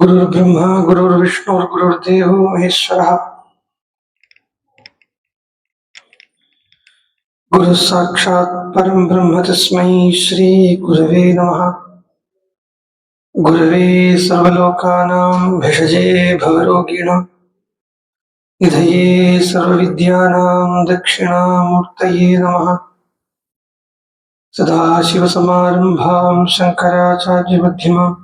गुरुर्ब्रह्मा गुरुर्विष्णुर्गुरुर्देवो महेश्वरः गुरुः साक्षात् परं ब्रह्म तस्मै श्री गुरवे नमः। गुरवे सर्वलोकानां भिषजे भवरोगिणः निधये सर्वविद्यानां दक्षिणामूर्तये नमः। सदाशिवसमारम्भां शङ्कराचार्यमध्यमाम्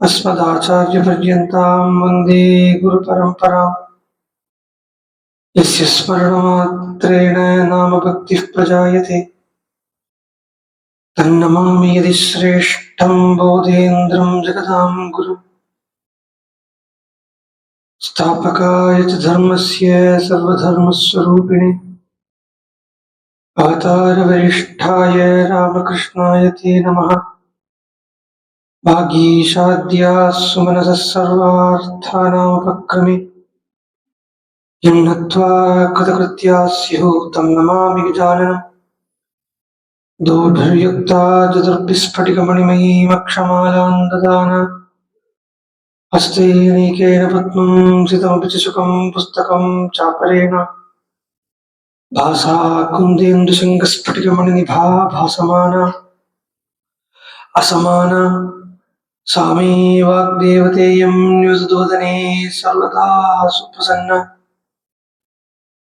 अस्मदाचार्यपर्यन्तां वन्दे गुरुपरम्पराम्। यस्य स्मरणमात्रेण नामभक्तिः प्रजायते तन्नमामि यदि श्रेष्ठं बोधेन्द्रं जगदां गुरुम्। स्थापकाय च धर्मस्य सर्वधर्मस्वरूपिणे अवतारवरिष्ठाय रामकृष्णाय ते नमः। भागीशाद्याः सुमनसः सर्वार्थानामुपक्रमे यन्नत्वा कृतकृत्याः स्युः तं नमामि गजाननम्। दोर्भिर्युक्ता चतुर्भिस्फटिकमणिमयीमक्षमालां ददाना हस्तैनेकेन पद्मं सितमपि च सुखं पुस्तकं चापरेण भासा कुन्देन्दुशङ्खस्फटिकमणिनिभा भासमाना असमाना सा मे वाग्देवतेयं न्यसदोदने सर्वदा सुप्रसन्ना।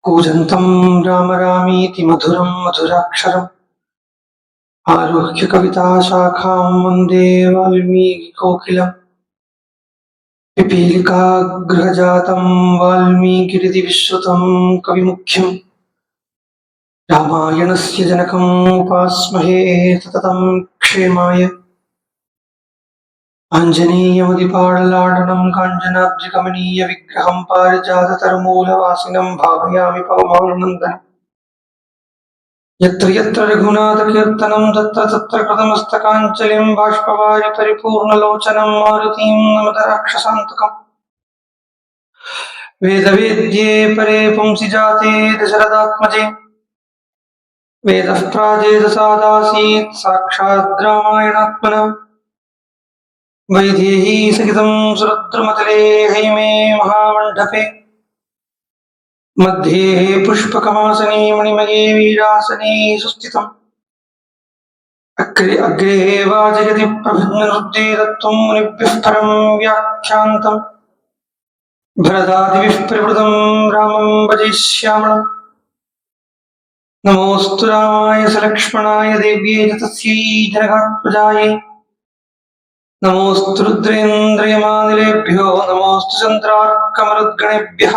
कूजन्तं राम रामीति मधुरं मधुराक्षरम् आरुह्य कविताशाखां वन्दे वाल्मीकिकोकिलम्। पिपीलिकागृहजातं वाल्मीकिरितिविश्रुतं कविमुख्यं रामायणस्य जनकम् उपास्महे सततं क्षेमाय। आञ्जनेयमुदिपाटलाडनं काञ्चनाब्जकमनीयविग्रहं पारिजाततरुमूलवासिनं भावयामि पवमाननन्दनम्। यत्र यत्र रघुनाथकीर्तनं तत्र तत्र कृतमस्तकाञ्जलिं बाष्पवारि परिपूर्णलोचनं मारुतिं नमत राक्षसान्तकम्। वेदवेद्ये परे पुंसि जाते दशरथात्मजे वेदः प्राजेदसादासीत् साक्षात् रामायणात्मना। वैदेही सहितं सुरद्रुमतले हैमे महामण्डपे मध्ये पुष्पकमासने मणिमये वीरासने सुस्थितम्। अग्रे अग्रे वाजयति प्रभञ्जनरुद्रे दत्तं मुनिभ्यः परं व्याख्यान्तम्। भरदादिभिः परिवृतं रामं भजे श्यामळम्। नमोऽस्तु रामाय सलक्ष्मणाय देव्यै च तस्यै जनकात्मजायै। नमोऽस्तु रुद्रेन्द्रयमानिलेभ्यो नमोऽस्तु चन्द्रार्कमरुद्गणेभ्यः।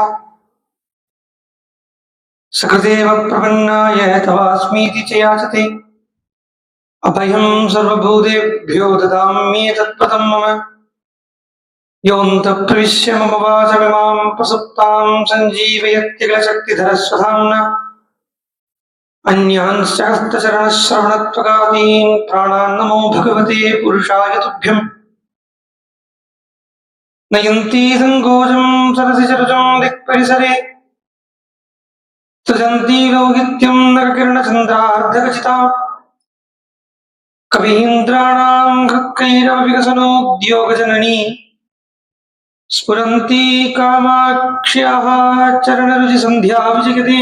सकृदेव प्रपन्नाय तवास्मीति च याचते अभयं सर्वभूतेभ्यो ददाम्येतत्पदं मम। योऽन्तः प्रविश्य मम वाचमिमां प्रसुप्तां सञ्जीवयत्यखिलशक्तिधरस्वधाम्ना। अन्यान्श्च हस्तचरणश्रवणत्वगादीन् प्राणान्नमो भगवते पुरुषाय तुभ्यम्। नयन्ती सङ्कोचं सरसिजरुजं दिक्परिसरे सृजन्ती लौहित्यं नरकिरणचन्द्रार्धकचिता। कवीन्द्राणां हृत्कैरवविकसनोद्योगजननी स्फुरन्ती कामाक्ष्याः चरणरुचिसन्ध्या विजयते।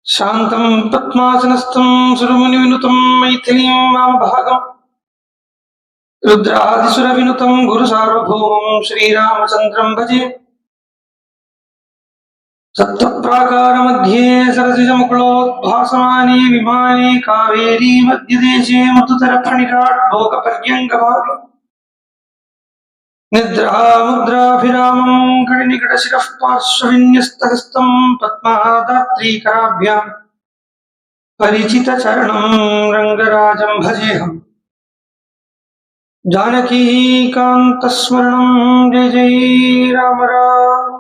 शान्तं पद्मासनस्थं सुरमुनिविनुतं मैथिलीं वामभागम् रुद्रादिसुरविनुतं गुरुसार्वभौमं श्रीरामचन्द्रं भजे। सप्तप्राकारमध्ये सरसिजमुकुलोद्भासमाने विमाने कावेरी मध्यदेशे मृदुतरफणिकाट्भोगपर्यङ्कभागे निद्रामुद्राभिरामं कटिनिकटशिरः पार्श्वविन्यस्तहस्तं पद्मादात्रीकराभ्यां परिचितचरणं रङ्गराजं भजेऽहम्। जानकीकान्तस्मरणं जय जय राम राम।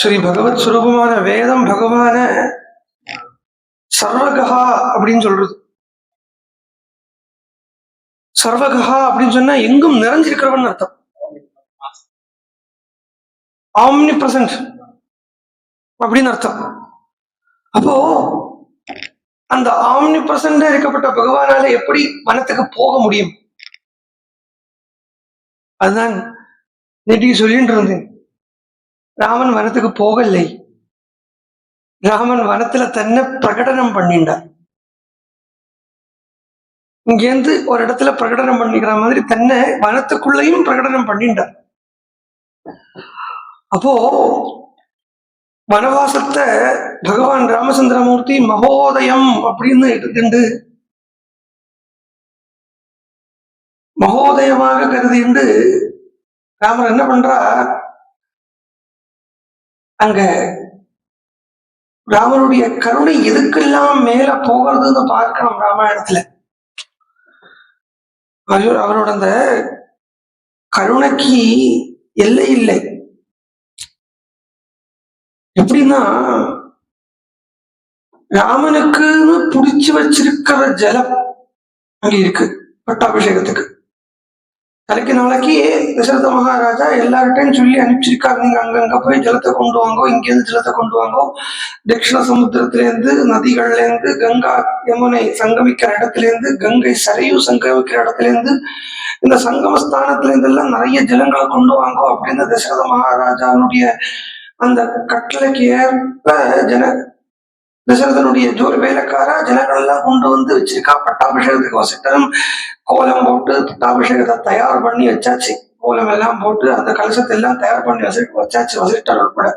ஸ்ரீ பகவத் சுரூபமான வேதம் பகவான சர்வகா அப்படின்னு சொல்றது. சர்வகா அப்படின்னு சொன்னா எங்கும் நிறைஞ்சிருக்கிறவன் அர்த்தம். ஆம்னி பிரசன்ட் அப்படின்னு அர்த்தம். அப்போ அந்த ஆம்னி பிரசன்டா இருக்கப்பட்ட பகவானால எப்படி வனத்துக்கு போக முடியும்? அதுதான் நேற்று சொல்லிட்டு இருந்தேன். ராமன் வனத்துக்கு போகலை. ராமன் வனத்துல தன்னை பிரகடனம் பண்ணிண்டார். இங்கேருந்து ஒரு இடத்துல பிரகடனம் பண்ணிக்கிற மாதிரி தன்னை வனத்துக்குள்ளையும் பிரகடனம் பண்ணிண்டார். அப்போ வனவாசத்தை பகவான் ராமச்சந்திரமூர்த்தி மகோதயம் அப்படின்னு எடுத்துண்டு மகோதயமாக கருதிண்டு ராமர் என்ன பண்றார், அங்க ராமனுடைய கருணை எதுக்கெல்லாம் மேல போகிறதுன்னு பார்க்கணும். ராமாயணத்துல அவரோட அந்த கருணைக்கு எல்லை இல்லை. எப்படின்னா, ராமனுக்குன்னு புடிச்சு வச்சிருக்கிற ஜலம் அங்க இருக்கு. பட்டாபிஷேகத்துக்கு தலைக்கு நாளைக்கு தசரத மகாராஜா எல்லார்ட்டையும் சொல்லி அனுப்பிச்சிருக்காரு, நீங்க அங்கங்க போய் ஜலத்தை கொண்டு வாங்கோ, இங்கிருந்து ஜலத்தை கொண்டு வாங்கோ. தட்சிண சமுத்திரத்திலேருந்து, நதிகள்ல இருந்து, கங்கா யமுனை சங்கமிக்கிற இடத்துல இருந்து, கங்கை சரையு சங்கமிக்கிற இடத்துல இருந்து, இந்த சங்கமஸ்தானத்துல இருந்து எல்லாம் நிறைய ஜலங்களை கொண்டு வாங்கோ அப்படின்னு தசரத மகாராஜாவுடைய அந்த கட்டளைக்கு ஏற்ப தசரதனுடைய ஜோர் வேலைக்காரா ஜனங்கள் எல்லாம் கொண்டு வந்து வச்சிருக்கா. பட்டாபிஷேகத்துக்கு வசிட்டரும் கோலம் போட்டு பட்டாபிஷேகத்தை தயார் பண்ணி வச்சாச்சு. கோலம் எல்லாம் போட்டு அந்த கலசத்தை எல்லாம் தயார் பண்ணி வச்சாச்சு வசிட்டர் உட்பட.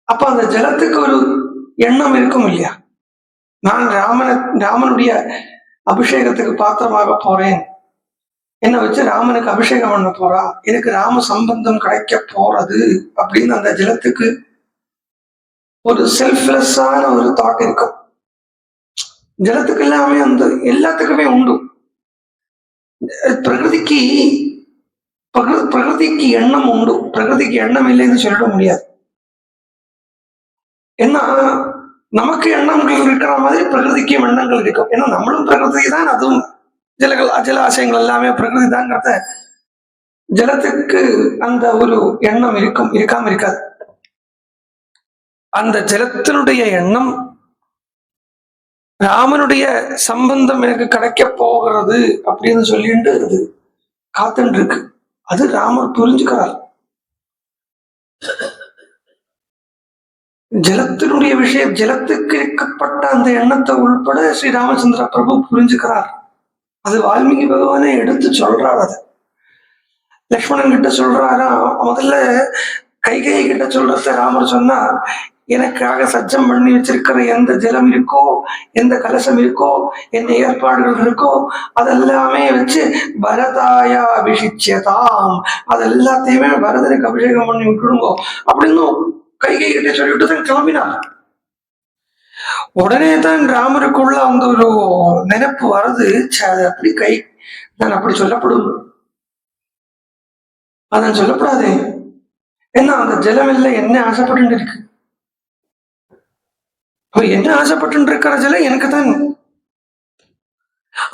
அப்ப அந்த ஜலத்துக்கு ஒரு எண்ணம் இருக்கும் இல்லையா, நான் ராமனுடைய அபிஷேகத்துக்கு பாத்திரமாக போறேன், என்ன வச்சு ராமனுக்கு அபிஷேகம் பண்ண போறா, எனக்கு ராம சம்பந்தம் கிடைக்க போறது அப்படின்னு அந்த ஜலத்துக்கு ஒரு செல்ஃப்லெஸ்ஸான ஒரு தாட் இருக்கும். ஜலத்துக்கு எல்லாமே அந்த எல்லாத்துக்குமே உண்டு. பிரகிருதிக்கு எண்ணம் உண்டு, பிரகிருதிக்கு எண்ணம் இல்லைன்னு சொல்லிட முடியாது. ஏன்னா நமக்கு எண்ணங்கள் இருக்கிற மாதிரி பிரகிருதிக்கும் எண்ணங்கள் இருக்கும். ஏன்னா நம்மளும் பிரகிருதி தான், அதுவும் ஜலாசயங்கள் எல்லாமே பிரகிருதி தான்ங்கிறத ஜலத்துக்கு அந்த ஒரு எண்ணம் இருக்கும், இருக்காம இருக்காது. அந்த ஜலத்தினுடைய எண்ணம் ராமனுடைய சம்பந்தம் எனக்கு கிடைக்க போகிறது அப்படின்னு சொல்லிட்டு அது காத்துட்டு இருக்கு. அது ராமர் புரிஞ்சுக்கிறார். ஜலத்தினுடைய விஷயம், ஜலத்துக்கு இருக்கப்பட்ட அந்த எண்ணத்தை உள்பட ஸ்ரீ ராமச்சந்திர பிரபு புரிஞ்சுக்கிறார். அது வால்மீகி பகவானே எடுத்து சொல்றார். அது லக்ஷ்மணன் கிட்ட சொல்றாரா, முதல்ல கைகை கிட்ட சொல்றத ராமர் சொன்னா, எனக்காக சஜ்ஜம் பண்ணி வச்சிருக்கிற எந்த ஜலம் இருக்கோ, எந்த கலசம் இருக்கோ, எந்த ஏற்பாடுகள் இருக்கோ, அதெல்லாமே வச்சு பரதாயா அபிஷிச்சியதாம், அது எல்லாத்தையுமே பரதனுக்கு அபிஷேகம் பண்ணி விட்டுடுங்கோ அப்படின்னு கைகை கிட்ட சொல்லிவிட்டு தான் கிளம்பினார். உடனே தான் ராமருக்குள்ள அந்த ஒரு நினைப்பு வருது, அது அப்படி நான் அப்படி சொல்லப்படும், அதான் சொல்லப்படாதே. ஏன்னா அந்த ஜலம் எல்லாம் என்ன ஆசைப்பட்டு இருக்கு, என்ன ஆசைப்பட்டு இருக்கிற ஜலம் எனக்கு தான்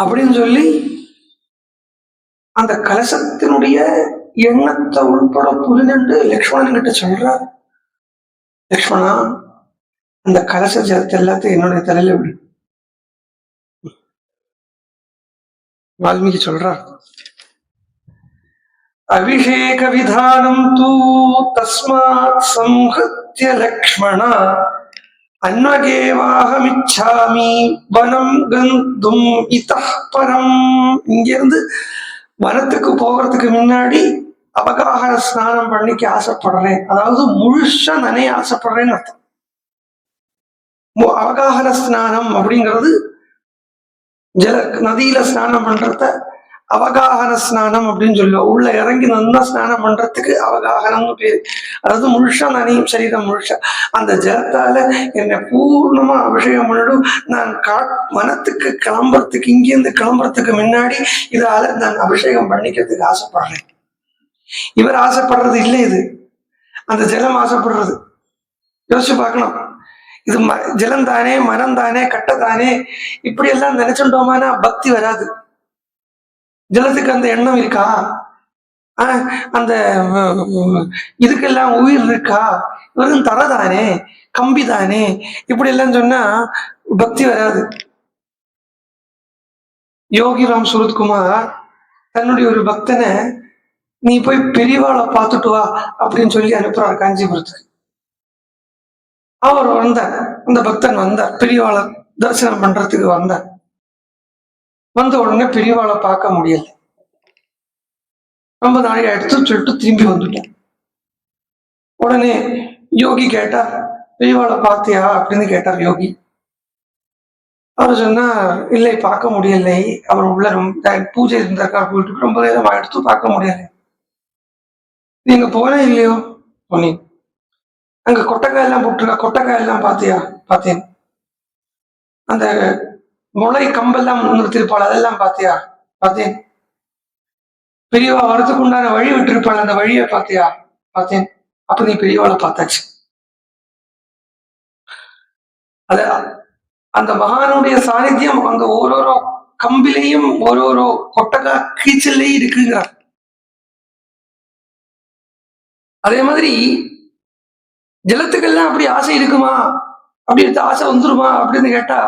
அப்படின்னு சொல்லி அந்த கலசத்தினுடைய எண்ணத்தை உள்பட புரிந்து லக்ஷ்மணன் கிட்ட சொல்றார், லக்ஷ்மணா அந்த கலச ஜலத்தை எல்லாத்தையும் என்னுடைய தலையில விடு. வால்மீகி சொல்றார், அபிஷேக விதானம் தூ தஸ்மாத் சம்ஹத்ய லக்ஷ்மண அன்வகேவாஹமிச்சாமி வனம் கந்தும் இதః பரம். இங்கிருந்து வனத்துக்கு போகிறதுக்கு முன்னாடி அவகாஹன ஸ்நானம் பண்ணிக்க ஆசைப்படுறேன், அதாவது முழுசா நனைய ஆசைப்படுறேன்னு அர்த்தம். அவகாஹன ஸ்நானம் அப்படிங்கிறது நதியில ஸ்நானம் பண்றத அவகாஹன ஸ்நானம் அப்படின்னு சொல்லுவோம். உள்ள இறங்கி நல்லா ஸ்நானம் பண்றதுக்கு அவகாஹனம்னு பேரு. அதாவது முழுசா நனையும், சரீரம் முழுசா. அந்த ஜலத்தால என்னை பூர்ணமா அபிஷேகம் பண்ணிடும். நான் வனத்துக்கு கிளம்புறதுக்கு, இங்கிருந்து கிளம்புறதுக்கு முன்னாடி இதால நான் அபிஷேகம் பண்ணிக்கிறதுக்கு ஆசைப்படுறேன். இவர் ஆசைப்படுறது இல்லை இது. அந்த ஜலம் ஆசைப்படுறது. யோசிச்சு பார்க்கணும். இது ஜலம் தானே, மனம் தானே, கட்டை தானே, இப்படி எல்லாம் நினைச்சுட்டோமானா பக்தி வராது. ஜலத்துக்கு அந்த எண்ணம் இருக்கா? அந்த இதுக்கெல்லாம் உயிர் இருக்கா? வெறும் தரதானே, கம்பி தானே, இப்படி எல்லாம் சொன்னா பக்தி வராது. யோகிராம் சுரத்குமார் தன்னுடைய ஒரு பக்தனை, நீ போய் பெரியவாளை பார்த்துட்டு வா அப்படின்னு சொல்லி அனுப்புறார் காஞ்சிபுரத்துக்கு. அவர் வந்தார், அந்த பக்தன் வந்தார், பெரியவாளை தரிசனம் பண்றதுக்கு வந்தார். வந்த உடனே பெரியவாளை பார்க்க முடியல. ரொம்ப நாளைக்கு எடுத்து சொல்லிட்டு திரும்பி வந்துட்டேன். உடனே யோகி கேட்டார், பெரியவாளை பார்த்தியா அப்படின்னு கேட்டார் யோகி. அவர் சொன்னார், இல்லை பார்க்க முடியலை, அவர் உள்ள ரொம்ப பூஜை இருந்தாக்கா, போயிட்டு ரொம்ப நேரம் எடுத்து பார்க்க முடியலை. நீங்க போனே இல்லையோ? போனேன். அங்க கொட்டைக்காய் எல்லாம் போட்டிருக்கா, கொட்டைக்காய் எல்லாம் பார்த்தியா? பார்த்தேன். அந்த முளை கம்பெல்லாம் நிறுத்திருப்பாள், அதெல்லாம் பார்த்தியா? பார்த்தேன். பெரியவா வரத்துக்கு உண்டான வழி விட்டுருப்பாள், அந்த வழியை பார்த்தியா? பார்த்தேன். அப்ப நீ பெரியவாளை பார்த்தாச்சு. அத அந்த மகானுடைய சாநித்தியம் அந்த ஓரோரோ கம்பிலையும் ஓரோரோ கொட்டகா கீச்சல்லையும் இருக்குங்கிறார். அதே மாதிரி ஜலத்துக்கெல்லாம் அப்படி ஆசை இருக்குமா, அப்படி எடுத்து ஆசை வந்துருமா அப்படின்னு கேட்டா,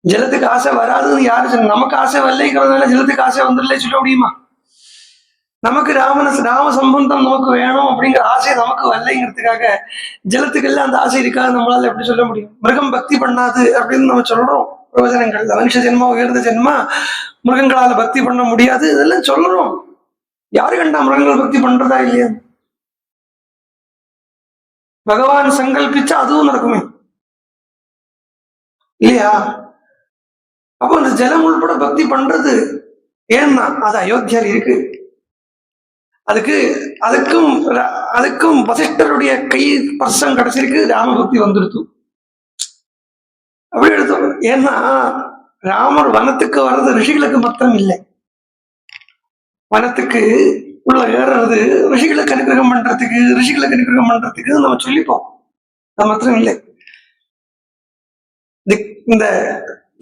ஜலத்துக்கு ஆசை வராதுன்னு யாரு சொன்ன? நமக்கு ஆசை வரலைங்கிறதுனால ஜலத்துக்கு ஆசை வந்துடல சொல்ல முடியுமா? நமக்கு ராம சம்பந்தம் நமக்கு வேணும் அப்படிங்கிற ஆசை நமக்கு வரலைங்கிறதுக்காக ஜலத்துக்கெல்லாம் அந்த ஆசை இருக்காது நம்மளால எப்படி சொல்ல முடியும்? மிருகம் பக்தி பண்ணாது அப்படின்னு நம்ம சொல்றோம் பிரயோஜனங்கள். மனுஷ ஜென்மா உயர்ந்த ஜென்மா, மிருகங்களால பக்தி பண்ண முடியாது, இதெல்லாம் சொல்றோம். யாரு கண்டா மிருகங்கள் பக்தி பண்றதா இல்லையா? பகவான் சங்கல்பிச்சா அதுவும் நடக்குமே இல்லையா? அப்போ அந்த ஜலம் உள்பட பக்தி பண்றது ஏன்னா அது அயோத்தியாவில் இருக்கு. அதுக்கும் வசிஷ்டருடைய கை பர்சம் கிடைச்சிருக்கு, ராமபக்தி வந்துடுத்து. அப்படி எடுத்தோம். ஏன்னா ராமர் வனத்துக்கு வர்றது ரிஷிகளுக்கு மாத்திரம் இல்லை, வனத்துக்கு உள்ள ஏறுறது ரிஷிகளுக்கு அனுகிரகம் பண்றதுக்கு நம்ம சொல்லிப்போம். அது மாத்திரம் இல்லை, இந்த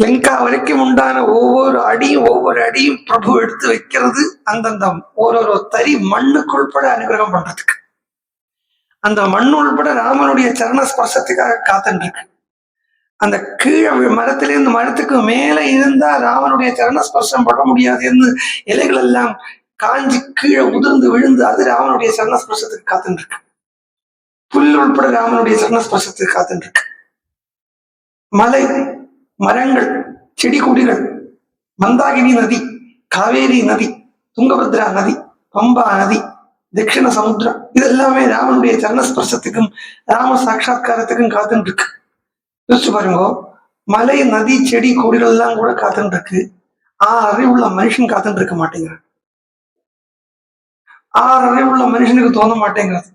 லங்கா வரைக்கும் உண்டான ஒவ்வொரு அடியும் பிரபு எடுத்து வைக்கிறது அந்தந்த ஓரொரு தறி மண்ணுக்குள்பட அனுகிரகம் பண்றதுக்கு. அந்த மண்ணு உள்பட ராமனுடைய சரண ஸ்பர்சத்துக்காக காத்துட்டு இருக்கு. அந்த கீழே மரத்திலிருந்து மரத்துக்கு மேல இருந்தா ராமனுடைய சரண ஸ்பர்சம் பட முடியாதுன்னு இலைகள் எல்லாம் காஞ்சி கீழே உதிர்ந்து விழுந்து அது ராமனுடைய சரண ஸ்பர்சத்துக்கு காத்துட்டு இருக்கு. புல் உள்பட ராமனுடைய சரண ஸ்பர்சத்துக்கு காத்துட்டு இருக்கு. மலை, மரங்கள், செடி கொடிகள், மந்தாகினி நதி, காவேரி நதி, துங்கபத்ரா நதி, பம்பா நதி, தட்சிண சமுத்திரம், இதெல்லாமே ராமனுடைய சரணஸ்பர்சத்துக்கும் ராம சாட்சா்காரத்துக்கும் காத்துட்டு இருக்கு. யோசிச்சு பாருங்க, மலை, நதி, செடி கொடிகள் எல்லாம் கூட காத்துட்டு இருக்கு. அறிவுள்ள மனுஷன் காத்துட்டு இருக்க மாட்டேங்கிறான். அறிவுள்ள மனுஷனுக்கு தோண மாட்டேங்கிறது.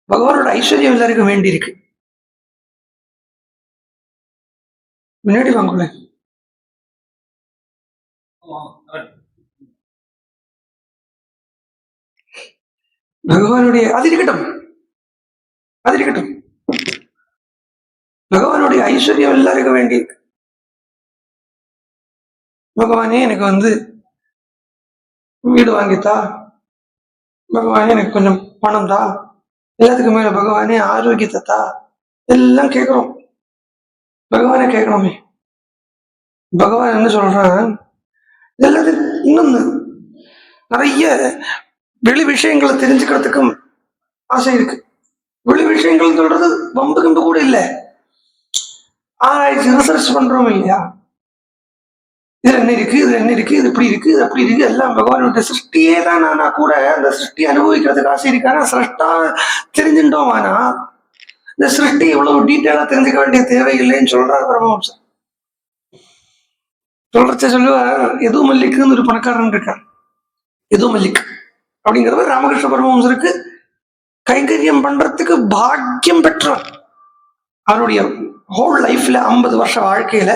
பகவானோட ஐஸ்வர்யம் எல்லாருக்கும் வேண்டி இருக்கு. முன்னாடி வாங்கல பகவானுடைய அது இருக்கட்டும். பகவானுடைய ஐஸ்வர்யம் எல்லாருக்கும் வேண்டி இருக்கு. பகவானே எனக்கு வீடு வாங்கித்தா, பகவானே எனக்கு கொஞ்சம் பணம் தா, எல்லாத்துக்கும் மேல பகவானே ஆரோக்கியத்தை தா, எல்லாம் கேட்கிறோம். பகவானே கேட்கணுமே. பகவான் என்ன சொல்றான்? எல்லாத்துக்கும் இன்னொன்னு, நிறைய வெளி விஷயங்களை தெரிஞ்சுக்கிறதுக்கும் ஆசை இருக்கு. வெளி விஷயங்கள் சொல்றது வம்பு கம்பு கூட இல்லை, ஆராய்ச்சி ரிசர்ச் பண்றோம் இல்லையா? இது என்ன இருக்கு, இது இப்படி இருக்கு, இது அப்படி இருக்கு, எல்லாம் பகவானுடைய சிருஷ்டியே தான். ஆனா கூட அந்த சிருஷ்டி அனுபவிக்கிறதுக்கு ஆசை இருக்கானா சிரஷ்டா தெரிஞ்சுட்டோம். ஆனா இந்த சிருஷ்டி இவ்வளவு டீட்டெயிலா தெரிஞ்சுக்க வேண்டிய தேவையில்லைன்னு சொல்றாரு பரமஹம்சர். சொல்லுவார், எது மல்லிக்குன்னு ஒரு பணக்காரன் இருக்கார். எது மல்லிக் அப்படிங்கிறவர் ராமகிருஷ்ண பரமஹம்சருக்கு கைங்கரியம் பண்றதுக்கு பாக்கியம் பெற்றவர். அவருடைய ஹோல் லைஃப்ல 50 வருஷ வாழ்க்கையில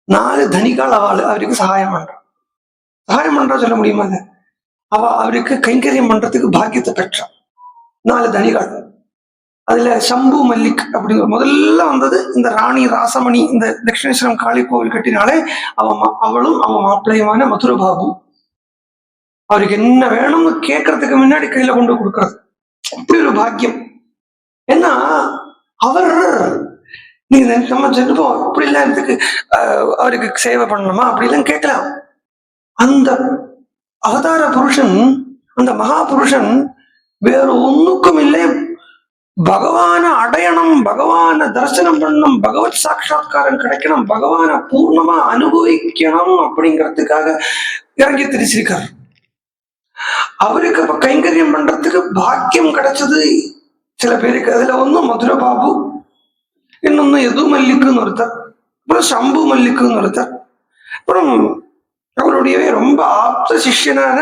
4 தனிகால் அவருக்கு சகாயம் பண்றா சொல்ல முடியுமா? அவருக்கு கைங்கரியம் பண்றதுக்கு பாக்கியத்தை பெற்றான். 4 தனிகள். அதுல சம்பு மல்லிக் அப்படிங்கிற முதல்ல வந்தது இந்த ராணி ராசமணி. இந்த தட்சிணேஸ்வரம் காளி கோவில் கட்டினாலே அவளும் அவன் மாப்பிள்ளையுமான மதுர பாபு. அவருக்கு என்ன வேணும்னு கேட்கறதுக்கு முன்னாடி கையில கொண்டு கொடுக்கறது அப்படி ஒரு பாக்கியம். ஏன்னா அவர் நீ நம்ம சொல்லுவோம் அப்படி எல்லாம் இதுக்கு அவருக்கு சேவை பண்ணணுமா அப்படிலாம் கேட்கலாம். அந்த அவதார புருஷன், அந்த மகா புருஷன் வேற ஒண்ணுக்கும் இல்லை, பகவான அடையணும், பகவான தரிசனம் பண்ணணும், பகவத் சாட்சா்காரம் கிடைக்கணும், பகவான பூர்ணமா அனுபவிக்கணும் அப்படிங்கிறதுக்காக இறங்கி திரிச்சிருக்கார். அவருக்கு அப்ப கைங்கரியம் பண்றதுக்கு பாக்கியம் கிடைச்சது சில பேருக்கு. அதுல ஒன்னும் மதுர பாபு, இன்னொன்னு எது மல்லிக்குன்னு ஒருத்தர், அப்புறம் சம்பு மல்லிக்குன்னு ஒருத்தர், அப்புறம் அவருடைய ரொம்ப ஆப்த சிஷ்யனான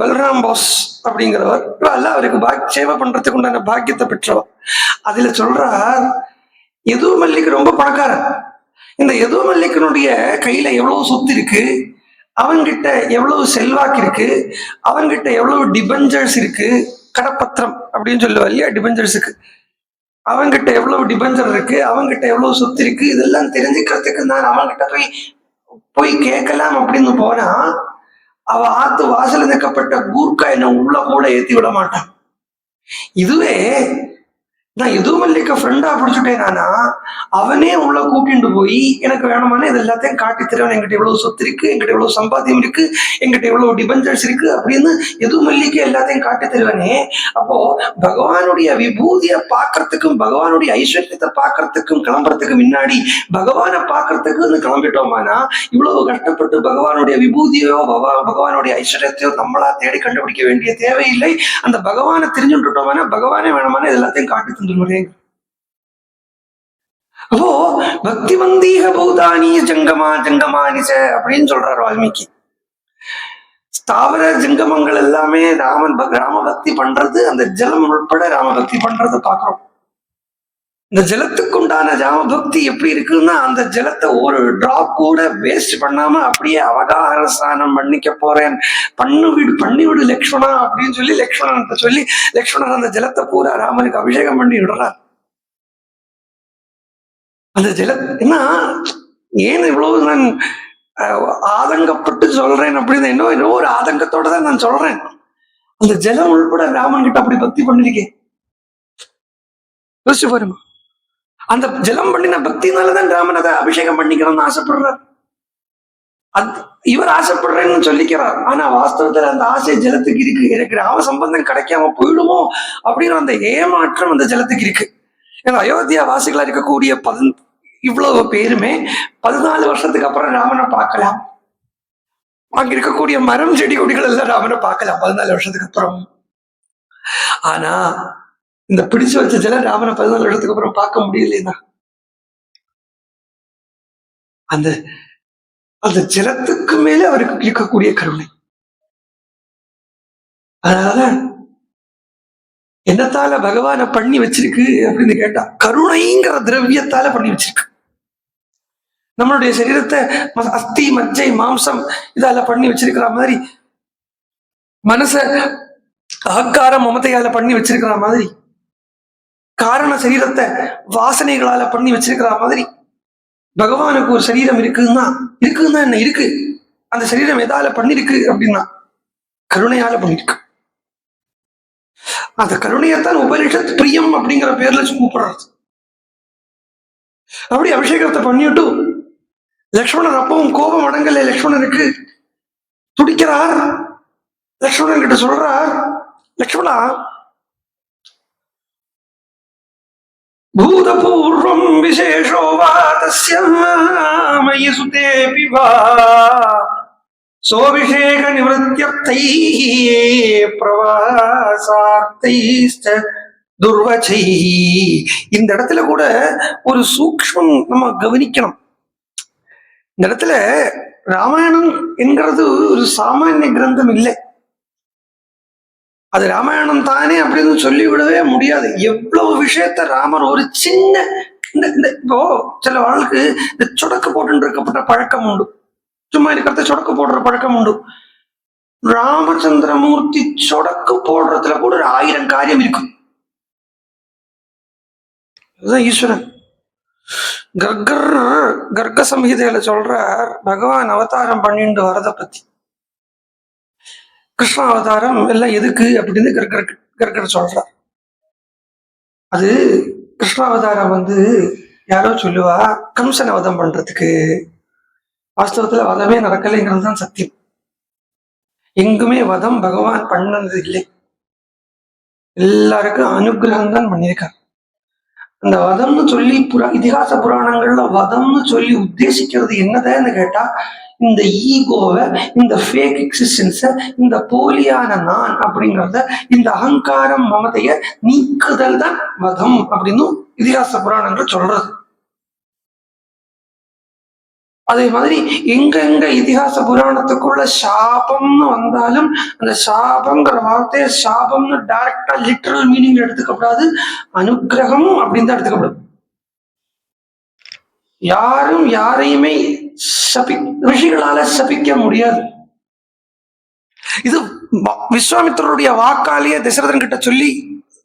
பல்ராம் போஸ் அப்படிங்கிறவர். அவருக்கு சேவை பண்றதுக்கு உண்டான பாக்கியத்தை பெற்றவர். அதுல சொல்றார், எது மல்லிக்கு ரொம்ப பணக்காரன். இந்த எது மல்லிக்கனுடைய கையில எவ்வளவு சொத்து இருக்கு, அவன்கிட்ட எவ்வளவு செல்வாக்கு இருக்கு, அவன்கிட்ட எவ்வளவு டிபெஞ்சர்ஸ் இருக்கு, கடப்பத்திரம் அப்படின்னு சொல்லுவா இல்லையா டிபெஞ்சர்ஸுக்கு, அவன்கிட்ட எவ்வளவு டிபெஞ்சர் இருக்கு, அவன்கிட்ட எவ்வளவு சொத்து இருக்கு, இதெல்லாம் தெரிஞ்சுக்கிறதுக்கு நான் அவன்கிட்ட போய் கேட்கலாம் அப்படின்னு போனா அவ ஆத்து வாசல் நிற்கப்பட்ட கூர்க்கா என்ன உள்ள கூட ஏத்தி விட மாட்டான். இதுவே நான் எதுவும் இல்லைக்க ஃப்ரெண்டா பிடிச்சுட்டேன் நானா, அவனே உள்ள கூட்டிட்டு போய் எனக்கு வேணுமான இது எல்லாத்தையும் காட்டி தருவன். எங்கிட்ட எவ்வளவு சொத்து இருக்கு, எங்கிட்ட எவ்வளவு சம்பாத்தியம் இருக்கு, எங்கிட்ட எவ்வளவு டிபெஞ்சர்ஸ் இருக்கு அப்படின்னு எதுவும் இல்லைக்கு எல்லாத்தையும் காட்டி தருவனே. அப்போ பகவானுடைய விபூதியை பார்க்கறதுக்கும் பகவானுடைய ஐஸ்வர்யத்தை பார்க்கறதுக்கும் கிளம்புறதுக்கு முன்னாடி பகவானை பார்க்கறதுக்கு கிளம்பிட்டோமானா இவ்வளவு கஷ்டப்பட்டு பகவானுடைய விபூதியோ பகவானுடைய ஐஸ்வர்யத்தையோ நம்மளா தேடி கண்டுபிடிக்க வேண்டிய தேவையில்லை. அந்த பகவானை தெரிஞ்சுட்டோம்னா பகவானே வேணுமான இது எல்லாத்தையும் காட்டி தந்துருவாங்க. அப்போ பக்தி வந்தீக பூதானி ஜங்கமா ஜங்கமானிச அப்படின்னு சொல்றாரு வால்மீகி. ஸ்தாவர ஜங்கமங்கள் எல்லாமே ராம பக்தி பண்றது, அந்த ஜலம் உட்பட ராம பக்தி பண்றதை பாக்குறோம். இந்த ஜலத்துக்கு உண்டான ராம பக்தி எப்படி இருக்குன்னா, அந்த ஜலத்தை ஒரு டிராப் கூட வேஸ்ட் பண்ணாம அப்படியே அவகார ஸ்நானம் பண்ணிக்க போறேன், பண்ணிவிடு லக்ஷ்மணா அப்படின்னு சொல்லி லக்ஷ்மணன் சொல்லி லக்ஷ்மணன் அந்த ஜலத்தை பூரா ராமனுக்கு அபிஷேகம் பண்ணி விடுறார். அந்த ஜலம் என்ன ஏன் இவ்வளவு நான் ஆதங்கப்பட்டு சொல்றேன் அப்படின்னு இன்னும் ஒரு ஆதங்கத்தோட தான் நான் சொல்றேன். அந்த ஜலம் உள்பட ராமன் கிட்ட அப்படி பக்தி பண்ணிருக்கேன். யோசிச்சு பாருங்க, அந்த ஜலம் பண்ணின பக்தினாலதான் ராமன் அதை அபிஷேகம் பண்ணிக்கணும்னு ஆசைப்படுறார். இவர் ஆசைப்படுறேன்னு சொல்லிக்கிறார். ஆனா வாஸ்தவத்துல அந்த ஆசை ஜலத்துக்கு இருக்கு. எனக்கு ராம சம்பந்தம் கிடைக்காம போயிடுமோ அப்படின்னு அந்த ஏமாற்றம் அந்த ஜலத்துக்கு இருக்கு. ஏன்னா அயோத்தியா வாசிகளா இருக்கக்கூடிய இவ்வளவு பேருமே 14 வருஷத்துக்கு அப்புறம் ராமனை பார்க்கலாம். அங்க இருக்கக்கூடிய மரம் செடி கொடிகள் எல்லாம் ராமனை பார்க்கலாம் 14 வருஷத்துக்கு அப்புறம். ஆனா இந்த பிடிச்சு வச்ச ஜலம் ராமனை 14 வருஷத்துக்கு அப்புறம் பார்க்க முடியலன்னா அந்த அந்த ஜலத்துக்கு மேல அவருக்கு இருக்கக்கூடிய கருணை. அதனால என்னத்தால பகவான பண்ணி வச்சிருக்கு அப்படின்னு கேட்டா கருணைங்கிற திரவியத்தால பண்ணி வச்சிருக்கு. நம்மளுடைய சரீரத்தை அஸ்தி மஜ்ஜை மாம்சம் இதால பண்ணி வச்சிருக்கிற மாதிரி, மனச அகங்கார மமதையால பண்ணி வச்சிருக்கிற மாதிரி, காரண சரீரத்தை வாசனைகளால பண்ணி வச்சிருக்கிற மாதிரி பகவானுக்கு ஒரு சரீரம் இருக்குன்னா என்ன இருக்கு. அந்த சரீரம் எதால பண்ணிருக்கு அப்படின்னா கருணையால பண்ணிருக்கு. அந்த கருணையத்தான் உபனிஷத் பிரியம் அப்படிங்கிற பேர்ல கூப்பிடுறது. அப்படி அபிஷேகத்தை பண்ணிட்டு லக்ஷ்மணன் அப்பவும் கோபம் அடங்கல. லக்ஷ்மணனுக்கு துடிக்கிறார். லக்ஷ்மணன் கிட்ட சொல்றார், லக்ஷ்மணா பூதபூர்வம் விசேஷோ வா தஸ்யாமயி சுதேபி வா சோபிஷேக நிவர்த்தியர்த்தைஹ பிரவாசார்த்தைஸ்ச துர்வசைஹ. இந்த இடத்துல கூட ஒரு சூக்ஷ்மம் நம்ம கவனிக்கணும். இந்த இடத்துல ராமாயணம் என்கிறது ஒரு சாமானிய கிரந்தம் இல்லை. அது ராமாயணம் தானே அப்படின்னு சொல்லிவிடவே முடியாது. எவ்வளவு விஷயத்த ராமர் ஒரு சின்ன இப்போ சில வாழ்க்கை இந்த சொடக்கு போட்டு இருக்கப்பட்ட பழக்கம் உண்டு. சும்மா இருக்கிறத சொடக்கு போடுற பழக்கம் உண்டு. ராமச்சந்திரமூர்த்தி சொடக்கு போடுறதுல கூட ஒரு 1000 காரியம் இருக்கும். அதுதான் ஈஸ்வரன். கர்க்க சம்ஹிதையில சொல்றார் பகவான் அவதாரம் பண்ணிட்டு வரத பத்தி. கிருஷ்ண அவதாரம் எல்லாம் எதுக்கு அப்படின்னு கர்கர் சொல்றார். அது கிருஷ்ணாவதாரம் யாரோ சொல்லுவா கம்சனை வதம் பண்றதுக்கு. வாஸ்தவத்துல வதமே நடக்கலைங்கிறது தான் சத்தியம். எங்குமே வதம் பகவான் பண்ணது இல்லை. எல்லாருக்கும் அனுகிரகம் தான் பண்ணியிருக்கார். அந்த வதம்னு சொல்லி இதிகாச புராணங்கள்ல வதம்னு சொல்லி உத்தேசிக்கிறது என்னதுன்னு கேட்டா, இந்த ஈகோவை, இந்த ஃபேக் எக்ஸிஸ்டன்ஸ, இந்த போலியான நான் அப்படிங்கிறத, இந்த அகங்காரம் மமதைய நீக்குதல் தான் வதம் அப்படின்னு இதிகாச புராணங்கள் சொல்றது. அதே மாதிரி எங்க இதிகாச புராணத்துக்குள்ள சாபம்னு வந்தாலும் அந்த சாபங்கிற வார்த்தையை சாபம்னு டைரக்டா லிட்டரல் மீனிங் எடுத்துக்கப்படாது, அனுகிரகம் அப்படின்னு தான் எடுத்துக்கப்படும். யாரும் யாரையுமே ரிஷிகளால சபிக்க முடியாது. இது விஸ்வாமித்திரருடைய வாக்காலேயே தசரதன் கிட்ட சொல்லி,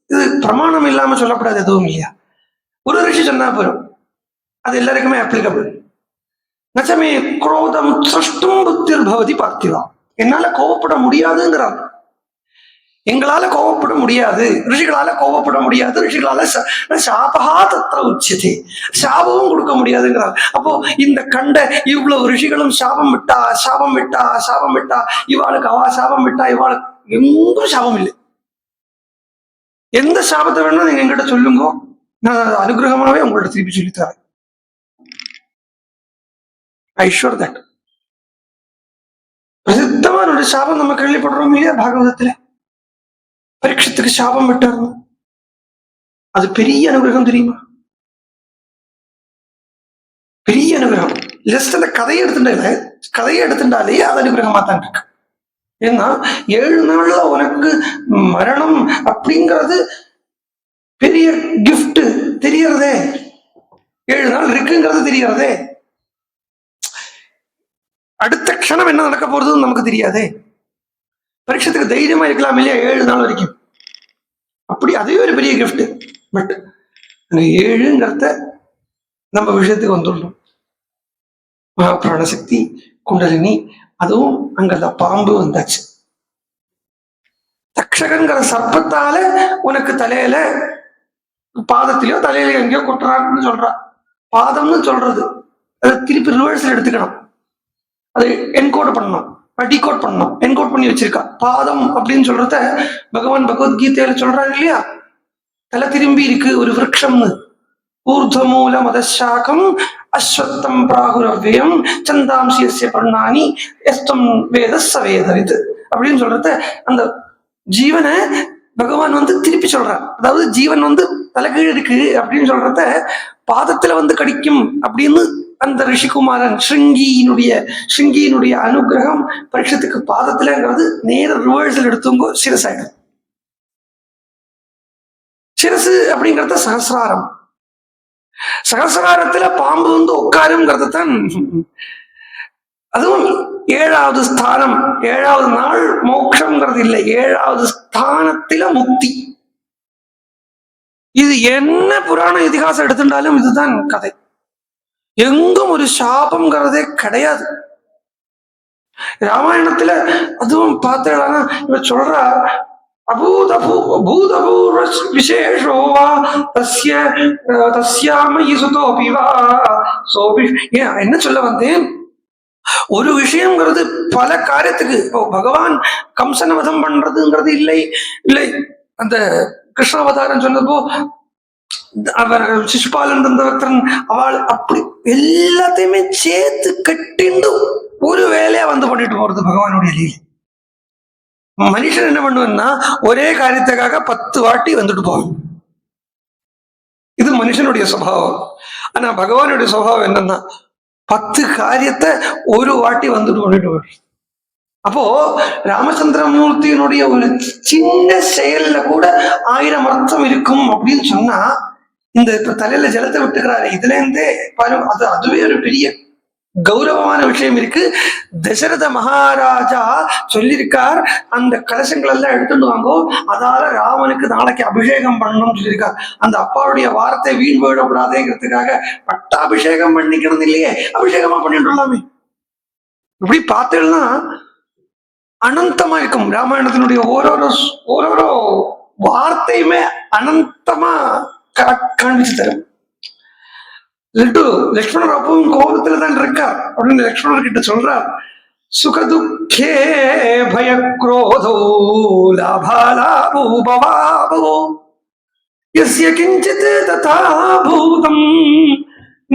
இது பிரமாணம் இல்லாம சொல்லப்படாது எதுவும் இல்லையா. ஒரு ரிஷி சொன்னா போறோம், அது எல்லாருக்குமே அப்ளிகபிள். நச்சமே குரோதம் சிருஷ்டும் புத்திர் பவதி பார்த்திவா. என்னால கோவப்பட முடியாதுங்கிறார். எங்களால கோவப்பட முடியாது, ரிஷிகளால கோவப்பட முடியாது, ரிஷிகளால சாபகா தத்திர உச்சதே, சாபமும் கொடுக்க முடியாதுங்கிறார். அப்போ இந்த கண்ட இவ்வளவு ரிஷிகளும் சாபம் விட்டா சாபம் விட்டா சாபம் விட்டா, இவாளுக்கு அவா சாபம் விட்டா இவாளுக்கு எங்கும் சாபம் இல்லை. எந்த சாபத்தை வேணா நீங்க எங்கிட்ட சொல்லுங்க, நான் அனுகிரகமாவே உங்கள்ட்ட திருப்பி சொல்லித்தரேன். I assure that. பிரசித்தமான ஒரு சாபம் நம்ம கேள்விப்படுறோம் இல்லையா பாகவதத்துல. பரீட்சத்துக்கு சாபம் விட்டாரு, அது பெரிய அனுகிரகம் தெரியுமா? பெரிய அனுகிரகம். ஜஸ்ட் அந்த கதையை எடுத்துட்டாலே அது அனுகிரகமா தான் இருக்கு. ஏன்னா 7 நாள்ல உனக்கு மரணம் அப்படிங்கிறது பெரிய கிஃப்ட் தெரியறதே. 7 நாள் இருக்குங்கிறது தெரியறதே. அடுத்த க்ஷணம் என்ன நடக்க போறதுன்னு நமக்கு தெரியாதே. பரீட்சத்துக்கு தைரியமா இருக்கலாம் இல்லையா 7 நாள் வரைக்கும். அப்படி அதே ஒரு பெரிய கிஃப்ட். பட் 7ங்கிறத நம்ம விஷயத்துக்கு வந்துடணும். மகாபிராணசக்தி, குண்டலினி, அதுவும் அங்க பாம்பு வந்தாச்சு. தக்ஷகங்கிற சர்ப்பத்தால உனக்கு தலையில பாதத்திலயோ தலையில எங்கேயோ கொட்டுறான்னு சொல்றா. பாதம்னு சொல்றது அதை திருப்பி ரிவர்ஸ்ல எடுத்துக்கணும். அதை என்கோட் பண்ணணும், டிகோட் பண்ணணும். என்கோட் பண்ணி வச்சிருக்கா. பாதம் அப்படின்னு சொல்றத பகவான் பகவத்கீதையில சொல்றாரு இல்லையா, தலை திரும்பி இருக்கு ஒரு விரக்ஷம்னு. ஊர்தமூல மதசாகம் அஸ்வத்தம் பிராகுரவ்யம் சந்தாம்சிய பர்ணானி எஸ்தம் வேத சவேதவித் அப்படின்னு சொல்றத அந்த ஜீவனை பகவான் திருப்பி சொல்றார். அதாவது ஜீவன் தலைகீழ் இருக்கு அப்படின்னு சொல்றத பாதத்துல கடிக்கும் அப்படின்னு அந்த ரிஷிகுமாரன் ஸ்ருங்கியினுடைய அனுகிரகம் பரீட்சத்துக்கு பாதத்துலங்கிறது நேர ரிவர்சல் எடுத்துங்கோ சிரசாயிடும். சிரசு அப்படிங்கறத சகசிராரம். சகசிராரத்துல பாம்பு உட்காருங்கிறது தான். அதுவும் 7வது ஸ்தானம், 7வது நாள் மோட்சம்ங்கிறது இல்லை, 7வது ஸ்தானத்தில முக்தி. இது என்ன புராண இதிகாசம் எடுத்துட்டாலும் இதுதான் கதை. எங்கும் ஒரு சாபம்ங்கிறதே கிடையாது. ராமாயணத்துல அதுவும் பார்த்தேன்னா இவ சொல்ற அபூதபூர்வ விசேஷோவா தஸ்யாமயி சுதோபி வா சோபி. என்ன சொல்ல வந்தேன், ஒரு விஷயம்ங்கிறது பல காரியத்துக்கு. இப்போ பகவான் கம்சன வதம் பண்றதுங்கிறது இல்லை. அந்த கிருஷ்ணாவதாரம் சொன்னப்போ அவர் சிசுபாலன் இருந்தவர்த்தன் அவள் அப்படி எல்லாத்தையுமே சேர்த்து கட்டிண்டு ஒரு வேலையா பண்ணிட்டு போறது பகவானுடைய லீலை. மனுஷன் என்ன பண்ணுவான்னா ஒரே காரியத்துக்காக 10 வாட்டி வந்துட்டு போவான். இது மனுஷனுடைய சுபாவம். ஆனா பகவானுடைய சுபாவம் என்னன்னா 10 காரியத்தை ஒரு வாட்டி வந்துட்டு பண்ணிட்டு போவார். அப்போ ராமச்சந்திரமூர்த்தியினுடைய ஒரு சின்ன செயல்ல கூட 1000 அர்த்தம் இருக்கும் அப்படின்னு சொன்னா, இந்த இப்ப தலையில ஜலத்தை விட்டுக்கிறாரு, இதுல இருந்தே அதுவே ஒரு பெரிய கௌரவமான விஷயம் இருக்கு. தசரத மகாராஜா சொல்லியிருக்கார், அந்த கலசங்கள் எல்லாம் எடுத்துட்டு வாங்கோ, அதால ராமனுக்கு நாளைக்கு அபிஷேகம் பண்ணணும்னு சொல்லியிருக்கார். அந்த அப்பாவுடைய வார்த்தை வீண் போயிடக்கூடாதுங்கிறதுக்காக பட்டாபிஷேகம் பண்ணிக்கணும் இல்லையே, அபிஷேகமா பண்ணிட்டுலாமே. இப்படி பார்த்தேன்னா அனந்தமா இருக்கும். ராமாயணத்தினுடைய ஓரோரோ வார்த்தையுமே அனந்தமா காண்பிச்சு தரும். லட்சுமணர் அப்பவும் கோபத்துல தான் இருக்கார் அப்படின்னு லட்சுமணர் கிட்ட சொல்றார், சுகதுக்கே பயக்ரோதோ லாபாலாபோ பவாபோ யஸ்ய கிஞ்சித் ததா பூதம்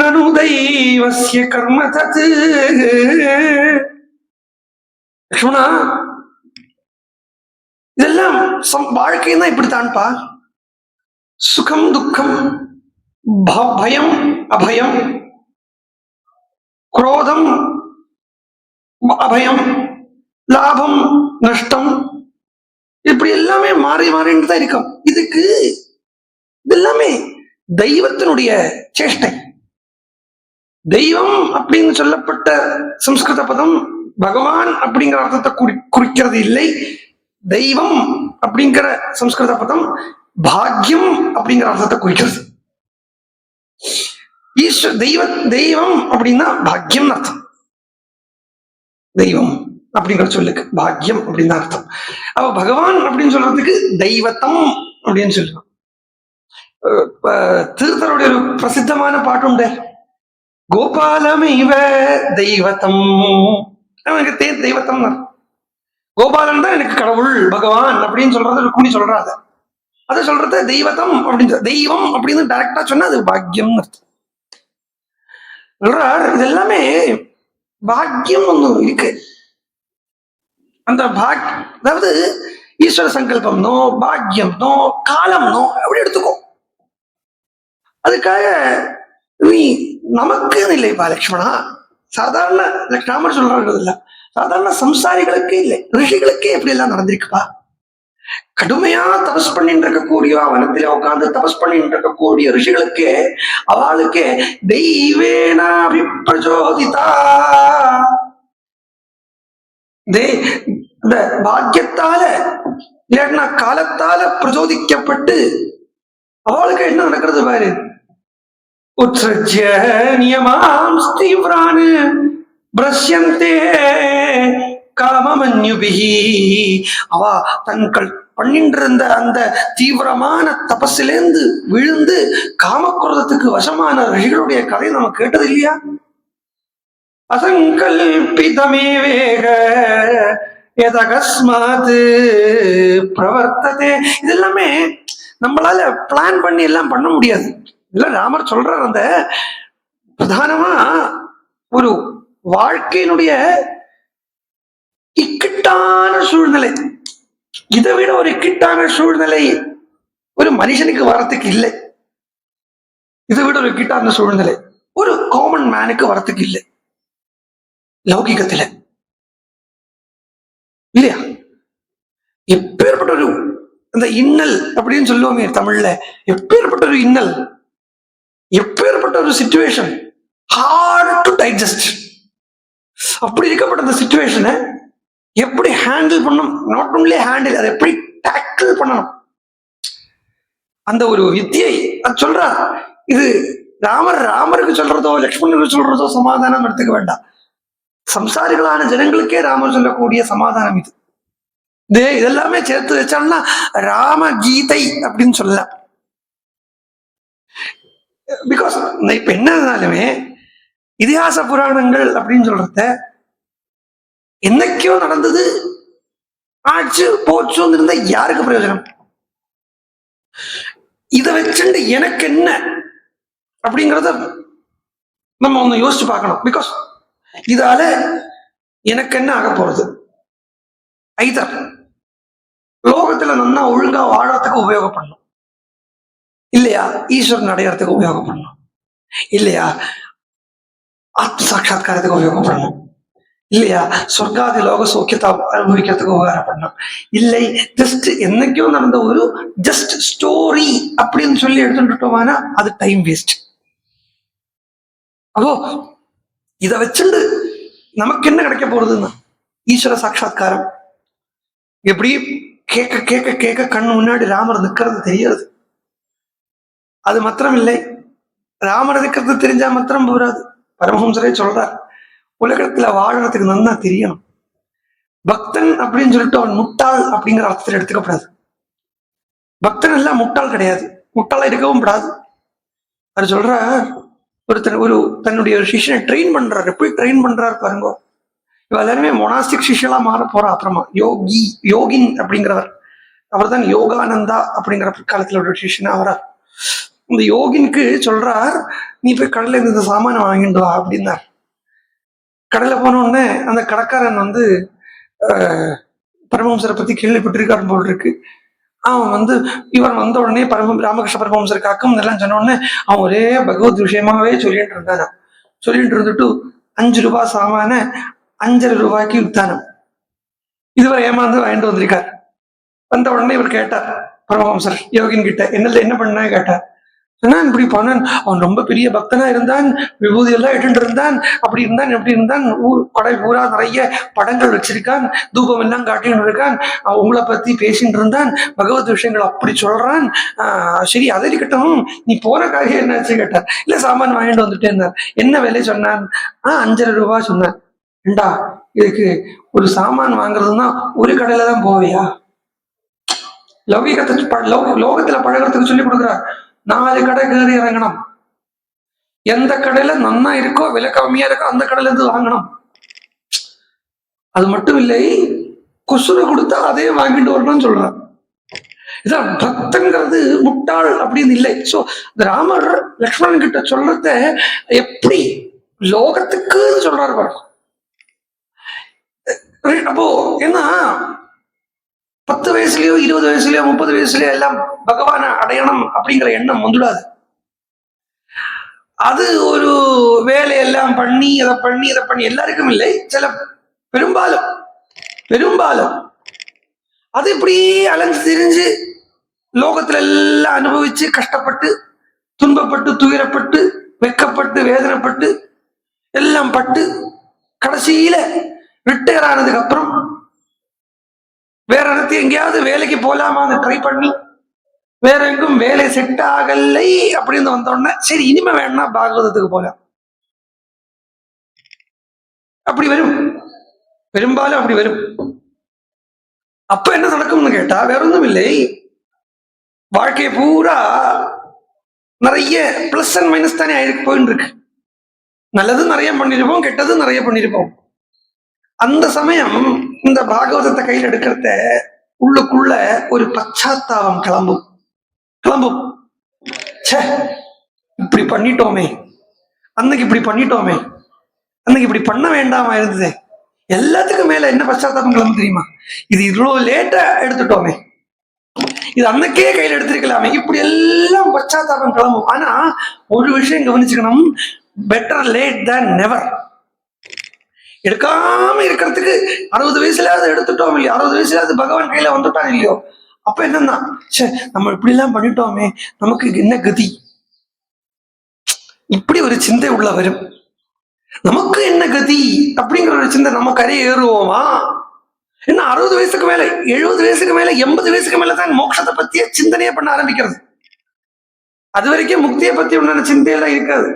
நனு தெய்வஸ்ய கர்ம தத். லட்சுமணா, இதெல்லாம் வாழ்க்கைன்னா இப்படித்தான்ப்பா. சுகம் துக்கம், பயம் அபயம், குரோதம் அபயம், லாபம் நஷ்டம், இப்படி எல்லாமே மாறி மாறிட்டு தான் இருக்கும். இதுக்கு இதெல்லாமே தெய்வத்தினுடைய சேஷ்டை. தெய்வம் அப்படின்னு சொல்லப்பட்ட சம்ஸ்கிருத பதம் பகவான் அப்படிங்கிற அர்த்தத்தை குறிக்கிறது இல்லை. தெய்வம் அப்படிங்கிற சம்ஸ்கிருத பதம் பாக்யம் அப்படிங்கிற அர்த்தத்தை குறிக்கிறது. தெய்வம் அப்படின்னா பாக்யம் அர்த்தம். தெய்வம் அப்படிங்கிற சொல்லுக்கு பாக்யம் அப்படின்னு அர்த்தம். அப்ப பகவான் அப்படின்னு சொல்றதுக்கு தெய்வத்தம் அப்படின்னு சொல்லுவோம். திருத்தருடைய ஒரு பிரசித்தமான பாட்டு உண்டு, கோபாலமைவ தெய்வத்தம். எனக்கு தெய்வத்தம் தான், கோபாலன் தான் எனக்கு கடவுள் பகவான் அப்படின்னு சொல்றது கூடி சொல்றாங்க. அதை சொல்றது தெய்வத்தம் அப்படின்னு, தெய்வம் அப்படின்னு டைரக்டா சொன்னா அது பாக்யம் அர்த்தம். இது எல்லாமே பாக்கியம் ஒண்ணு இருக்கு. அந்த அதாவது ஈஸ்வர சங்கல்பம்னோ பாக்கியம்னோ காலம்னோ அப்படி எடுத்துக்கோ. அதுக்காக நீ நமக்கு இல்லைப்பா லட்சுமணா, சாதாரண ராமர் சொல்றாங்க இல்ல, சாதாரண சம்சாரிகளுக்கு இல்லை, ரிஷிகளுக்கே எப்படி எல்லாம் நடந்திருக்குப்பா. கடுமையா தபஸ் பண்ணிட்டு இருக்கக்கூடிய வனத்தில உட்கார்ந்து தபஸ் பண்ணிட்டு இருக்கக்கூடிய ரிஷிகளுக்கே அவளுக்கே தெய்வேனா விப்ரஜோதிதா, இந்த பாக்கியத்தால இல்லைன்னா காலத்தால பிரச்சோதிக்கப்பட்டு அவளுக்கு என்ன நடக்கிறது பாரு. உத்ஸ்ருஜ்ய நியமாம் தீவ்ரான் பிரஷ்யந்தே காமமன்யுபிஹி. அவ தங்கள் பண்ணிட்டு இருந்த அந்த தீவிரமான தபஸிலேந்து விழுந்து காமக்ரோதத்துக்கு வசமான ரிஷிகளுடைய கதை நம்ம கேட்டது இல்லையா? அசங்கல்பிதமே வேக எதகஸ்மாத் பிரவர்த்ததே. இதெல்லாமே நம்மளால பிளான் பண்ணி எல்லாம் பண்ண முடியாது. இல்ல ராமர் சொல்றார், அந்த பிரதானமா ஒரு வாழ்க்கையினுடைய இக்கட்டான சூழ்நிலை, இதை விட ஒரு இக்கட்டான சூழ்நிலை ஒரு மனுஷனுக்கு வரத்துக்கு இல்லை. இதை விட ஒரு இக்கட்டான சூழ்நிலை ஒரு காமன் மேனுக்கு வரத்துக்கு இல்லை லௌகிகத்துல, இல்லையா? எப்பேற்பட்ட ஒரு அந்த இன்னல் அப்படின்னு சொல்லுவாங்க தமிழ்ல, எப்பேற்பட்ட ஒரு இன்னல், எப்பேற்பட்ட ஒரு சிச்சுவேஷன், ஹார்ட் டு டைஜஸ்ட். அப்படி இருக்கப்பட்ட அந்த சிச்சுவேஷனை எப்படி ஹேண்டில் பண்ணணும், நாட் ஒன்லி ஹேண்டில், அதை எப்படி டேக்கிள் பண்ணணும், அந்த ஒரு வித்தியை அது சொல்றார். இது ராமருக்கு சொல்றதோ லக்ஷ்மணனுக்கு சொல்றதோ சமாதானம் எடுத்துக்க வேண்டாம். சம்சாரிகளான ஜனங்களுக்கே ராமர் சொல்லக்கூடிய சமாதானம் இது. இதெல்லாமே சேர்த்து வச்சோம்னா ராம கீதை அப்படின்னு சொல்லலாம். பிகாஸ் இப்ப என்னன்னாலுமே இதிகாச புராணங்கள் அப்படின்னு சொல்றத என்னைக்கோ நடந்தது ஆச்சு போச்சு இருந்தா யாருக்கு பிரயோஜனம்? இதை வச்சுட்டு எனக்கு என்ன அப்படிங்கிறத நம்ம ஒண்ணு யோசிச்சு பார்க்கணும். பிகாஸ் இதால எனக்கு என்ன ஆக போறது? ஐதர் லோகத்துல நல்லா ஒழுங்கா வாழறதுக்கு உபயோகப்படணும், இல்லையா ஈஸ்வரன் அடையறதுக்கு உபயோகப்படணும், இல்லையா ஆத்ம சாட்சா்காரத்துக்கு உபயோகப்படணும், இல்லையா சொர்க்காதி லோக சௌக்கியத்தை அனுபவிக்கிறதுக்கு உபயோகப்படணும், இல்லை ஜஸ்ட் என்னைக்கும் நடந்த ஒரு ஜஸ்ட் ஸ்டோரி அப்படின்னு சொல்லி எடுத்துட்டோம்னா அது டைம் வேஸ்ட். அப்போ இதை வச்சுண்டு நமக்கு என்ன கிடைக்க போறதுன்னா ஈஸ்வர சாட்சா்காரம். எப்படி கேட்க கேட்க கேட்க கண்ணு முன்னாடி ராமர் நிற்கிறது தெரியாது. அது மாத்திரம் இல்லை, ராமர் இருக்கிறது தெரிஞ்சா மாத்திரம் போராது. பரமஹம்சரே சொல்றார், உலகத்துல வாழறதுக்கு நல்லா தெரியணும். பக்தன் அப்படின்னு சொல்லிட்டு அவன் முட்டாள் அப்படிங்கிற அர்த்தத்தில் எடுத்துக்கப்படாது. பக்தன் எல்லாம் முட்டாள் கிடையாது, முட்டாளா இருக்கவும் கூடாது. அது சொல்ற ஒரு தன்னுடைய சிஷ்யனை ட்ரெயின் பண்றாரு. எப்படி ட்ரெயின் பண்றாரு பாருங்க. இவ எல்லாருமே மொனாஸ்டிக் சிஷ்யலா மாற போறா. அப்புறமா யோகின் அப்படிங்கிறவர், அவர் தான் யோகானந்தா அப்படிங்கிற பிற்காலத்துல ஒரு சிஷ்யனா வரார். இந்த யோகினுக்கு சொல்றார், நீ போய் கடையில இந்த சாமானை வாங்கிட்டு வா அப்படின்னார். கடையில போன உடனே அந்த கடைக்காரன் பரமஹம்சரை பத்தி கேள்விப்பட்டிருக்காரு போல் இருக்கு. அவன் இவன் வந்த உடனே ராமகிருஷ்ண பரமஹம்சர் காக்கும் இதெல்லாம் சொன்ன உடனே அவன் ஒரே பகவத் விஷயமாவே சொல்லிட்டு இருந்தானா. சொல்லிட்டு இருந்துட்டு 5 ரூபாய் சாமான 5.5 ரூபாய்க்கு வித்தானம். இதுவரை ஏமாந்து வாங்கிட்டு வந்திருக்கார். வந்த உடனே இவர் கேட்டார் பரமஹம்சர் யோகின் கிட்ட, என்ன பண்ண கேட்டார். இப்படி பண்ணான். அவன் ரொம்ப பெரிய பக்தனா இருந்தான், விபூதி எல்லாம் இட்டு இருந்தான், அப்படி இருந்தான் எப்படி இருந்தான், கொடை பூரா நிறைய படங்கள் வச்சிருக்கான், தூபம் எல்லாம் காட்டின்னு இருக்கான், உங்களை பத்தி பேசிட்டு இருந்தான், பகவத் விஷயங்கள் அப்படி சொல்றான். சரி அதை இருக்கட்டும், நீ போற காரியம் என்னாச்சு கேட்டார். இல்ல சாமான் வாங்கிட்டு வந்துட்டேன். என்ன விலை சொன்னான்? 5.5 ரூபாய் சொன்னான். ஏண்டா இதுக்கு ஒரு சாமான் வாங்குறதுன்னா ஒரு கடையில தான் போவியா? லோகத்துல பழகிறதுக்கு சொல்லி கொடுக்குறார். 4 கடை கேறி இறங்கணும். எந்த கடையில நன்னா இருக்கோ, விலை கம்மியா இருக்கோ, அந்த கடையில இருந்து வாங்கணும். அது மட்டும் இல்லை, குசுறு கொடுத்தா அதே வாங்கிட்டு வரணும்னு சொல்றான். இதான் பக்தங்கிறது முட்டாள் அப்படின்னு இல்லை. சோ ராமர் லக்ஷ்மணன் கிட்ட சொல்றத எப்படி லோகத்துக்கு சொல்றாரு பாருங்க. அப்போ என்ன 10 வயசுலயோ 20 வயசுலயோ 30 வயசுலயோ எல்லாம் பகவான அடையணும் அப்படிங்கிற எண்ணம் வந்துடாது. அது ஒரு வேலையெல்லாம் பண்ணி இதை பண்ணி எல்லாருக்கும் இல்லை, சில பெரும்பாலும் அது இப்படி அலைஞ்சு திரிஞ்சு லோகத்துல எல்லாம் அனுபவிச்சு கஷ்டப்பட்டு துன்பப்பட்டு துயரப்பட்டு வெக்கப்பட்டு வேதனைப்பட்டு எல்லாம் பட்டு கடைசியில ரிட்டையர் ஆனதுக்கு அப்புறம் வேற இடத்துல எங்கேயாவது வேலைக்கு போலாமா ட்ரை பண்ணி வேற எங்கும் வேலை செட் ஆகலை அப்படின்னு வந்தோடனே சரி இனிமே வேணா பாகவதத்துக்கு போலாம். அப்படி வரும், பெரும்பாலும் அப்படி வரும். அப்ப என்ன நடக்கும்னு கேட்டா வேற ஒன்றும் இல்லை, வாழ்க்கை பூரா நிறைய பிளஸ் அண்ட் மைனஸ் தானே போயின்னு இருக்கு. நல்லது நிறைய பண்ணிருப்போம், கெட்டது நிறைய பண்ணிருப்போம். அந்த சமயம் இந்த பாகவதத்தை கையில் எடுக்கிறத உள்ளுக்குள்ள ஒரு பச்சாத்தாபம் கிளம்பும். இப்படி பண்ணிட்டோமே, அன்னைக்கு இப்படி பண்ணிட்டோமே, அன்னைக்கு இப்படி பண்ண வேண்டாமா இருந்தது. எல்லாத்துக்கும் மேல என்ன பச்சாத்தாபம் கிளம்பு தெரியுமா? இது இவ்வளவு லேட்டா எடுத்துட்டோமே, இது அன்னைக்கே கையில் எடுத்திருக்கலாமே, இப்படி எல்லாம் பச்சாத்தாபம் கிளம்பும். ஆனா ஒரு விஷயம் கவனிச்சுக்கணும், பெட்டர் லேட் தேன் நெவர். எடுக்காம இருக்கிறதுக்கு 60 வயசுலயாவது எடுத்துட்டோம் இல்லையோ, 60 வயசுலயாவது பகவான் கையில வந்துட்டான் இல்லையோ, அப்ப என்னன்னா நம்ம இப்படி எல்லாம் பண்ணிட்டோமே, நமக்கு என்ன கதி, இப்படி ஒரு சிந்தை உள்ள வரும். நமக்கு என்ன கதி அப்படிங்கிற ஒரு சிந்தை, நம்ம கரை ஏறுவோமா? என்ன 60 வயசுக்கு மேல 70 வயசுக்கு மேல 80 வயசுக்கு மேலதான் மோட்சத்தை பத்தியே சிந்தனையே பண்ண ஆரம்பிக்கிறது. அது வரைக்கும் முக்தியை பத்தி உண்டான சிந்தையெல்லாம் இருக்காது.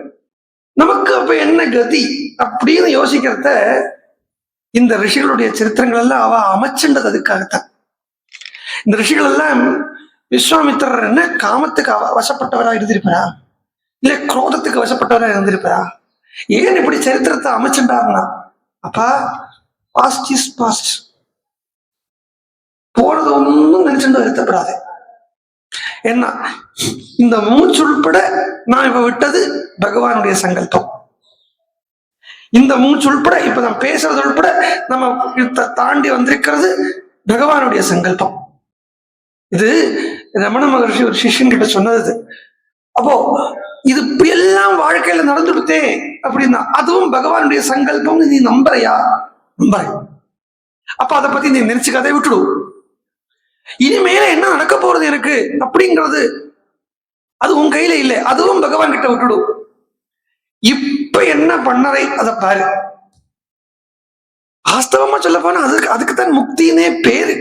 நமக்கு அப்ப என்ன கதி அப்படின்னு யோசிக்கிறத இந்த ரிஷிகளுடைய சரித்திரங்கள் எல்லாம் அவ அமைச்சுண்டது அதுக்காகத்தான். இந்த ரிஷிகள் எல்லாம் விஸ்வாமித்திரர் என்ன காமத்துக்கு வசப்பட்டவரா இருந்திருப்பாரா, இல்ல குரோதத்துக்கு வசப்பட்டவரா இருந்திருப்பாரா? ஏன் இப்படி சரித்திரத்தை அமைச்சுட்டாருன்னா, அப்பா பாஸ்ட் இஸ் பாஸ்ட், போறது ஒன்னும் நினைச்சுட்டு வருத்தப்படாது. என்ன இந்த மூச்சு உள்பட நான் இப்ப விட்டது பகவானுடைய சங்கல்பம். இந்த மூச்சு உள்பட இப்ப நான் பேசுறது உள்பட நம்ம தாண்டி வந்திருக்கிறது பகவானுடைய சங்கல்பம். இது ரமண மகர்ஷி ஒரு சிஷ்யன் கிட்ட சொன்னது. அப்போ இது இப்படி எல்லாம் வாழ்க்கையில நடந்துடுத்தே அப்படின்னா அதுவும் பகவானுடைய சங்கல்பம். நீ நம்புறையா? நம்புற. அப்ப அதை பத்தி நீ நினைச்சுக்காதே, விட்டுடு. இனிமேல என்ன நடக்க போறது எனக்கு அப்படிங்கிறது அது உன் கையில இல்லை, அதுவும் பகவான் கிட்ட விட்டுடும். இப்ப என்ன பண்ணறை அதை பாரு. வாஸ்தவமா சொல்ல போனா அதுக்குத்தான் முக்தினே பேரு.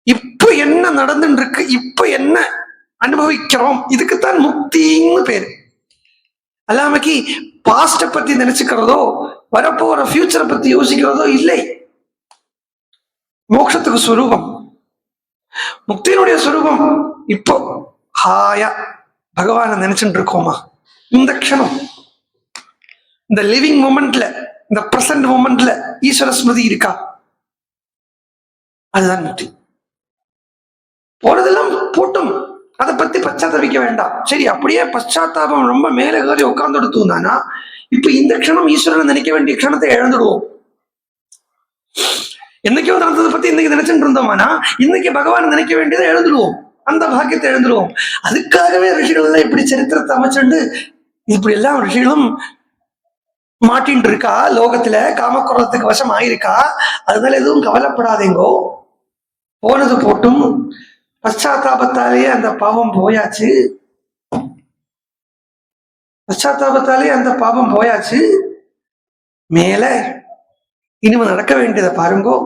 இப்ப என்ன நடந்துட்டு இருக்கு, இப்ப என்ன அனுபவிக்கிறோம், இதுக்குத்தான் முக்தின்னு பேரு. அல்லாமக்கி பாஸ்ட பத்தி நினைச்சுக்கிறதோ வரப்போற ஃபியூச்சரை பத்தி யோசிக்கிறதோ இல்லை. மோட்சத்துக்கு ஸ்வரூபம், முக்தியினுடைய ஸ்வரூபம் இப்போ ஹாயா பகவான நினைச்சுட்டு இருக்கோமா? இந்த க்ஷணம், இந்த லிவிங் மூமெண்ட்ல, இந்த பிரசன்ட் மூமெண்ட்ல ஈஸ்வர ஸ்மிருதி இருக்கா? அதுதான் முக்தி. போனதெல்லாம் போட்டும், அதை பத்தி பச்சாத்தாபிக்க வேண்டாம். சரி, அப்படியே பச்சாத்தாபம் ரொம்ப மேல ஏறி உட்கார்ந்து எடுத்துனானா இப்ப இந்த க்ஷணம் ஈஸ்வரனை நினைக்க வேண்டிய க்ஷணத்தை இழந்துடுவோம். என்னைக்கோ நடந்ததை பத்தி இன்னைக்கு நினைச்சுட்டு இருந்தோம்னா இன்னைக்கு பகவான் நினைக்க வேண்டியதை எழுந்துடுவோம், அந்த பாக்கியத்தை எழுந்துடுவோம். அதுக்காகவே ரிஷிகள் எல்லாம் இப்படி சரித்திரத்தை அமைச்சுண்டு இப்படி எல்லாம் ரிஷிகளும் மாட்டின் இருக்கா, லோகத்துல காமக்குறத்துக்கு வசம் ஆயிருக்கா. அதனால எதுவும் கவலைப்படாதீங்கோ, போனது போட்டும், பச்சாத்தாபத்தாலேயே அந்த பாவம் போயாச்சு, பச்சாத்தாபத்தாலேயே அந்த பாவம் போயாச்சு. மேல இனிமே நடக்க வேண்டியதை பாருங்கோ.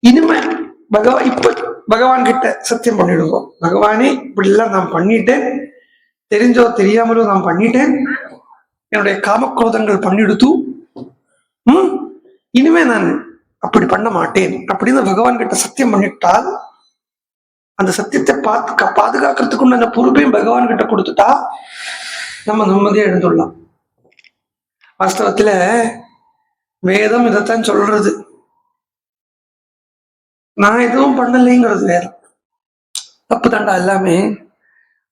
இனிமே இப்ப பகவான் கிட்ட சத்தியம் பண்ணிடுங்கோ, பகவானே இப்படி எல்லாம் நான் பண்ணிட்டேன், தெரிஞ்சோ தெரியாமலோ நான் பண்ணிட்டேன், என்னுடைய காமக்ரோதங்கள் பண்ணிடுத்து, இனிமே நான் அப்படி பண்ண மாட்டேன் அப்படின்னு பகவான் கிட்ட சத்தியம் பண்ணிட்டால் அந்த சத்தியத்தை பாதுகாக்கிறதுக்கு அந்த பொறுப்பையும் பகவான் கிட்ட கொடுத்துட்டா நம்ம நிம்மதியா எழுந்துடலாம். வாஸ்தவத்துல வேதம் இதைத்தான் சொல்றது, நான் எதுவும் பண்ணலைங்கிறது வேதம். தப்பு தாண்டா எல்லாமே.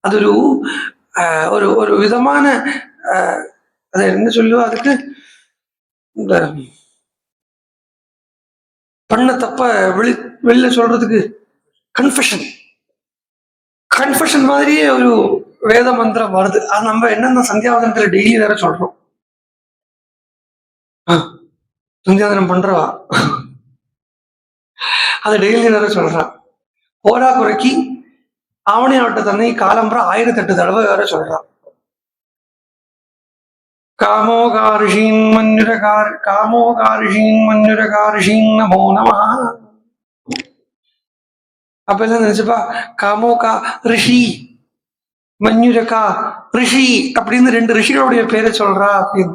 அது ஒரு ஒரு விதமான அதை என்ன சொல்லுவா, அதுக்கு இந்த பண்ண தப்ப வெளியில சொல்றதுக்கு கன்ஃபெஷன் மாதிரியே ஒரு வேத மந்திரம் வருது. அது நம்ம என்னென்ன சந்தியாவதனத்துல டெய்லி வேற சொல்றோம். சந்தியாவதனம் பண்றவா அதை டெய்லி வேற சொல்றான். போரா குறைக்கி ஆவணி ஆவட்ட தன்னை காலம்புற 1008 தடவை வேற சொல்றான். காமோகாரிஷீன் மன்யுரகாரிஷீன் நமோ நம. அப்ப எல்லாம் நினைச்சுப்பா, காமோகா ரிஷி, மன்யுரகா ரிஷி அப்படின்னு 2 ரிஷிகளுடைய பேரை சொல்றா அப்படின்னு.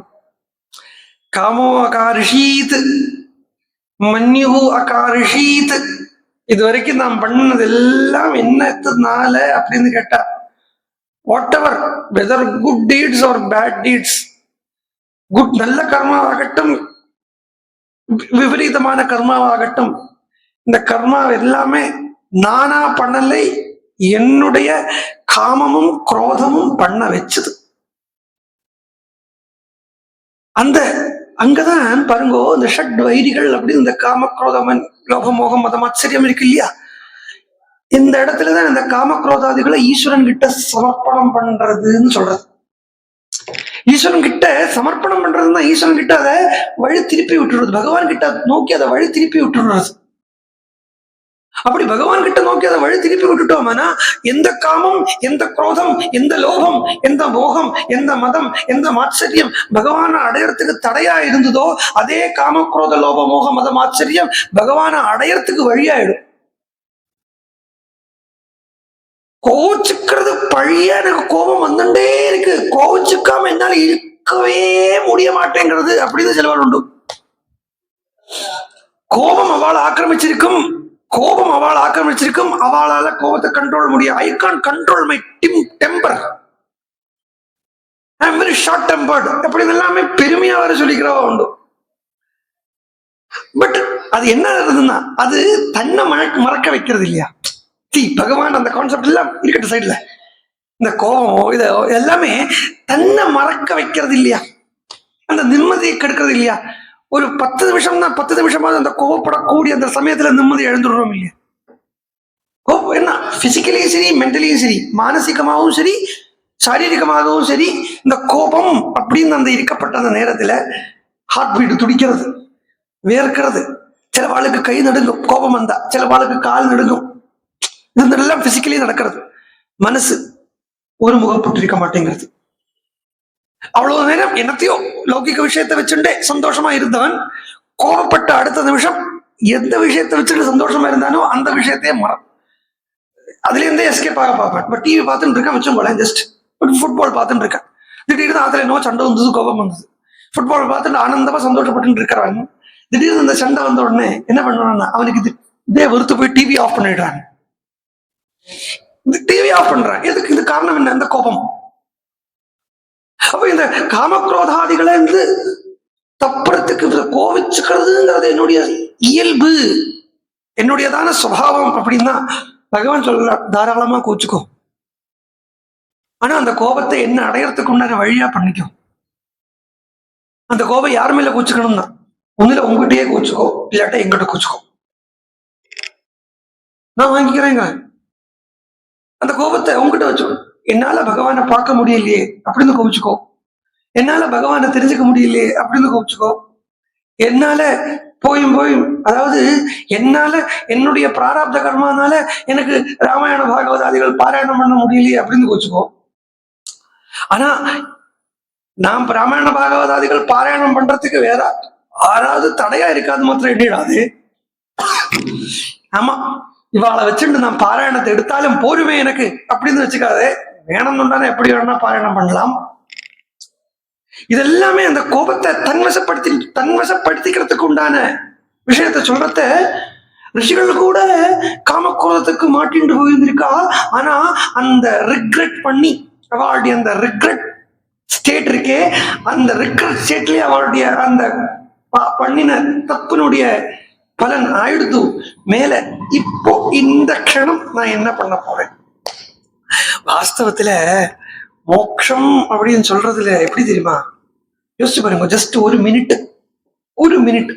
காமோ அகாரிஷீத், மன்யு அகாரிஷீத். இது வரைக்கும் நாம் பண்ணது எல்லாம் என்னத்தினால அப்படின்னு கேட்டா, whatever, whether good deeds or bad deeds, good நல்ல கர்மாவாகட்டும் விபரீதமான கர்மாவாகட்டும், இந்த கர்மா எல்லாமே நானா பண்ணலை, என்னுடைய காமமும் குரோதமும் பண்ண வச்சது. அந்த அங்கதான் பாருங்கோ, இந்த ஷட் வைரிகள் அப்படின்னு இந்த காம குரோதமன் லோகமோகம் மதம் ஆச்சரியம் இருக்கு இல்லையா, இந்த இடத்துலதான் இந்த காமக்ரோதாதிகளை ஈஸ்வரன் கிட்ட சமர்ப்பணம் பண்றதுன்னு சொல்றது. ஈஸ்வரன் கிட்ட சமர்ப்பணம் பண்றதுன்னா ஈஸ்வரன் கிட்ட அதை வழி திருப்பி விட்டுறது, பகவான் கிட்ட நோக்கி அதை வழி திருப்பி விட்டுறது. அப்படி பகவான் கிட்ட நோக்கி அதை வழி திருப்பி விட்டுட்டோம்னா எந்த காமம், எந்த குரோதம், எந்த லோகம், எந்த மோகம், எந்த மதம், எந்த மாச்சரியம் பகவானை அடையறதுக்கு தடையா இருந்ததோ அதே காம குரோத லோக மோக மத மாச்சரியம் பகவானை அடையறதுக்கு வழியாயிடும். கோவிச்சுக்கிறது பழிய எனக்கு கோபம் வந்துட்டே இருக்கு, கோவிச்சுக்காம என்னால இருக்கவே முடிய மாட்டேங்கிறது அப்படின்னு சிலவர் உண்டு. கோபம் அவளை ஆக்கிரமிச்சிருக்கும், அவளால கோபத்தை கண்ட்ரோல் முடியும். I can't control my temper, I am very short tempered அப்படின்னு எல்லாமே பெருமையா வர சொல்லிக்கிறவா உண்டு. பட் அது என்ன இருந்ததுன்னா அது தன்னை மறக்க வைக்கிறது இல்லையா. பகவான் அந்த கான்செப்ட் எல்லாம் இருக்கட்டும் சைட்ல, இந்த கோபம் இது எல்லாமே தன்னை மறக்க வைக்கிறது இல்லையா, அந்த நிம்மதியை கெடுக்கிறது இல்லையா. ஒரு 10 நிமிஷம் தான், 10 நிமிஷமாவது அந்த கோவப்படக்கூடிய அந்த சமயத்துல நிம்மதி எழுந்துடுறோம் இல்லையா. கோபம் என்ன, பிசிக்கலியும் சரி மென்டலியும் சரி, மானசீகமாகவும் சரி சாரீரிகமாகவும் சரி, இந்த கோபம் அப்படின்னு அந்த இருக்கப்பட்ட அந்த நேரத்துல ஹார்ட் பீட் துடிக்கிறது, வேர்க்கிறது, சில வாளுக்கு கை நடுங்கும் கோபம் வந்தா, சில வாளுக்கு கால் நடுங்கும். இதெல்லாம் பிசிக்கலி நடக்கிறது. மனசு ஒரு முகப்பட்டு இருக்க மாட்டேங்கிறது. அவ்வளவு நேரம் என்னத்தையோ லௌகிக விஷயத்தை வச்சுட்டே சந்தோஷமா இருந்தவன் கோபப்பட்ட அடுத்த நிமிஷம் எந்த விஷயத்தை வச்சுட்டு சந்தோஷமா இருந்தானோ அந்த விஷயத்தையே அதுல இருந்தே எஸ்கேப் ஆக பார்ப்பேன். பட் டிவி பார்த்துட்டு இருக்கேன் வச்சும் போல, ஜஸ்ட் ஃபுட்பால் பார்த்துட்டு இருக்கேன். திடீர்னு அதுல என்னவோ சண்டை வந்தது, கோபம் வந்தது. ஃபுட்பால் பார்த்துட்டு ஆனந்தமா சந்தோஷப்பட்டு இருக்கிறாங்க. திடீர்னு இந்த சண்டை வந்த உடனே என்ன பண்ணுவான்னா அவனுக்கு இதே வெறுத்து போய் டிவி ஆஃப் பண்ணிடுறாங்க. டிவி ஆஃப் பண்றான். எதுக்கு? இது காரணம் என்ன? இந்த கோபம். அப்ப இந்த காமக்ரோதாதிகளை இருந்து தப்புறத்துக்கு கோவிச்சுக்கிறதுங்கிறது என்னுடைய இயல்பு, என்னுடையதான சுபாவம் அப்படின்னா பகவான் சொல்ல தாராளமா கோச்சுக்கோ. ஆனா அந்த கோபத்தை என்ன அடையறதுக்கு உண்டான வழியா பண்ணிக்கும். அந்த கோபம் யார் மேல கோச்சுக்கணும்னா ஒண்ணுல உங்ககிட்டயே கோச்சுக்கோ, இல்லாட்ட எங்கிட்ட கோச்சுக்கோ, நான் வாங்கிக்கிறேங்க. அந்த கோபத்தை உங்ககிட்ட வச்சு என்னால பகவானை பார்க்க முடியலையே அப்படின்னு கோவிச்சுக்கோ, என்னால பகவானை தெரிஞ்சுக்க முடியலையே அப்படின்னு கோவிச்சுக்கோ, என்னால போயும் அதாவது என்னால என்னுடைய பிராரப்த கர்மானால எனக்கு ராமாயண பாகவதாதிகள் பாராயணம் பண்ண முடியலையே அப்படின்னு கோச்சுக்கோ. ஆனா நாம் ராமாயண பாகவதாதிகள் பாராயணம் பண்றதுக்கு வேற யாராவது தடையா இருக்காது மாத்திரம் எண்ணிடாது. ஆமா, இவாளை வச்சுட்டு நான் பாராயணத்தை எடுத்தாலும் போருமே எனக்கு அப்படின்னு வச்சுக்காதே. வேணும்னுண்டானே எப்படி வேணும்னா பாராயணம் பண்ணலாம். இதெல்லாமே அந்த கோபத்தை தன்வசப்படுத்திக்கிறதுக்கு உண்டான விஷயத்த சொல்றத ரிஷிகள் கூட காமக்ரோதத்துக்கு மாட்டின்னு போயிருந்திருக்கா. ஆனா அந்த ரிக்ரெட் பண்ணி அவளுடைய அந்த ரிக்ரெட் ஸ்டேட் இருக்கே, அந்த ரிக்ரெட் ஸ்டேட்லயே அவளுடைய அந்த பண்ணின தப்புனுடைய பலன் ஆயிடுது மேல. இப்போ இந்த க்ஷணம் நான் என்ன பண்ண போறேன்? வாஸ்தவத்துல மோட்சம் அப்படின்னு சொல்றதுல எப்படி தெரியுமா? யோசிச்சு பாருங்க, ஜஸ்ட் ஒரு மினிட்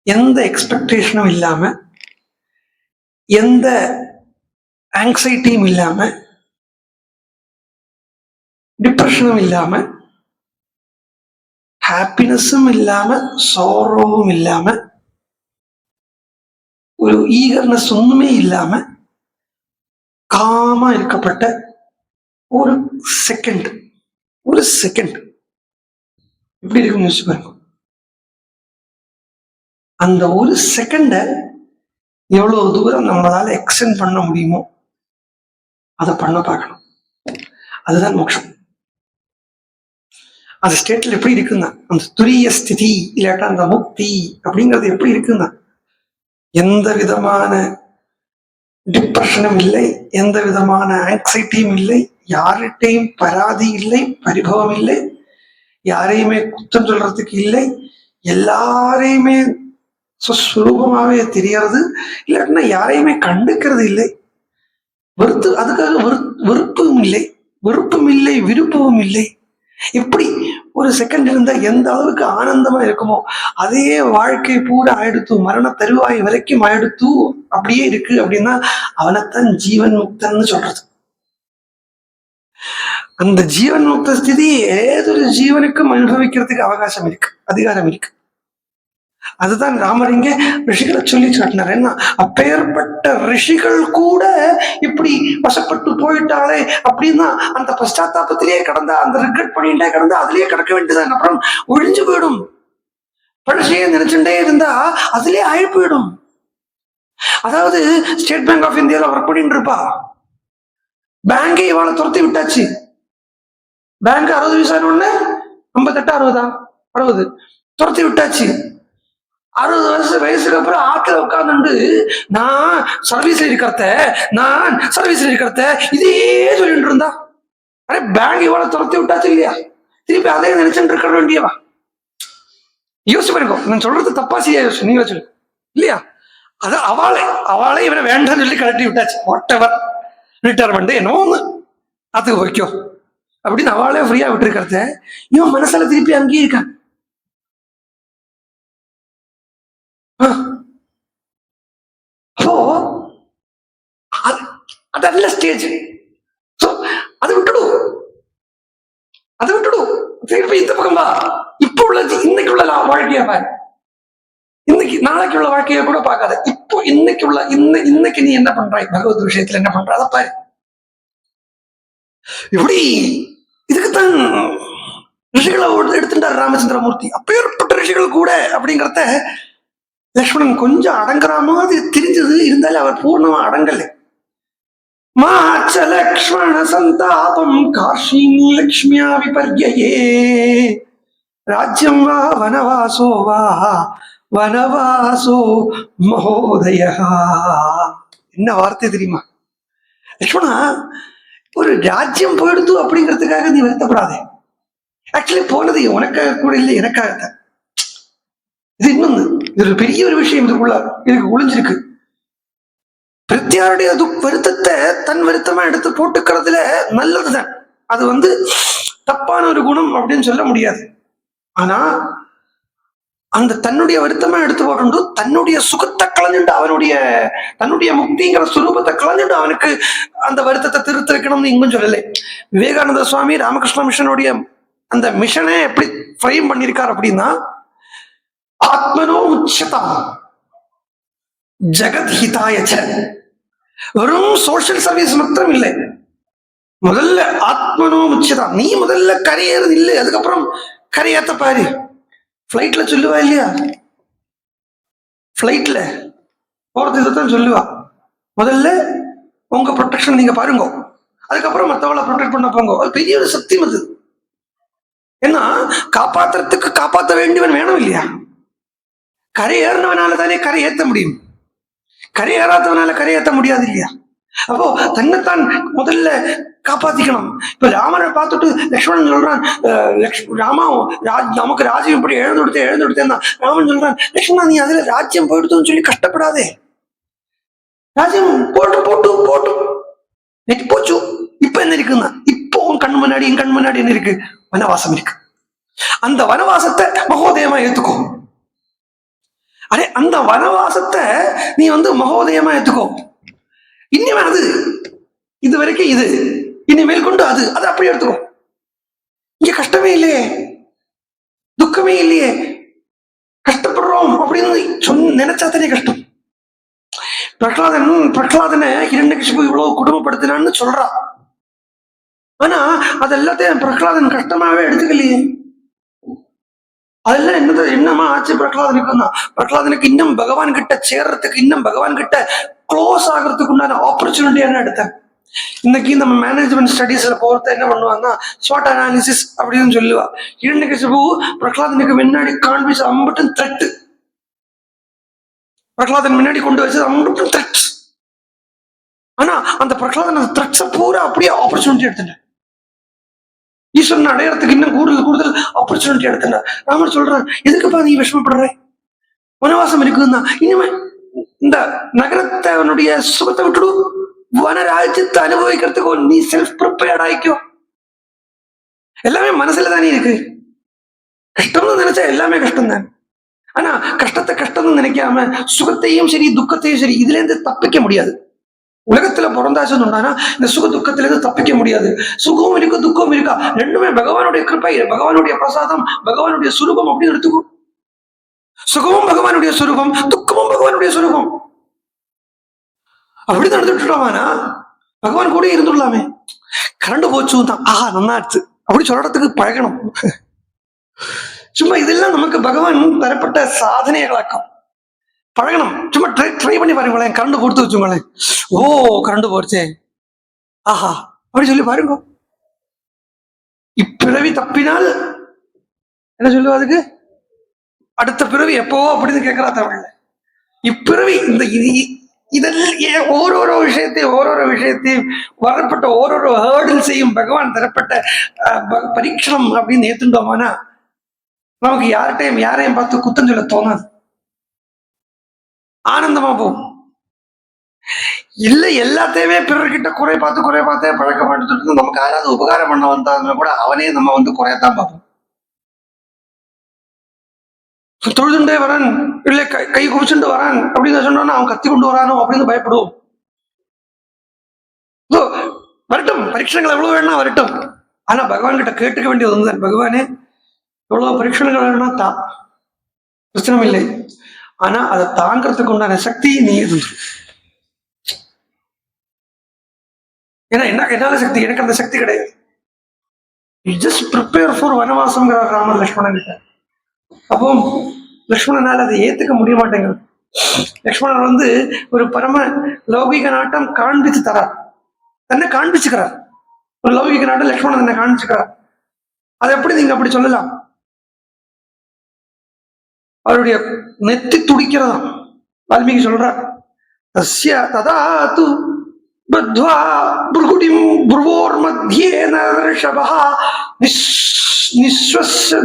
எந்த எக்ஸ்பெக்டேஷனும் இல்லாம, எந்த ஆங்ஸைட்டியும் இல்லாம, டிப்ரெஷனும் இல்லாம, ஹாப்பினஸும் இல்லாம, சோரோவும் இல்லாம, ஒரு ஈகர்னஸ் ஒண்ணுமே இல்லாம காமா இருக்கப்பட்ட ஒரு செகண்ட் எப்படி இருக்குன்னு யோசிச்சு பாருங்க. அந்த ஒரு செகண்ட எவ்வளவு தூரம் நம்மளால எக்ஸ்டெண்ட் பண்ண முடியுமோ அதை பண்ண பார்க்கணும். அதுதான் மோட்சம். அந்த ஸ்டேட்ல எப்படி இருக்குன்னா, அந்த துரிய ஸ்திதி இல்லாட்டா அந்த முக்தி அப்படிங்கிறது எப்படி இருக்குன்னா, எந்த விதமான டிப்ரெஷனும் இல்லை, எந்த விதமான ஆங்ஸைட்டியும் இல்லை, யார்கிட்டையும் பராதி இல்லை, பரிபவம் இல்லை, யாரையுமே குற்றம் சொல்றதுக்கு இல்லை, எல்லாரையுமே சுஸ்வரூபமாவே தெரியறது, இல்லாட்டினா யாரையுமே கண்டுக்கிறது இல்லை, அதுக்காக வெறுப்பும் இல்லை, விருப்பமும் இல்லை. இப்படி ஒரு செகண்ட் இருந்தா எந்த அளவுக்கு ஆனந்தமா இருக்குமோ அதே வாழ்க்கை பூரா ஆயிடுத்து, மரண தருவாய் வரைக்கும் ஆயிடுத்து அப்படியே இருக்கு அப்படின்னா அவனைத்தான் ஜீவன் முக்தன்னு சொல்றது. அந்த ஜீவன் முக்த ஸ்திதி ஏதொரு ஜீவனுக்கும் அனுபவிக்கிறதுக்கு அவகாசம் இருக்கு, அதிகாரம் இருக்கு. அதுதான் ராமர் இங்கே ரிஷிகளை சொல்லி காட்டினார். என்ன, அப்பேற்பட்ட ரிஷிகள் கூட இப்படி வசப்பட்டு போயிட்டாலே அப்படின்னா அந்த பశ్చాத்தாபத்திலேயே கடந்தா, அந்த ரிக்ரெட் பண்ணிட்டே கடந்தா அதுலயே கிடக்க வேண்டியதான். அப்புறம் ஒழிஞ்சு போயிடும். பழசையே நினைச்சுட்டே இருந்தா அதுலயே ஆகி போயிடும். அதாவது ஸ்டேட் பேங்க் ஆஃப் இந்தியால ஒர்க் பண்ணிட்டு இருப்பா, பேங்கை இவாளை துரத்தி விட்டாச்சு. பேங்க் 60 வயசான 58 60 துரத்தி விட்டாச்சு. 60 வயசுக்கு அப்புறம் ஆத்துல உட்கார்ந்து நான் சர்வீஸ்ல இருக்கிறத இதே சொல்லிட்டு இருந்தா, அரே பேங்க் இவ்வளவு துரத்தி விட்டாச்சு இல்லையா, திருப்பி அதே நினைச்சுட்டு இருக்க வேண்டியவா? யோசிச்சு பாருங்க, நான் சொல்றது தப்பா செய்ய யோசிச்சு நீங்க சொல்லு இல்லையா? அது அவளை இவனை வேண்டாம்னு சொல்லி கழட்டி விட்டாச்சு. வாட் எவர், ரிட்டையர்மெண்ட் என்னமோ ஒண்ணு அதுக்கு வைக்கோ அப்படின்னு அவளே ஃப்ரீயா விட்டுருக்கிறத இவன் மனசுல திருப்பி அங்கேயே இருக்கான். அப்போ அதல்ல ஸ்டேஜ். அதை விட்டுடும் திருப்பி இந்த பக்கம் வா. இப்போ உள்ளது இன்னைக்கு உள்ள வாழ்க்கைய பாரு, இன்னைக்கு நாளைக்கு உள்ள வாழ்க்கைய கூட பார்க்காத. இப்போ இன்னைக்கு நீ என்ன பண்றாய், பகவத் விஷயத்துல என்ன பண்ற அதை பாரு. இப்படி இதுக்குத்தான் ரிஷிகளை எடுத்துட்டார் ராமச்சந்திரமூர்த்தி. அப்பேற்பட்ட ரிஷிகள் கூட அப்படிங்கிறத லக்ஷ்மணன் கொஞ்சம் அடங்குற மாதிரி தெரிஞ்சது, இருந்தாலும் அவர் பூர்ணமா அடங்கலை. மாச்ச லக்ஷ்மண சந்தாபம் காஷீம் லக்ஷ்மியா விபர்யே ராஜ்யம் வா வனவாசோ வா வனவாசோ மகோதய. என்ன வார்த்தை தெரியுமா? லக்ஷ்மணா, ஒரு ராஜ்யம் போயிடுது அப்படிங்கிறதுக்காக நீ வருத்தப்படாதே. ஆக்சுவலி போனது உனக்காக கூட இல்லை, எனக்காகத்தான். இது இன்னொன்னு, இது ஒரு பெரிய ஒரு விஷயம் இதுக்கு ஒளிஞ்சிருக்கு. பிரத்யாருடைய வருத்தத்தை தன் வருத்தமா எடுத்து போட்டுக்கிறதுல நல்லதுதான். அது தப்பான ஒரு குணம் அப்படின்னு சொல்ல முடியாது. ஆனா அந்த தன்னுடைய வருத்தமா எடுத்து போட்டு தன்னுடைய சுகத்தை கலந்துட்டு தன்னுடைய முக்திங்கிற சுரூபத்தை கலந்துட்டு அவனுக்கு அந்த வருத்தத்தை திருத்த வைக்கணும்னு இங்கும் சொல்லலை. விவேகானந்த சுவாமி ராமகிருஷ்ண மிஷனுடைய அந்த மிஷனை எப்படி ஃப்ரேம் பண்ணியிருக்கார் அப்படின்னா, ஆத்மனோ உச்சதா ஜெகத் ஹிதாயச்ச. வெறும் சோசியல் சர்வீஸ் மாத்திரம் இல்லை, முதல்ல ஆத்மனோ முச்சதா. நீ முதல்ல கரையேறது இல்லை, அதுக்கப்புறம் கரையேத்த பாரு. பிளைட்ல சொல்லுவா இல்லையா, பிளைட்ல போறது இதைத்தான் சொல்லுவா. முதல்ல உங்க ப்ரொடெக்ஷன் நீங்க பாருங்க, அதுக்கப்புறம் மற்றவளை ப்ரொடெக்ட் பண்ண போங்க. அது பெரிய ஒரு சத்தியம் அது. ஏன்னா காப்பாத்துறதுக்கு காப்பாற்ற வேண்டியவன் வேணும் இல்லையா? கரை ஏறினவனால தானே கரை ஏற்ற முடியும், கரை ஏறாதவனால கரை ஏற்ற முடியாது இல்லையா? அப்போ தன்னைத்தான் முதல்ல காப்பாத்திக்கணும். இப்ப ராமனை பார்த்துட்டு லக்ஷ்மணன் சொல்றான், ராமா நமக்கு ராஜ்யம் இப்படி எழுந்து கொடுத்தேன்னா ராமன் சொல்றான், லக்ஷ்மணா நீ அதுல ராஜ்யம் போயிடுதுன்னு சொல்லி கஷ்டப்படாதே. ராஜ்யம் போட்டு நெட்டி போச்சு. இப்ப என்ன இருக்குன்னா, இப்போ உன் கண் முன்னாடி என் கண் முன்னாடி என்ன இருக்கு? வனவாசம் இருக்கு. அந்த வனவாசத்தை மகோதயமா ஏத்துக்கோ. அரே, அந்த வனவாசத்தை நீ மகோதயமா ஏத்துக்கோ. இனிமே இது வரைக்கும் இது, இனிமேல் கொண்டு அது அப்படி எடுத்துக்கோ. இங்க கஷ்டமே இல்லையே, துக்கமே இல்லையே, கஷ்டப்படுறோம் அப்படின்னு நினைச்சாத்தானே கஷ்டம். பிரகலாதனை ஹிரண்யகசிபு இவ்வளவு குடும்பப்படுத்தினான்னு சொல்றா. ஆனா அது எல்லாத்தையும் பிரகலாதன் கஷ்டமாவே எடுத்துக்கலையே. அதெல்லாம் என்னமா ஆச்சு பிரகலாதனுக்கு? பிரகலாதனுக்கு இன்னும் பகவான் கிட்ட சேர்றதுக்கு, இன்னும் பகவான் கிட்ட க்ளோஸ் ஆகிறதுக்கு உண்டான ஆப்பர்ச்சுனிட்டியான எடுத்தேன். இன்னைக்கு நம்ம மேனேஜ்மெண்ட் ஸ்டடீஸ்ல போறத என்ன பண்ணுவாங்கன்னா, ஸ்வாட் அனாலிசிஸ் அப்படின்னு சொல்லுவா. ஹிரண்யகசிபு பிரகலாதனுக்கு முன்னாடி காண்பிச்ச அம்பட்டும் த்ரெட், பிரகலாதன் முன்னாடி கொண்டு வச்சது அம்பட்டும் த்ரெட். ஆனா அந்த பிரகலாதன் த்ரெட்ஸை பூரா அப்படியே ஆப்பர்ச்சுனிட்டி எடுத்துட்டேன். ஈஸ்வரன் அடையறதுக்கு இன்னும் கூடுதல் ஆப்பர்ச்சுனிட்டி எடுத்துட்டேன். ராமர் சொல்றேன், எதுக்குப்பா நீ விஷமப்படுற? வனவாசம் இருக்குன்னா இனிமே இந்த நகரத்தை அவனுடைய சுகத்தை விட்டுடு, வனராஜ்யத்தை அனுபவிக்கிறதுக்கு நீ செல்ஃப் ப்ரிப்பேர்ட் ஆயிக்கோ. எல்லாமே மனசுல தானே இருக்கு. கஷ்டம்னு நினைச்சா எல்லாமே கஷ்டம் தான். ஆனா கஷ்டத்தை கஷ்டம்னு நினைக்காம சுகத்தையும் சரி துக்கத்தையும் சரி இதுல இருந்து தப்பிக்க முடியாது. உலகத்துல பிறந்தாச்சுன்னு சொன்னா இந்த சுக துக்கத்துல இருந்து தப்பிக்க முடியாது. சுகமும் இருக்கு, துக்கமும் இருக்கா, ரெண்டுமே பகவானுடைய கிருப்பை, பகவானுடைய பிரசாதம், பகவானுடைய சுரூபம் அப்படின்னு எடுத்துக்கும். சுகமும் பகவானுடைய சுரூபம், துக்கமும் பகவானுடைய சுரூபம். அப்படி நடந்துட்டுலாமானா பகவான் கூட இருந்துடலாமே. கரண்டு போச்சு தான், ஆஹா நன்னாச்சு அப்படி சொல்றதுக்கு பழகணும். சும்மா இதெல்லாம் நமக்கு பகவான் தரப்பட்ட சாதனைகளாக்கம். பழகணும். சும்மா ட்ரை பண்ணி பாருங்களேன். கரண்டு கொடுத்து வச்சுங்களேன், ஓ கரண்டு போச்சே ஆஹா அப்படி சொல்லி பாருங்க. இப்பிறவி தப்பினால் என்ன சொல்லுவா அதுக்கு? அடுத்த பிறவி எப்போ அப்படின்னு கேட்கிறா தமிழ்ல. இப்பிறவி இந்த இதெல்லாம் ஓரோரோ விஷயத்தையும் வரப்பட்ட ஓரோரோ ஹேர்டில்ஸையும் பகவான் தரப்பட்ட பரீட்சணம் அப்படின்னு ஏத்துட்டோமானா நமக்கு யாரையும் பார்த்து குத்தம் சொல்ல தோணாது, ஆனந்தமா போகும். இல்ல எல்லாத்தையுமே பிறர்கிட்ட குறை பார்த்தே பழக்கப்பட்டு நமக்கு யாராவது உபகாரம் பண்ண வந்தாலும் கூட அவனே நம்ம குறையத்தான் பார்ப்போம். தொழுதுண்டே வரான், இல்லை கை குவிச்சுட்டு வரான் அப்படின்னு சொன்னோன்னா அவன் கத்தி கொண்டு வரானோ அப்படின்னு பயப்படுவோம். வரட்டும், பரீட்சைகள் எவ்வளவு வேணா வரட்டும். ஆனா பகவான் கிட்ட கேட்டுக்க வேண்டியது ஒன்றுதான், பகவானே எவ்வளவு பரீட்சைகள் வேணும்னா தான் பிரச்சனை இல்லை, ஆனா அதை தாங்கிறதுக்கு உண்டான சக்தி நீ இருந்து. ஏன்னா என்னால சக்தி, எனக்கு அந்த சக்தி கிடையாது. ஜஸ்ட் ப்ரிப்பேர் ஃபார் வனவாசம்ங்கிறார் ராமர் லக்ஷ்மணன் கிட்ட. அப்போ லக்ஷ்மணனால் அதை ஏத்துக்க முடிய மாட்டேங்கிறது. லக்ஷ்மணன் ஒரு பரம லௌகிக நாட்டம் காண்பிச்சு தரார், தன்னை காண்பிச்சுக்கிறார். ஒரு லௌகிக நாட்டம் லக்ஷ்மணன் தன்னை காண்பிச்சுக்கிறார். அதை எப்படி நீங்க அப்படி சொல்லலாம்? அவருடைய நெத்தி துடிக்கிறதா வால்மீகி சொல்றார். தஸ்ய ததா து பத்வா புர்குடிம் புர்வோர் மத்யேன ரிஷபஹ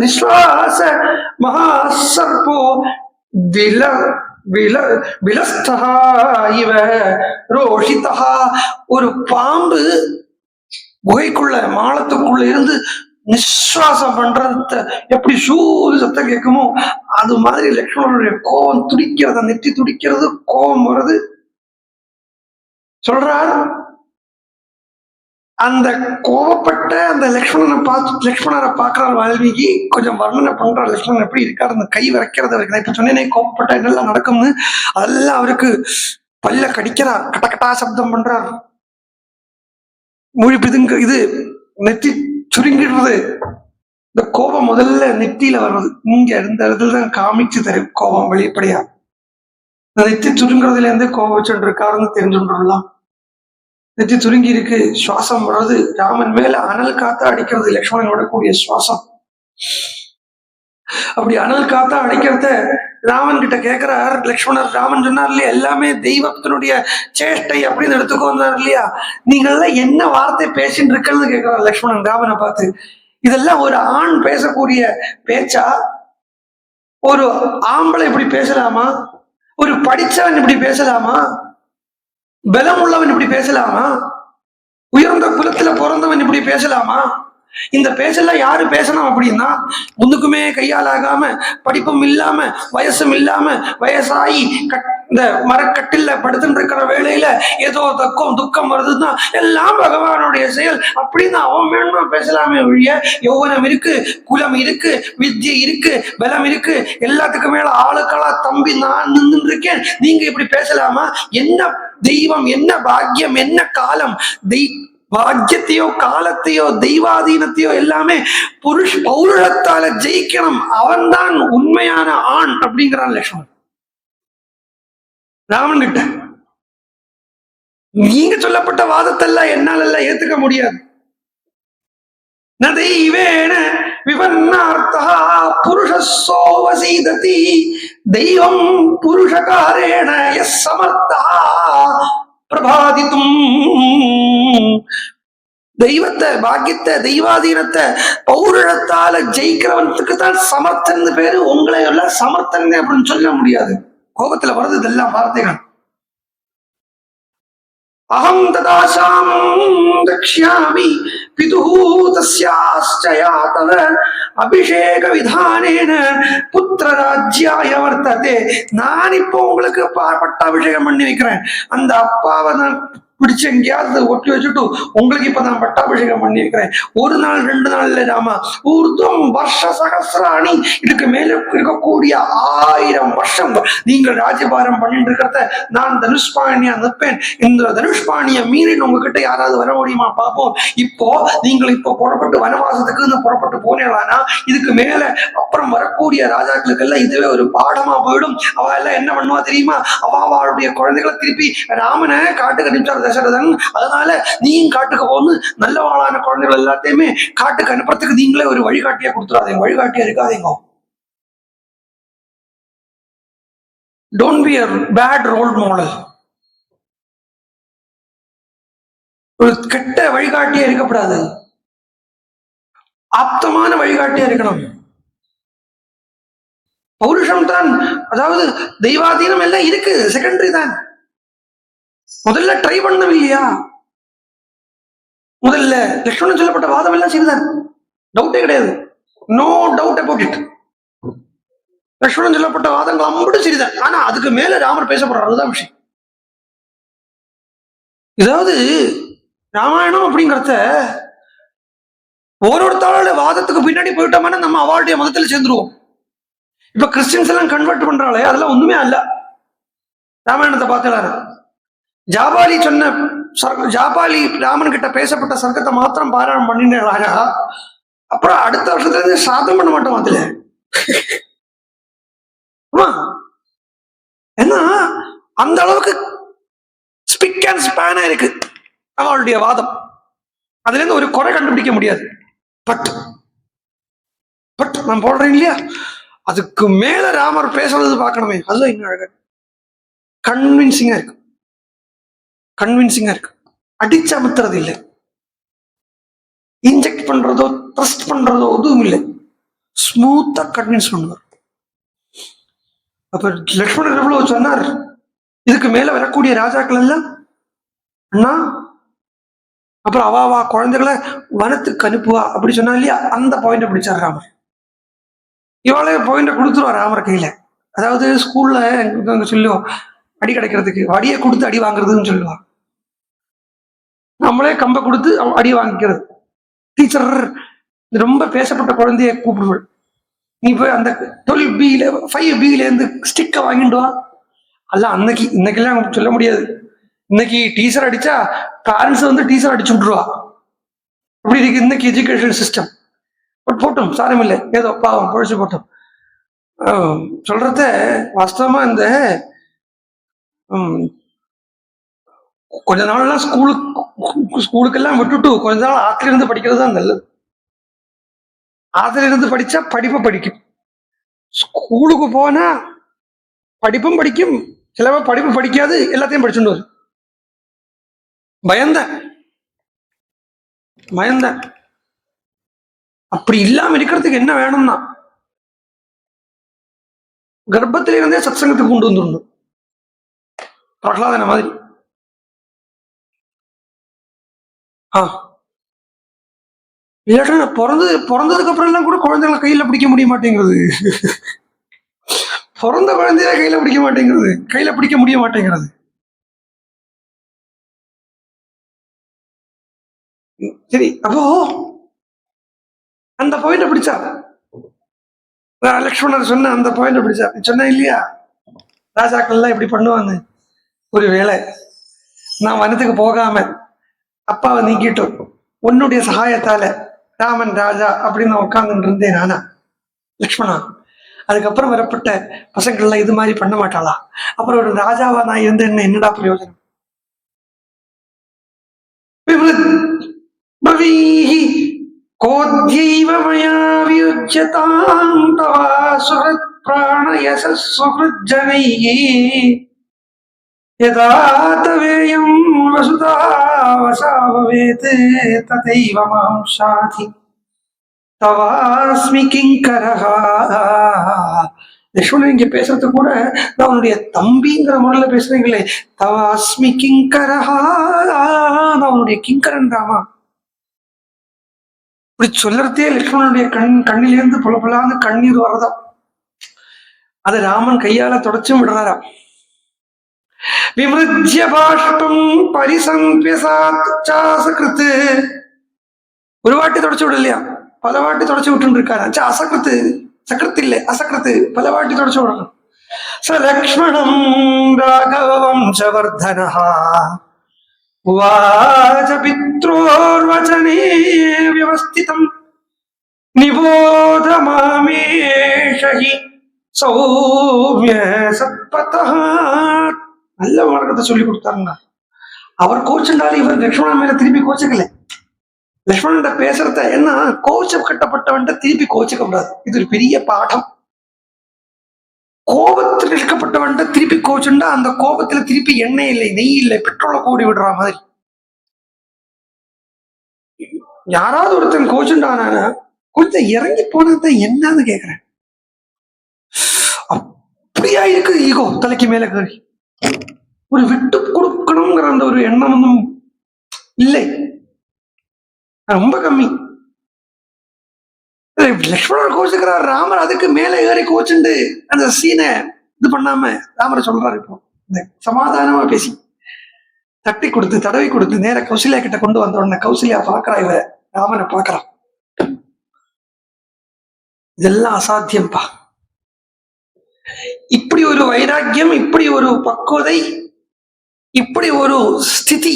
நிஸ்வாச மகாசர்போ வில வில விலஸ்தஹ இவ ரோஷிதஹ. ஒரு பாம்பு குகைக்குள்ள மாளத்துக்குள்ள இருந்து நிஸ்வாசம் பண்றது எப்படி சூது சத்தம் கேட்குமோ அது மாதிரி லக்ஷ்மணனுடைய கோபம் துடிக்கிறது, நெற்றி துடிக்கிறது, கோபம் வருது. சொல்றார், அந்த கோபப்பட்ட அந்த லக்ஷ்மணரை பார்க்கிறார் வால்மீகி. கொஞ்சம் வர்ணனை பண்றார் லக்ஷ்மணன் எப்படி இருக்காரு, அந்த கை வரைக்கிறது அவருக்கு. நான் இப்ப சொன்னேனே கோபப்பட்ட என்னெல்லாம் நடக்கும்னு, அதெல்லாம் அவருக்கு பல்ல கடிக்கிறார், கட்டா சப்தம் பண்றார், மொழி பிதுங்க, இது நெத்தி சுருங்கிடுறது. இந்த கோபம் முதல்ல நெத்தியில வர்றது இங்க இருந்த இடத்துலதான் காமிச்சு தரும் கோபம் வெளிப்படையா. நெத்தி சுருங்குறதுல இருந்து கோபம் வச்சுட்டு இருக்காருன்னு தெரிஞ்சுடலாம். நெத்தி சுருங்கி இருக்கு, சுவாசம் வர்றது, ராமன் மேல அனல் காத்தா அடிக்கிறது லக்ஷ்மணன் விடக்கூடிய சுவாசம். அப்படி அனல் காத்தா அடிக்கிறத ராமன் கிட்ட கேட்கிறார் லக்ஷ்மணர். ராமன் சொன்னார் இல்லையா, எல்லாமே தெய்வத்தினுடைய சேஷ்டை அப்படின்னு எடுத்துக்கோ வந்தார் இல்லையா, நீங்கள்லாம் என்ன வார்த்தை பேசிட்டு இருக்கன்னு கேட்கிறார் லக்ஷ்மணன் ராமனை பார்த்து. இதெல்லாம் ஒரு ஆண் பேசக்கூடிய பேச்சா? ஒரு ஆம்பளை இப்படி பேசலாமா? ஒரு படிச்சவன் இப்படி பேசலாமா? பலம் உள்ளவன் இப்படி பேசலாமா? உயர்ந்த குலத்துல பிறந்தவன் இப்படி பேசலாமா? இந்த பேச்செல்லாம் யாரு பேசணும் அப்படின்னா, முன்னுக்குமே கையாலாகாம, படிப்பும் இல்லாம, வயசும் இல்லாம, வயசாகி இந்த மரக்கட்டில படுத்துட்டு இருக்கிற வேளையில ஏதோ துக்கம் வருதுன்னா எல்லாம் பகவானுடைய செயல் அப்படின்னு அவன் வேணுமா பேசலாமே ஒழிய, யௌவனம் இருக்கு, குலம் இருக்கு, வித்யை இருக்கு, பலம் இருக்கு, எல்லாத்துக்கும் மேல ஆளுக்களா தம்பி நான் நின்று இருக்கேன், நீங்க இப்படி பேசலாமா? என்ன தெய்வம், என்ன பாக்கியம், என்ன காலம்? பாக்கியத்தையோ காலத்தையோ தெய்வாதீனத்தையோ எல்லாமே பௌருஷத்தால ஜெயிக்கணும், அவன் தான் உண்மையான ஆண் அப்படிங்கிறான் லக்ஷ்மணன் ராமன் கிட்ட. நீங்க சொல்லப்பட்ட வாதத்தெல்லாம் என்னால ஏத்துக்க முடியாது. நதைவேன விபன்னார்த்தா புருஷசோவசீததி தெய்வம் புருஷகாரேண யஸ் சமர்த்தா பிரபாதித்தும். தெய்வத்தை, பாக்கியத்தை, தெய்வாதீனத்தை பௌருஷத்தால ஜெயிக்கிறவனுக்கு தான் சமர்த்தன் பேரு. உங்களை எல்லாம் சமர்த்தன் அப்படின்னு சொல்ல முடியாது. கோபத்துல வருது இதெல்லாம் வார்த்தைகள். அகம் ததாசாம் தக்ஷ்யாமி பிதுஹு தஸ்யாஸ்சயா தவ அபிஷேக விதானேன புத்திர ராஜ்யாய வர்த்ததே. நான் இப்போ உங்களுக்கு பட்டாபிஷேகம் பண்ணி வைக்கிறேன். அந்த அப்பாவை நான் பிடிச்சு எங்கேயாவது ஒட்டி வச்சுட்டு உங்களுக்கு இப்ப நான் பட்டாபிஷேகம் பண்ணியிருக்கிறேன். ஒரு நாள் 2 நாள் இல்ல ராமா, ஊர்தும் வருஷ சகசிராணி, இதுக்கு மேல இருக்கக்கூடிய 1000 வருஷம் நீங்கள் ராஜபாரம் பண்ணிட்டு இருக்கிறத நான் தனுஷ்பாணியா நிற்பேன். இந்த தனுஷ்பாணிய மீறி உங்ககிட்ட யாராவது வர முடியுமா பார்ப்போம். இப்போ நீங்கள் இப்போ புறப்பட்டு வனவாசத்துக்கு புறப்பட்டு போனேனா இதுக்கு மேல அப்புறம் வரக்கூடிய ராஜாக்களுக்கு எல்லாம் இதுவே ஒரு பாடமா போயிடும். அவ எல்லாம் என்ன பண்ணுவா தெரியுமா, அவளுடைய குழந்தைகளை திருப்பி ராமனை காட்டுக்கு அனுப்பிச்சார் தசரதன். அதனால நீயும் காட்டுக்கு போன்னு நல்லவாளான குழந்தைகள் எல்லாத்தையுமே காட்டுக்கு அனுப்புறதுக்கு நீங்களே ஒரு வழிகாட்டியா கொடுத்துடாதீங்க, வழிகாட்டியா இருக்காதீங்க. Don't be a bad role model. ஒரு கெட்ட வழிகாட்டியா இருக்கப்படாது, ஆப்தமான வழிகாட்டியா இருக்கணும். பௌருஷம் தான், அதாவது தெய்வாதீனம் எல்லாம் இருக்கு, செகண்டரி தான். முதல்ல ட்ரை பண்ணணும் இல்லையா? முதல்ல லக்ஷ்மணன் சொல்லப்பட்ட வாதம் எல்லாம் சரிதான், டவுட்டே கிடையாது, no doubt about it. Lakshmanan சொல்லப்பட்ட வாதங்கள் அம்புட்டு சரிதான். ஆனா அதுக்கு மேல ராமர் பேசப்படுறாரு, அதுதான் விஷயம். இதாவது ராமாயணம் அப்படிங்கிறத ஒருத்தரோட வாதத்துக்கு பின்னாடி போயிட்டோம்னா நம்ம அவளுடைய மதத்துல சேர்ந்துருவோம். இப்ப கிறிஸ்டியன்ஸ் எல்லாம் கன்வெர்ட் பண்றாளே அதெல்லாம் ஒண்ணுமே அல்ல. ராமாயணத்தை பார்க்கலாரு, ஜாபாலி சொன்ன ஜாபாலி ராமன் கிட்ட பேசப்பட்ட சர்க்கத்தை மாத்திரம் பாராயணம் பண்ணினாரா? அப்புறம் அடுத்த வருஷத்துல இருந்து சாதம் பண்ண மாட்டோம் அதுல. ஆமா, ஏன்னா அந்த அளவுக்கு ஸ்பிக் அண்ட் ஸ்பேனா இருக்கு அவளுடைய வாதம். அதுல இருந்து ஒரு குறை கண்டுபிடிக்க முடியாது. பட் பட் நான் போடுறேன் இல்லையா, அதுக்கு மேல ராமர் பேசுறது பார்க்கணுமே, அதுதான் இன்னும் அழகா கன்வின்சிங்கா இருக்கு. கன்வின்சிங்கா இருக்கு. அடிச்சு அமுத்துறது இல்லை, இன்ஜெக்ட் பண்றதோ ட்ரஸ்ட் பண்றதோ எதுவும் இல்லை, ஸ்மூத்தா கன்வின்ஸ் பண்ணுவார். அப்ப லக்ஷ்மணர் எவ்வளவு சொன்னார், இதுக்கு மேல வரக்கூடிய ராஜாக்கள் எல்லாம் அண்ணா அப்புறம் அவாவா குழந்தைகளை வனத்துக்கு அனுப்புவா அப்படி சொன்னா இல்லையா, அந்த பாயிண்ட பிடிச்சார் ராமர். இவாளே பாயிண்ட கொடுத்துருவா ராமர் கையில. அதாவது ஸ்கூல்ல அங்க சொல்லுவோம், அடி கிடைக்கிறதுக்கு வடியை கொடுத்து அடி வாங்குறதுன்னு சொல்லுவா. நம்மளே கம்பை கொடுத்து அடி வாங்கிக்கிறது. டீச்சர் ரொம்ப பேசப்பட்ட குழந்தைய கூப்பிடுவாள், நீ போய் அந்த 12B 5B இருந்து ஸ்டிக்கை வாங்கிட்டு வா. அல்ல அன்னைக்கு, இன்னைக்கெல்லாம் சொல்ல முடியாது. இன்னைக்கு டீச்சர் அடிச்சா பேரண்ட்ஸ் வந்து டீச்சர் அடிச்சு விட்டுருவா. அப்படி இருக்கு இன்னைக்கு எஜுகேஷன் சிஸ்டம். பட் போட்டோம், சாரம் இல்லை, ஏதோ பாவம் பொழிச்சு போட்டோம். சொல்றத வாஸ்தவமா இந்த கொஞ்ச நாள்லாம் ஸ்கூலுக்கெல்லாம் விட்டுட்டு கொஞ்ச நாள் ஆத்துல இருந்து படிக்கிறது தான் நல்லது. ஆத்துல இருந்து படிச்சா படிப்பை படிக்கும். ஸ்கூலுக்கு போனா படிப்பும் படிக்கும், சிலவ படிப்பு படிக்காது, எல்லாத்தையும் படிச்சுட்டு வரும். பயந்தேன். அப்படி இல்லாம இருக்கிறதுக்கு என்ன வேணும்னா, கர்ப்பத்தில இருந்தே சத்சங்கத்துக்கு கொண்டு வந்துடணும், பிரகலாதன மாதிரி. இல்லாட்டா பிறந்ததுக்கு அப்புறம் எல்லாம் கூட குழந்தைகளை கையில பிடிக்க முடிய மாட்டேங்கிறது. பிறந்த குழந்தைய கையில பிடிக்க முடிய மாட்டேங்கிறது. சரி, அப்போ அந்த பாயிண்ட பிடிச்சா லக்ஷ்மணர் சொன்ன அந்த பாயிண்ட பிடிச்சா. சொன்ன இல்லையா, ராஜாக்கள் எல்லாம் இப்படி பண்ணுவாங்க. ஒரு வேளை நான் வனத்துக்கு போகாம அப்பாவை நீக்கிட்டோம், உன்னுடைய சகாயத்தால ராமன் ராஜா அப்படின்னு நான் உட்கார்ந்துட்டு இருந்தேன் நானா லக்ஷ்மணா, அதுக்கப்புறம் வரப்பட்ட பசங்கள்லாம் இது மாதிரி பண்ண மாட்டாளா? அப்புறம் ஒரு ராஜாவா நான் இருந்தேன்னு என்னடா பிரயோஜனம்? கோத்யைவ மயா வியுஜ்யதாம் தவ சுஹ்ருத் பிராணயஸ சுஹ்ருஜ்ஜனைஹி யதா தவேயம் வசுதா வசா பவேத் ததைவ மாம் சாதி தவாஸ்மி கிங்கரஹா. லக்ஷ்மணன் இங்க பேசுறது கூட நான் உன்னுடைய தம்பிங்கிற முறையில பேசுறீங்களே, தவாஸ்மி கிங்கரஹா, நான் உன்னுடைய கிங்கரன் ராமா. இப்படி சொல்லறதே லக்ஷ்மணனுடைய கண்ணிலிருந்து புல புலான்னு கண்ணீர் வரதான். அது ராமன் கையால தொடச்சும் விடுறாராம். விமிருஜ்ய பாஷ்பம் பரிசம்பியசாத்சாசகிருத்து, ஒரு வாட்டி தொடச்சு விடலையா, பல வாட்டி தொடச்சு விட்டு இருக்காரு. அசகிருத்து, சகிருத்து இல்லை அசகிருத்து, பல வாட்டி தொடச்சு விடணும். ச லக்ஷ்மணம் ராகவம்சவர்தனஹா உவாச பித்ரோர்வசனே வியவஸ்திதம் நிபோத மாமேஷஹி சௌமிய சத்பதஹ. நல்ல வழக்கத்தை சொல்லி கொடுத்தாருங்க. அவர் கோச்சுண்டாலும் இவர் லக்ஷ்மணன் மேல திருப்பி கோச்சுக்கல. லக்ஷ்மணன் பேசுறத என்ன, கோச்சு கட்டப்பட்டவன் திருப்பி கோச்சுக்க கூடாது. இது ஒரு பெரிய பாடம். கோபத்தில் இருக்கப்பட்டவன் திருப்பி கோச்சுண்டா அந்த கோபத்துல திருப்பி எண்ணெய் இல்லை, நெய் இல்லை, பெட்ரோலை கூடி விடுற மாதிரி. யாராவது ஒருத்தன் கோச்சுண்டான கொஞ்சம் இறங்கி போனதான் என்னன்னு கேக்குறேன். அப்படியா இருக்கு ஈகோ தலைக்கு மேல கேள்வி. ஒரு விட்டு கொடுக்கணுங்கிற அந்த ஒரு எண்ணம் ஒன்றும் இல்லை, ரொம்ப கம்மி. லக்ஷ்மணர் கோச்சுக்கிறார், ராமர் அதுக்கு மேல ஏறி கோச்சுண்டு அந்த சீனை இது பண்ணாம ராமர் சொல்றாரு. இப்போ சமாதானமா பேசி தட்டி கொடுத்து தடவி கொடுத்து நேர கௌசல்யா கிட்ட கொண்டு வந்த உடனே கௌசல்யா பாக்குறா, இவ ராமனை பாக்குறான். இதெல்லாம் அசாத்தியம்பா. இப்படி ஒரு வைராக்கியம், இப்படி ஒரு பக்குவதை, இப்படி ஒரு ஸ்திதி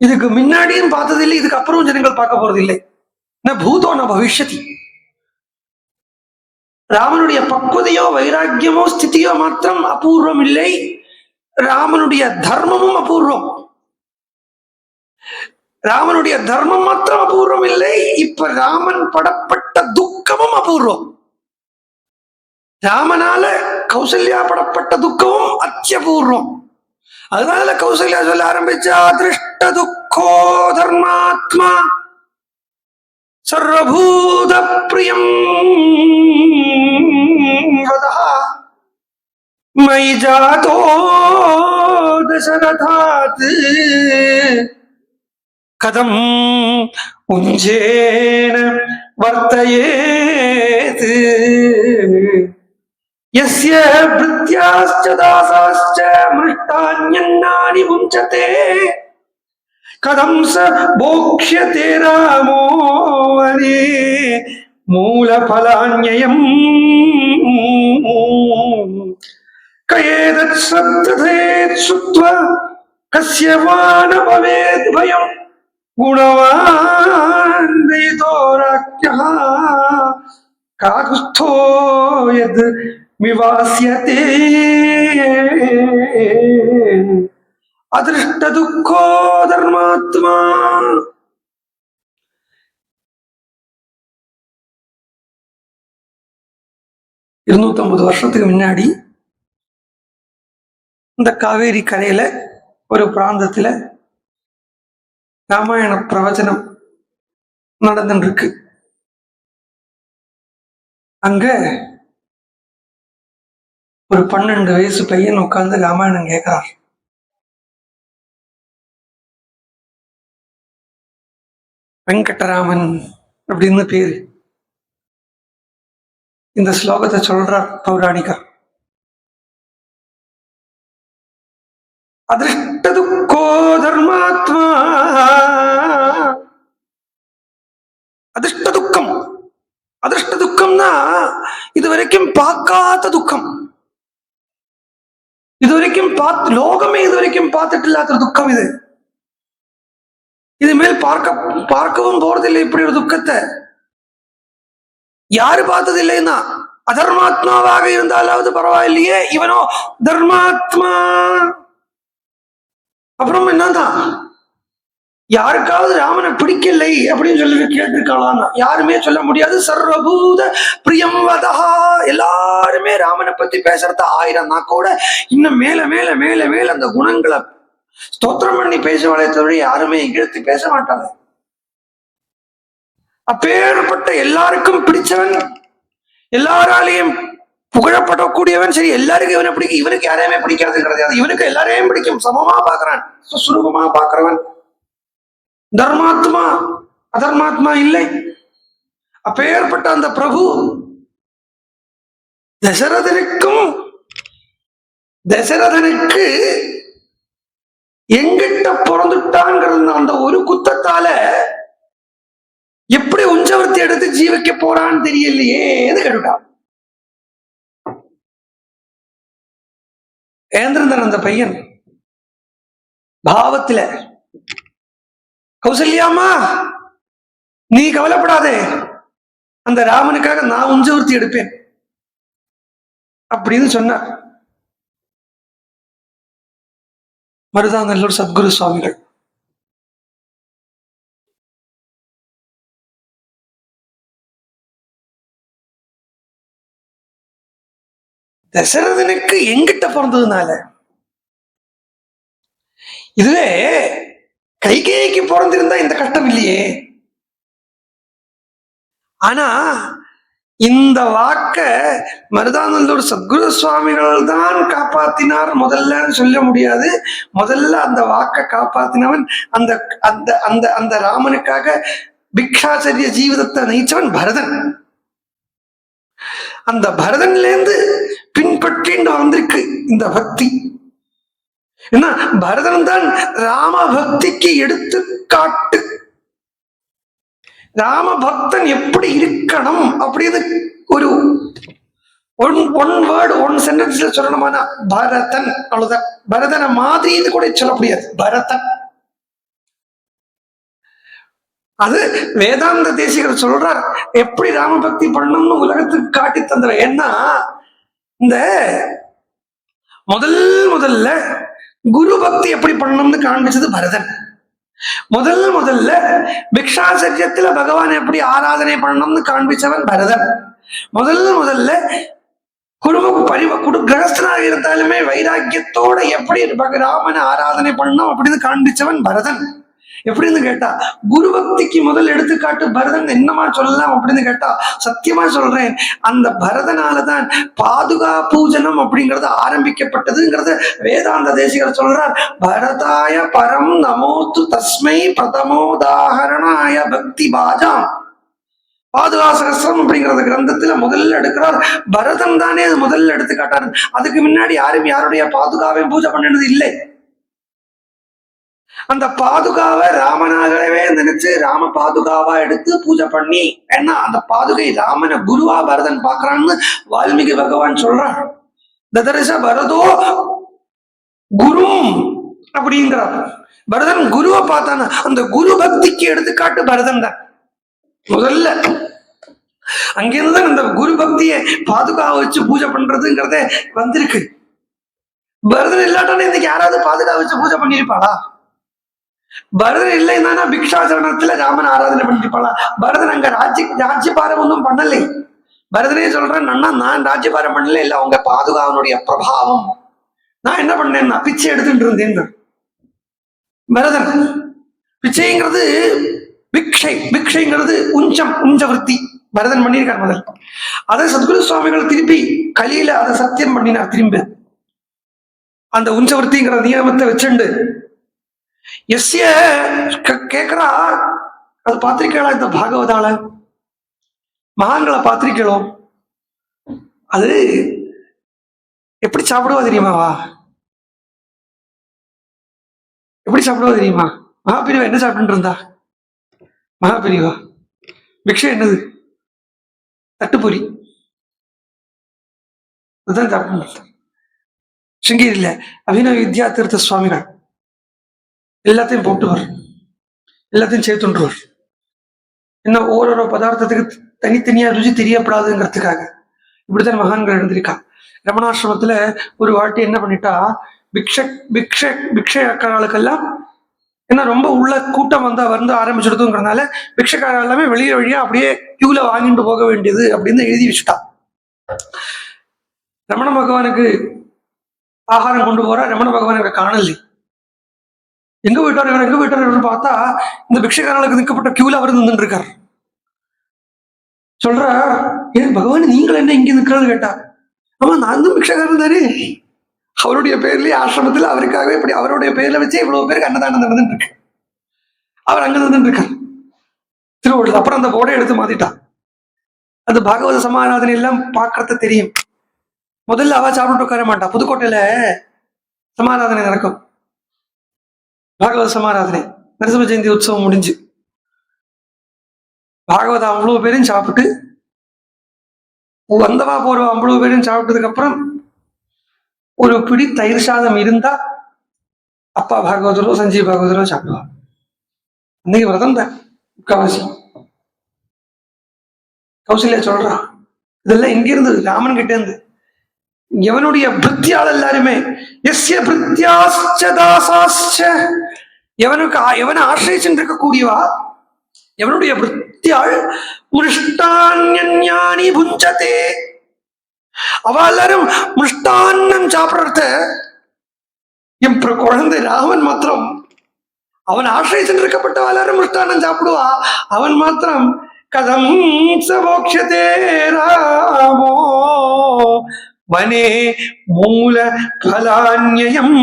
இதுக்கு முன்னாடியும் பார்த்ததில்லை, இதுக்கு அப்புறம் ஜனங்கள் பார்க்க போறது இல்லை. ந பூதோ ந பவிஷ்யதி. ராமனுடைய பக்குவதையோ வைராக்கியமோ ஸ்திதியோ மாத்திரம் அபூர்வம் இல்லை, ராமனுடைய தர்மமும் அபூர்வம். ராமனுடைய தர்மம் மாத்திரம் அபூர்வம் இல்லை, இப்ப ராமன் படப்பட்ட துக்கமும் அபூர்வம். ராமனால கௌசல்யா படப்பட்ட துக்கமும் அத்தியபூர்வம். அதனால கௌசல்யா சொல்ல ஆரம்பிச்சா, திருஷ்ட துக்கோ தர்மாத்மா சர்வபூத பிரியம் மயி ஜாதோ தசரதாத் கதம் உஞ்சேன வர்த்தயேத் யஸ்ய ப்ருத்யாஸ்ச தாசாஸ்ச மிருஷ்டான்யன்னானி முஞ்சதே கதம் ச போக்ஷ்யதே ராமோ வனே மூலஃபலான்யயம் கயேதத் ஸ்ரத்ததேத் சுத்வா கஸ்ய வா ந பவேத் பயம் குணவான் தயிதோ ராஜ்ஞः காகுஸ்தோ யத் விவாஸ்யதே அதிருஷ்ட துக்கோ தர்மாத்மா. 250 வருஷத்துக்கு முன்னாடி இந்த காவேரி கரையில ஒரு பிராந்தத்துல ராமாயண பிரவச்சனம் நடந்துட்டு இருக்கு. அங்க ஒரு 12 வயசு பையன் உட்கார்ந்து ராமாயணம் கேட்கிறார். வெங்கடராமன் அப்படின்னு பேரு. இந்த ஸ்லோகத்தை சொல்றார் பௌராணிகர். அதிருஷ்ட துக்கோ தர்மாத்மா. அதிர்ஷ்ட துக்கம். அதிர்ஷ்ட துக்கம்னா இதுவரைக்கும் பார்க்காத துக்கம், இதுவரைக்கும் லோகமே இதுவரைக்கும் பார்த்துட்டு இல்லாத துக்கம் இது. இது மேல் பார்க்கவும் போறதில்லை இப்படி ஒரு துக்கத்தை. யாரு பார்த்ததில்லைன்னா அதர்மாத்மாவாக இருந்தாலாவது பரவாயில்லையே, இவனோ தர்மாத்மா. அப்புறம் என்னதான், யாருக்காவது ராமனை பிடிக்கலை அப்படின்னு சொல்லி கேட்டிருக்கலாம்? யாருமே சொல்ல முடியாது. சர்வபூத பிரியம் வதா. எல்லாருமே ராமனை பத்தி பேசுறத 1000 கூட இன்னும் மேல மேல மேல மேல அந்த குணங்களை ஸ்தோத்திரம் பண்ணி பேசுவாளே தவிர யாருமே இழுத்து பேச மாட்டாங்க. அப்பேற்பட்ட எல்லாருக்கும் பிடிச்சவன், எல்லாராலையும் புகழப்படக்கூடியவன். சரி, எல்லாருக்கும் இவனை பிடிக்கும், இவனுக்கு யாரையுமே பிடிக்காது கிடையாது. இவனுக்கு எல்லாரையும் பிடிக்கும், சமமா பாக்குறான், சுரூபமா பாக்குறவன் தர்மாத்மா, அதர்மாத்மா இல்லை. அப்பேற்பட்ட அந்த பிரபு தசரதனுக்கு எங்கிட்ட பிறந்துட்டான்ங்கிறது அந்த ஒரு குத்தத்தால எப்படி உஞ்சவர்த்தி எடுத்து ஜீவிக்க போறான்னு தெரியலையே கேட்டுட்டான். ஏந்திரந்தன் அந்த பையன் பாவத்துல, கௌசல்யாமா நீ கவலைப்படாதே, அந்த ராமனுக்காக நான் உஞ்சவர்த்தி எடுப்பேன் அப்படின்னு சொன்னார் மருதாநல்லூர் சத்குரு சுவாமிகள். தசரதனுக்கு எங்கிட்ட பிறந்ததுனால, இதுவே கைகேயிக்கு பிறந்திருந்தா இந்த கஷ்டம் இல்லையே. ஆனா இந்த வாக்க மருதாநல்லூர் சத்குரு சுவாமிகள் தான் காப்பாத்தினார் முதல்லன்னு சொல்ல முடியாது. முதல்ல அந்த வாக்க காப்பாத்தினவன் அந்த அந்த அந்த அந்த ராமனுக்காக பிக்ஷாச்சரிய ஜீவிதத்தை நயிச்சவன் பரதன். அந்த பரதன்ல இருந்து பின்பற்றின்னு வந்திருக்கு இந்த பக்தி. என்ன, பரதன் தான் ராம பக்திக்கு எடுத்து காட்டு. ராம பக்தன் எப்படி இருக்கணும் அப்படின்னு ஒரு ஒன் வேர்டு ஒன் சென்டென்ஸ்ல சொல்லணுமானா பரதன், அவ்வளவுதான். பரதனை மாதிரின்னு கூட சொல்ல முடியாது, பரதன். அது வேதாந்த தேசிகர் சொல்றார், எப்படி ராம பக்தி பண்ணணும்னு உலகத்துக்கு காட்டி தந்தவர். ஏன்னா இந்த முதல்ல குரு பக்தி எப்படி பண்ணணும்னு காண்பிச்சது பரதன். முதல்ல பிக்ஷாச்சரியத்துல பகவான் எப்படி ஆராதனை பண்ணணும்னு காண்பிச்சவன் பரதன். முதல்ல கிரகஸ்தனாக இருந்தாலுமே வைராக்கியத்தோட எப்படி ராமனை ஆராதனை பண்ணணும் அப்படின்னு காண்பிச்சவன் பரதன். எப்படின்னு கேட்டா, குரு பக்திக்கு முதல் எடுத்துக்காட்டு பரதன். என்னமா சொல்லலாம் அப்படின்னு கேட்டா, சத்தியமா சொல்றேன், அந்த பரதனாலதான் பாதுகா பூஜனம் அப்படிங்கறது ஆரம்பிக்கப்பட்டதுங்கிறத வேதாந்த தேசிகர் சொல்றார். பரதாய பரம் நமோத்து தஸ்மை பிரதமோதாகரணாய பக்தி பாஜாம். பாதுகா சகஸ்திரம் அப்படிங்கிற கிரந்தத்துல முதல்ல எடுக்கிறார் பரதன் தானே. அது முதல்ல எடுத்துக்காட்டாரு. அதுக்கு முன்னாடி யாரும் யாருடைய பாதுகாவையும் பூஜை பண்ணினது இல்லை. அந்த பாதுகாவை ராமனாகவே நினைச்சு ராம பாதுகாவா எடுத்து பூஜை பண்ணி, ஏன்னா அந்த பாதுகை ராமனை குருவா பரதன் பாக்குறான்னு வால்மீகி பகவான் சொல்றான். ததரிச பரதோ குரு அப்படிங்கிறார். பரதன் குருவை பார்த்தான அந்த குரு பக்திக்கு எடுத்துக்காட்டு பரதன் தான் முதல்ல. அங்கிருந்து அந்த குரு பக்தியை பாதுகாவ வச்சு பூஜை பண்றதுங்கிறதே வந்திருக்கு. பரதன் இல்லாட்டானே இன்னைக்கு யாராவது பாதுகாவ வச்சு பூஜை பண்ணிருப்பாளா? பரதன் இல்லைன்னா பிக்ஷாச்சரணத்துல ராமன் ஆராதனை பண்ணிருப்பாளா? பரதன் அங்க ராஜ்யபாரம் ஒன்றும் பண்ணலை. பரதனே சொல்றேன், நான் ராஜ்யபாரம் பண்ணல, இல்ல உங்க பாதுகாவனுடைய பிரபாவம். நான் என்ன பண்ணேன்னா பிச்சை எடுத்துட்டு இருந்தேன். பரதன் பிச்சைங்கிறது பிக்ஷைங்கிறது உஞ்சவருத்தி பரதன் பண்ணியிருக்கார் முதல். அதை சத்குரு சுவாமிகள் திருப்பி கலியில அதை சத்தியம் பண்ணினார். திரும்பி அந்த உஞ்சவருத்திங்கிற நியமத்தை வச்சுண்டு எஸ்ய கேக்குறா. அது பாத்திரிக்கைகளா? இந்த பாகவதால மகான்களை பாத்திரிக்கைகளோ அது எப்படி சாப்பிடுவா தெரியுமாவா? எப்படி சாப்பிடுவா தெரியுமா? மகாபிரிவா என்ன சாப்பிட்டு இருந்தா? மகாபிரிவா பிக்ஷை என்னது? தட்டுப்பொறி. அதுதான் சாப்பிட்டு. சிங்கேரியில அபிநவ வித்யா தீர்த்த சுவாமிகள் எல்லாத்தையும் போட்டுவர், எல்லாத்தையும் சேர்த்துன்றுவர். இன்னும் ஓரோ பதார்த்தத்துக்கு தனித்தனியா ருசி தெரியப்படாதுங்கிறதுக்காக இப்படித்தான் மகான்கள் எழுந்திருக்கா. ரமணாசிரமத்துல ஒரு வாட்டி என்ன பண்ணிட்டா, பிக்ஷைக்காரர்களுக்கெல்லாம் ஏன்னா ரொம்ப உள்ள கூட்டம் வந்து ஆரம்பிச்சிருதுங்கிறதுனால பிக்ஷைக்காரர் எல்லாமே வழியா அப்படியே கியூல வாங்கிட்டு போக வேண்டியது அப்படின்னு எழுதி வச்சுட்டா. ரமண பகவானுக்கு ஆகாரம் கொண்டு போற ரமண பகவானுக்கு காணலை. எங்க போயிட்டாரு பார்த்தா இந்த பிக்ஷைக்காரர்களுக்கு நிற்கப்பட்ட கியூல அவர் நின்று இருக்கார். சொல்ற, ஏன் பகவான் நீங்கள் என்ன இங்க நிற்கிறது கேட்டா, ஆமா நான் தான் பிக்ஷைக்காரன் தானே. அவருடைய பேர்லயே ஆசிரமத்துல அவருக்காகவே இப்படி அவருடைய பேர்ல வச்சு இவ்வளவு பேருக்கு அன்னதானம் நடந்துட்டு இருக்கு. அவர் அங்க நின்று இருக்கார் திருவள்ளுவர். அப்புறம் அந்த போர்டை எடுத்து மாத்திட்டான். அந்த பாகவத சமாராதனை எல்லாம் பாக்குறது தெரியும். முதல்ல அவ சாப்பிட்டு உட்கார மாட்டா. புதுக்கோட்டையில சமாராதனை நடக்கும், பாகவத சமாராதனை. நரசிம்ம ஜெயந்தி உற்சவம் முடிஞ்சு பாகவதம் அவ்வளவு பேரையும் சாப்பிட்டு வந்தவா போறவா அவ்வளவு பேரையும் சாப்பிட்டதுக்கு அப்புறம் ஒரு பிடி தயிர் சாதம் இருந்தா அப்பா பாகவதரோ சஞ்சீவ் பாகவதரோ சாப்பிடுவா. இன்னைக்கு விரதம் தான் முக்காவாசி. கௌசல்யா சொல்றா, இதெல்லாம் எங்க இருந்து? ராமன் கிட்ட இருந்து. எவனுடைய பிருத்தியால் எல்லாருமே எஸ்ய பிருத்தியாஸ்ச தாசாஸ்ச, எவனை ஆசிரியச்சு இருக்கக்கூடியவா, எவனுடைய பிருத்தியாள் முஷ்டான்யானி புஞ்சதே, அவ எல்லாரும் முஷ்டான்னம் சாப்பிடறத என் குழந்தை ராமன் மாத்திரம், அவன் ஆசிரியச்சு இருக்கப்பட்டவா எல்லாரும் முஷ்டான்னம் சாப்பிடுவா, அவன் மாத்திரம் கதம் சமோக்ஷதே ராமோ வனே மூல பலான்யம்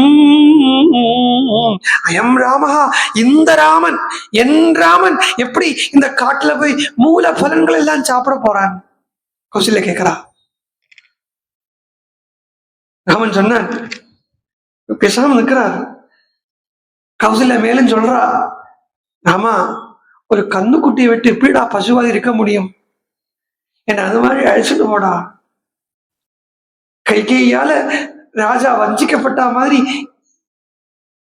அயம் ராமஹா. இந்த ராமன், என் ராமன் எப்படி இந்த காட்டுல போய் மூல பலன்கள் எல்லாம் சாப்பிட போறான்? கௌசல்யா கேக்குறா. ராமன் சொன்னான், பேசாம நிற்கிறார். கௌசல்யா மேலும் சொல்றா, ராமா ஒரு கண்ணுக்குட்டியை விட்டு எப்படிடா பசுவாதி இருக்க முடியும்? என்ன அது மாதிரி அழைச்சிட்டு போடா. கைகையால ராஜா வஞ்சிக்கப்பட்ட மாதிரி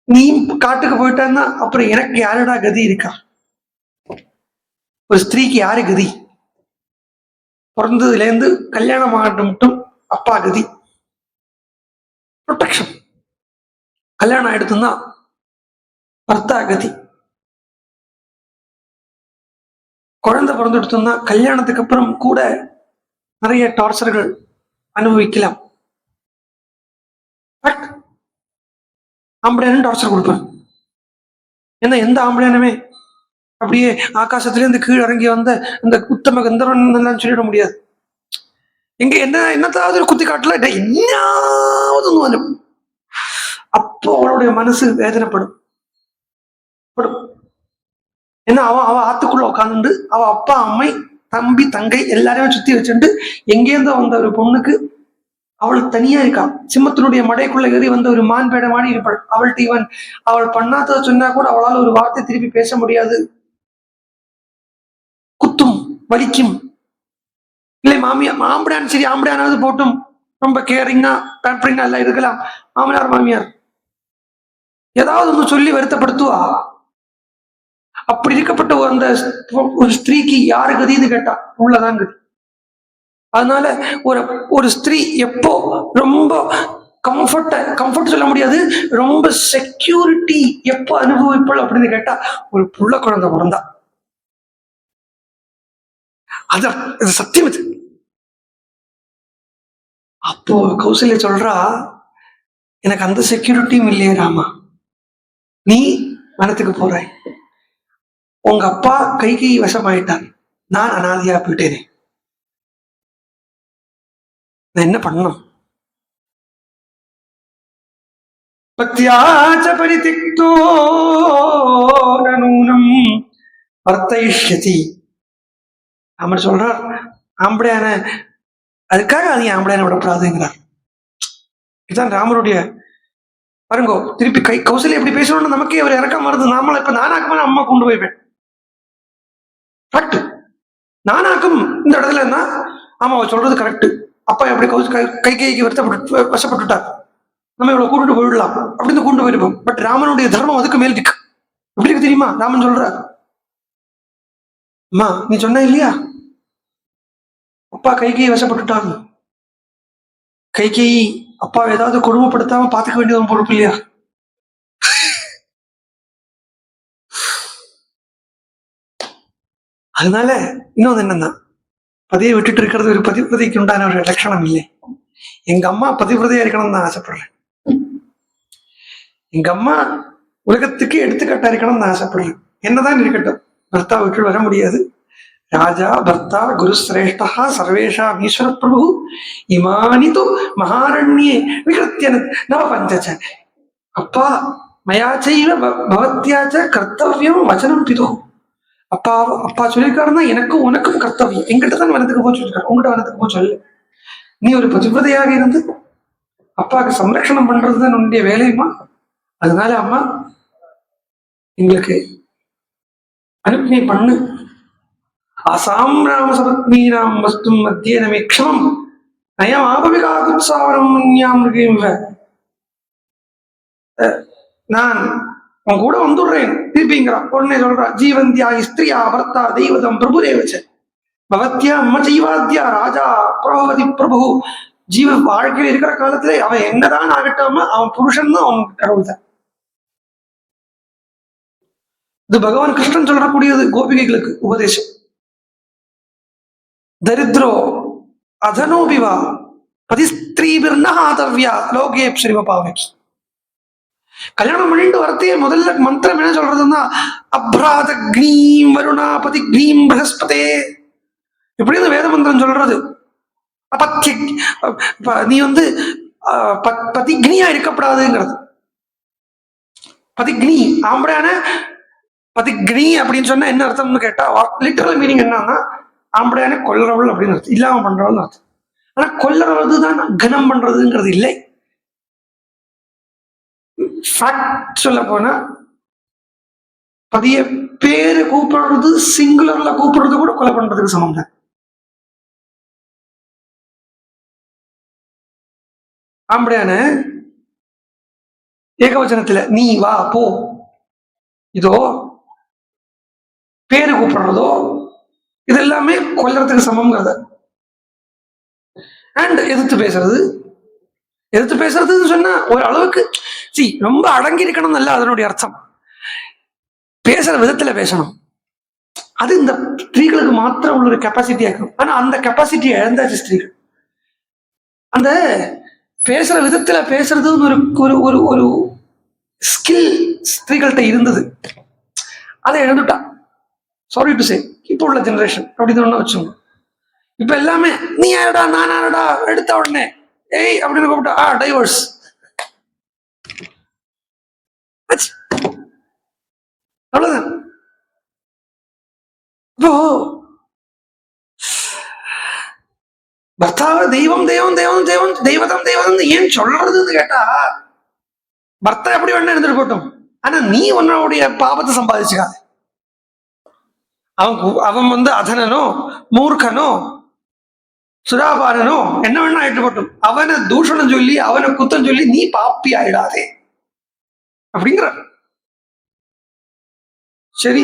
நீ காட்டுக்கு போயிட்டான்னா அப்புறம் எனக்கு யாரடா கதி இருக்கா? ஒரு ஸ்திரீக்கு யாரு கதி? பிறந்ததுல இருந்து கல்யாணம் ஆகட்டும் மட்டும் அப்பா கதி, ப்ரொடெக்ஷன். கல்யாணம் ஆயிடுத்துன்னா பர்த்தா கதி. குழந்தை பிறந்துடுத்துன்னா கல்யாணத்துக்கு அப்புறம் கூட நிறைய டார்ச்சர்கள் அனுபவிக்கலாம். பட் ஆம்பளையானும் டார்ச்சர் கொடுப்பேன். ஏன்னா எந்த ஆம்பளையானுமே அப்படியே ஆகாசத்திலேருந்து கீழே இறங்கி வந்த இந்த உத்தம கந்தர்வன் சொல்லிட முடியாது. எங்க என்னத்தாவது ஒரு குத்தி காட்டல என்னாவது வரும். அப்போ அவளுடைய மனசு வேதனைப்படும். ஏன்னா அவ ஆத்துக்குள்ள உட்காந்துட்டு அவ அப்பா அம்மை தம்பி தங்கை எல்லாரையும் சுத்தி வச்சுட்டு எங்கேருந்தோ வந்த ஒரு பொண்ணுக்கு அவளுக்கு தனியா இருக்கா. சிம்மத்தினுடைய மடைக்குள்ள ஏறி வந்த ஒரு மான் பேட மாடி இருப்பாள். அவள்கிட்ட இவன் அவள் பண்ணாத சொன்னா கூட அவளால் ஒரு வார்த்தை திருப்பி பேச முடியாது. குத்தும் வலிக்கும். இல்லை மாம்பிடான் சரி ஆம்பிடானாவது போட்டும் ரொம்ப கேரிங்கா பேம்பரிங்கா எல்லாம் இருக்கலாம். மாமனார் மாமியார் ஏதாவது ஒன்று சொல்லி வருத்தப்படுத்துவா. அப்படி இருக்கப்பட்ட அந்த ஒரு ஸ்திரீக்கு யாரு கதின்னு கேட்டா உள்ளதான் கதி. அதனால ஒரு ஸ்திரீ எப்போ ரொம்ப கம்ஃபர்ட் சொல்ல முடியாது, ரொம்ப செக்யூரிட்டி எப்போ அனுபவிப்பாள் அப்படின்னு கேட்டா ஒரு புள்ள குழந்தை பிறந்தா. அது சத்தியம். இது அப்போ கௌசல்யா சொல்றா, எனக்கு அந்த செக்யூரிட்டியும் இல்லையே ராமா. நீ வனத்துக்கு போறாய், உங்க அப்பா கைகை வசமாயிட்டான், நான் அனாதையா போயிட்டேனே, நான் என்ன பண்ணணும்? பக்தியாச்ச பரிதிக்தோ நூனம் வர்த்தயிஷ்யதி. அவர் சொல்றார், ஆம்படையான அதுக்காக அது ஆம்படையான விடப்படாதுங்கிறார். இதுதான் ராமருடைய பாருங்கோ. திருப்பி கௌசல்யா எப்படி பேசணும்னு நமக்கே அவர் இறக்காம வருது. நாமள இப்ப நானாக்கும் அம்மா கொண்டு போய்ப்பேன். கரெக்ட். நானாக்கும் இந்த இடத்துல இருந்தா ஆமா அவர் சொல்றது கரெக்ட். அப்பா எப்படி கைக்கு வருத்தப்பட்டு வசப்பட்டுட்டார், நம்ம இவ்வளவு கூட்டிட்டு போயிடலாம் அப்படின்னு கொண்டு போயிருப்போம். பட் ராமனுடைய தர்மம் அதுக்கு மேல் இருக்கு. எப்படி இருக்கு தெரியுமா? ராமன் சொல்றார், அம்மா நீ சொன்ன இல்லையா அப்பா கைகையை வசப்பட்டுட்டாங்க, கைகையை அப்பா ஏதாவது கொடுமைப்படுத்தாம பாத்துக்க வேண்டியது பொறுப்பு இல்லையா? அதனால இன்னொன்று என்னன்னா, பதியை விட்டுட்டு இருக்கிறது ஒரு பதிவிரதைக்கு உண்டான ஒரு லட்சணம் இல்லை. எங்க அம்மா பதிவிரதையா இருக்கணும்னு தான் ஆசைப்படுறேன். எங்க அம்மா உலகத்துக்கு எடுத்துக்காட்டா இருக்கணும்னு நான் ஆசைப்படுறேன். என்னதான் இருக்கட்டும், பர்த்தா விட்டு வர முடியாது. ராஜா பர்த்தா குரு சிரேஷ்டா சர்வேஷா ஈஸ்வர பிரபு இமானி து மகாரண்யே விகிருத்திய நவ பஞ்சச. அப்பா மயாச்சையில பவத்யாச்ச கர்த்தவியம் வச்சனம் பிது. அப்பா சொல்லியிருக்காருன்னா எனக்கும் உனக்கும் கர்த்தவியம். எங்கிட்ட தான் வனத்துக்கு போய் சொல்லிருக்காரு, உங்ககிட்ட வனத்துக்கு போய் சொல்லு. நீ ஒரு பதிவிரதையாக இருந்து அப்பாவுக்கு சம்ரட்சணம் பண்றதுதான் உன்னுடைய வேலையுமா. அதனால அம்மா எங்களுக்கு அனுப்பினை பண்ணு. ஆசாம் ராமசபத்மீனாம் வஸ்தும் மத்தியனமே க்ஷமம் நயம் ஆபவிகாகுத்சாவரம் நான் உன் கூட வந்துடுறேன் திருப்பிங்கிறான். உடனே சொல்றா, ஜீவந்தியா ஸ்திரியா பர்த்தா தெய்வதம் பிரபுரேவச்ச பவத்யா அம்ம ஜீவாத்யா ராஜா பிரபவதி பிரபு. ஜீவ வாழ்க்கையில் இருக்கிற காலத்திலே அவன் என்னதான் ஆகட்டாம அவன் புருஷன் தான் அவன் கடவுள் தான். இது பகவான் கிருஷ்ணன் சொல்லக்கூடியது கோபிகைகளுக்கு உபதேசம். தரித்ரோ அதனோபிவா பதிஸ்திரீபிர்னஹாதவ்யா லோகே ஸ்ரீவபாவேகி. கல்யாணம் பண்ணிட்டு வரத்தையே முதல்ல மந்திரம் என்ன சொல்றதுன்னா, அப்ராத க்ரீம் வருணா பதி க்ரீம் பிரகஸ்பதே. இப்படி வேத மந்திரம் சொல்றது. நீ பதிக்னியா இருக்கப்படாதுங்கிறது. பதிக்னி ஆம்படையான பதிக்னி அப்படின்னு சொன்னா என்ன அர்த்தம்னு கேட்டா, லிட்டரல் மீனிங் என்னன்னா ஆம்படையான கொல்லறவள் அப்படின்னு அர்த்தம், இல்லாம பண்றவள் அர்த்தம். ஆனா கொல்லறது தான் கனம் பண்றதுங்கிறது இல்லை. சொல்ல போனா பதிய பேரு கூப்பிடுறது சிங்குலர்ல கூப்பிடுறது கூட கொலை பண்றதுக்கு சமம் தான். ஆம்படையான ஏகவச்சனத்துல நீ வா போ, இதோ பேரு கூப்பிடுறதோ இது எல்லாமே கொல்றதுக்கு சமம்ங்கிறத. அண்ட் எதிர்த்து பேசுறதுன்னு சொன்னா ஒரு அளவுக்கு ரொம்ப அடங்கி இருக்கணும் அல்ல அதனுடைய அர்த்தம். பேசுற விதத்துல பேசணும். அது இந்த ஸ்திரீகளுக்கு மாத்திரம் உள்ள ஒரு கெப்பாசிட்டியா இருக்கும். ஆனா அந்த கெப்பாசிட்டியை இழந்தாச்சு ஸ்திரீகள். அந்த பேசுற விதத்துல பேசுறதுன்னு ஒரு ஒரு ஒரு ஸ்கில் ஸ்திரீகள்கிட்ட இருந்தது, அதை இழந்துட்டா. சாரி டு சே, இப்போ உள்ள ஜெனரேஷன் அப்படின்னு வச்சோங்க. இப்ப எல்லாமே நீ யாரடா நான் யாரடா, எடுத்த உடனே ஏய் அப்படின்னு கூப்பிட்டா டைவர்ஸ். அவ்வளவுதான். இப்போ பர்த்தாவை தெய்வம் தெய்வம் தெய்வம் தெய்வம் தெய்வதம் தெய்வதம் ஏன் சொல்றதுன்னு கேட்டா, பர்த்தா எப்படி வேணா இருந்துட்டு போட்டோம், ஆனா நீ உன்னுடைய பாபத்தை சம்பாதிச்சுக்காத. அவன் அதனனோ மூர்க்கனோ சுராபாரனோ என்ன வேணா ஆயிட்டு போட்டோம், அவனை தூஷணம் சொல்லி அவனை குத்தம் சொல்லி நீ பாப்பி ஆயிடாதே அப்படிங்கிற. சரி,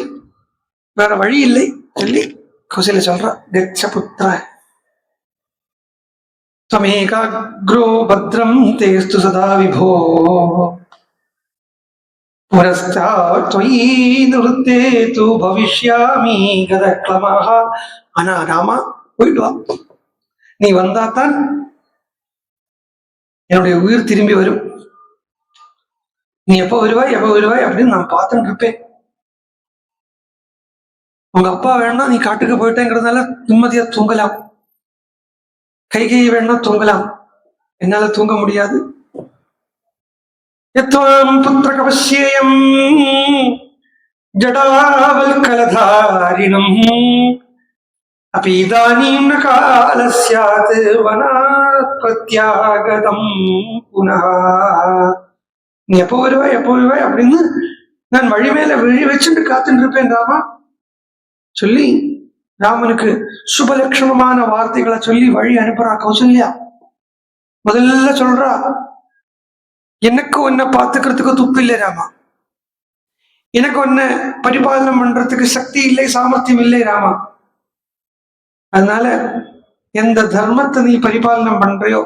வேற வழி இல்லை சொல்லி கௌசல்யா சொல்ற, கச்ச புத்திர त्वमेकाग्रो भद्रं तेस्तु सदा विभो पुरस्तात् त्वयि निवृत्ते तु भविष्यामि गदक्लमः. ஆனா ராமா போயிட்டு வா, நீ வந்தாத்தான் என்னுடைய உயிர் திரும்பி வரும். நீ எப்ப வருவாய் அப்படின்னு நான் பார்த்துட்டு இருப்பேன். உங்க அப்பா வேணா நீ காட்டுக்கு போயிட்டேங்கிறதுனால நிம்மதியா தூங்கலாம், கைகை வேணா தூங்கலாம், என்னால தூங்க முடியாது. யத்வாம் புத்திரக பஷ்யேயம் ஜடாவல்கலதாரிணம் அபி இதானீம் ந கால ஸ்யாத் வனாத் பிரத்யாகதம் புனः. நீ எப்போ வருவாய் அப்படின்னு நான் வழி மேல விழி வச்சுட்டு காத்துட்டு இருப்பேன் ராமா சொல்லி ராமனுக்கு சுபலட்சணமான வார்த்தைகளை சொல்லி வழி அனுப்புறா கௌசல்யா. முதல்ல சொல்றா, எனக்கு உன்னை பார்த்துக்கிறதுக்கு துப்பு இல்லை ராமா, எனக்கு உன்னை பரிபாலனம் பண்றதுக்கு சக்தி இல்லை, சாமர்த்தியம் இல்லை ராமா. அதனால எந்த தர்மத்தை நீ பரிபாலனம் பண்றியோ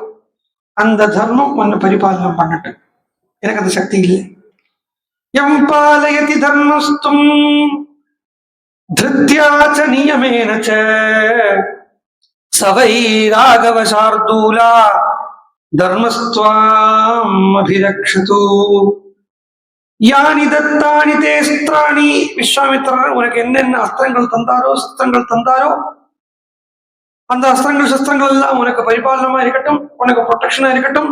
அந்த தர்மம் உன்னை பரிபாலனம் பண்ணட்டு, எனக்கு அந்த சக்தி இல்லை. எம் பாலயதி தர்மஸ்தும் धृत्याच नियमेन च सवै राघव शार्दूला धर्मस्त्वाम् अभिरक्षतु. यानि दत्तानि ते अस्त्राणि, விஸ்வாமித்திரர் உனக்கு என்னென்ன அஸ்திரங்கள் தந்தாரோ சஸ்திரங்கள் தந்தாரோ அந்த அஸ்திரங்கள் சஸ்திரங்கள் எல்லாம் உனக்கு பரிபாலனமா இருக்கட்டும், உனக்கு ப்ரொடெக்ஷனா இருக்கட்டும்.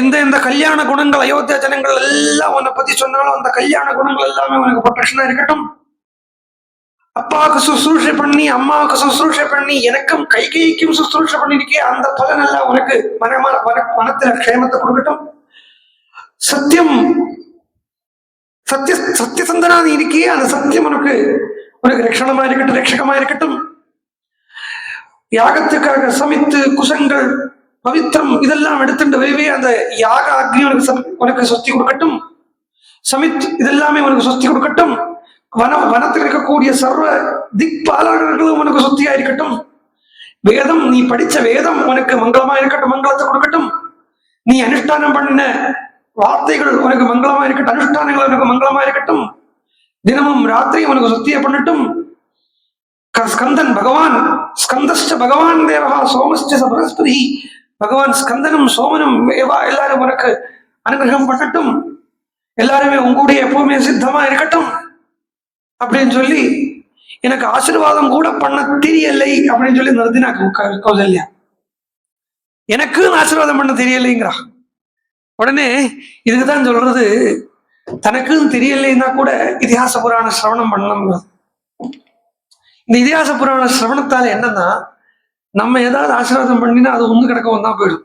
எந்த கல்யாண குணங்கள் அயோத்தியா ஜனங்கள் எல்லாம் உன்னை பத்தி சொன்னாலும் அந்த கல்யாண குணங்கள் எல்லாமே உனக்கு ப்ரொடெக்ஷனா இருக்கட்டும். அப்பாவுக்கு சுசுரூஷை பண்ணி அம்மாவுக்கு சுசுரூஷை பண்ணி எனக்கும் கைகைக்கும் சுசுரூஷை பண்ணிருக்கே, அந்த பலன் எல்லாம் உனக்கு மனத்துல க்ஷேமத்தை கொடுக்கட்டும். சத்தியம் சத்தியசந்தனா நீ இருக்கே, அந்த சத்தியம் உனக்கு ரட்சணமா இருக்கட்டும், ரட்சகமா இருக்கட்டும். யாகத்துக்காக சமித்து குசங்கள் பவித்திரம் இதெல்லாம் எடுத்துட்டு வைவே அந்த யாக அக்னி உனக்கு சொத்தி கொடுக்கட்டும். சமித் இதெல்லாமே உனக்கு சொத்தி கொடுக்கட்டும். வனத்தில் இருக்கக்கூடிய சர்வ திக்பாலர்களும் உனக்கு சொத்தியா இருக்கட்டும். வேதம், நீ படிச்ச வேதம் உனக்கு மங்களமா இருக்கட்டும், மங்களத்தை கொடுக்கட்டும். நீ அனுஷ்டானம் பண்ண வார்த்தைகள் உனக்கு மங்களமா இருக்கட்டும், அனுஷ்டானங்கள் உனக்கு மங்களமா இருக்கட்டும். தினமும் ராத்திரி உனக்கு சொத்திய பண்ணட்டும். ஸ்கந்தன் பகவான், ஸ்கந்தஸ்ட பகவான் தேவகா சோமஸ்ட சபரஸ்பதி, பகவான் ஸ்கந்தனும் சோமனும் எல்லாரும் உனக்கு அனுகிரகம் பண்ணட்டும். எல்லாருமே உங்களுடைய எப்பவுமே சித்தமா இருக்கட்டும் அப்படின்னு சொல்லி எனக்கு ஆசீர்வாதம் கூட பண்ண தெரியலை அப்படின்னு சொல்லி நிறுத்தினா கௌசல்யா. எனக்கு ஆசீர்வாதம் பண்ண தெரியலைங்கிறா. உடனே இதுக்குதான் சொல்றது, தனக்குன்னு தெரியலைன்னா கூட இதிகாச புராண சிரவணம் பண்ணணுங்கிறது. இந்த இதிகாச புராண சிரவணத்தால என்னன்னா, நம்ம ஏதாவது ஆசீர்வாதம் பண்ணினா அது ஒண்ணு கிடக்கவும் தான் போயிடும்.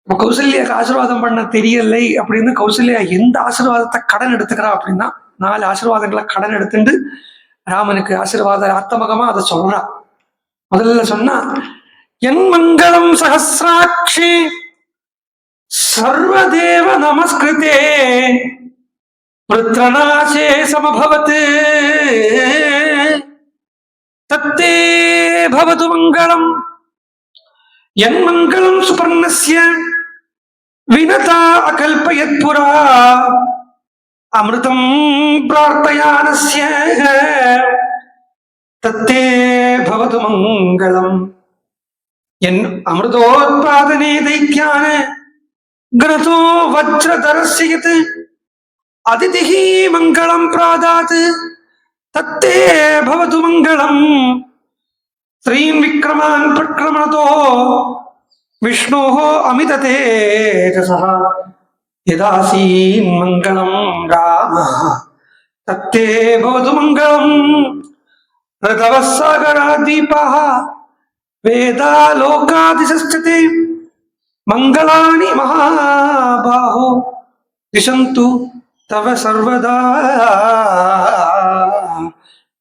கௌசல்யாக்கு ஆசீர்வாதம் பண்ண தெரியலை அப்படின்னு கௌசல்யா எந்த ஆசீர்வாதத்தை கடன் எடுத்துக்கிறா அப்படின்னா, 4 ஆசீர்வாதங்களை கடன் எடுத்துட்டு ராமனுக்கு ஆசீர்வாத அர்த்தமகமா அதை சொல்றா. முதல்ல சொன்னா, என் மங்களம் சஹசிராட்சி சர்வதேவ நமஸ்கிருதே புத்திரநாசே சமபவத் தத்தே பவது மங்களம். என் மங்களம் சுபர்ணஸ்ய வினதா அகல்பயத் புரா அமிர்தம் பிரார்த்தயானஸ்ய தத்தே பவது மங்களம். என் அமிர்தோத்பாதனே தைத்யான கிரதோ வஜ்ரதரஸ்யத் அதிதிஹி மங்களம் பிராதாத் தத்தே பவது மங்களம். ஸ்ரீன் விக்ரமான் பிரக்ரமணதோ விஷ்ணோः அமித தேஜசः யதாசீன் மங்களம் ராமः தத்தே பவது மங்களம். ऋतवः सागरादीपाः वेदालोकादिशश्चते मङ्गलानि महाबाहो दिशन्तु तव सर्वदा.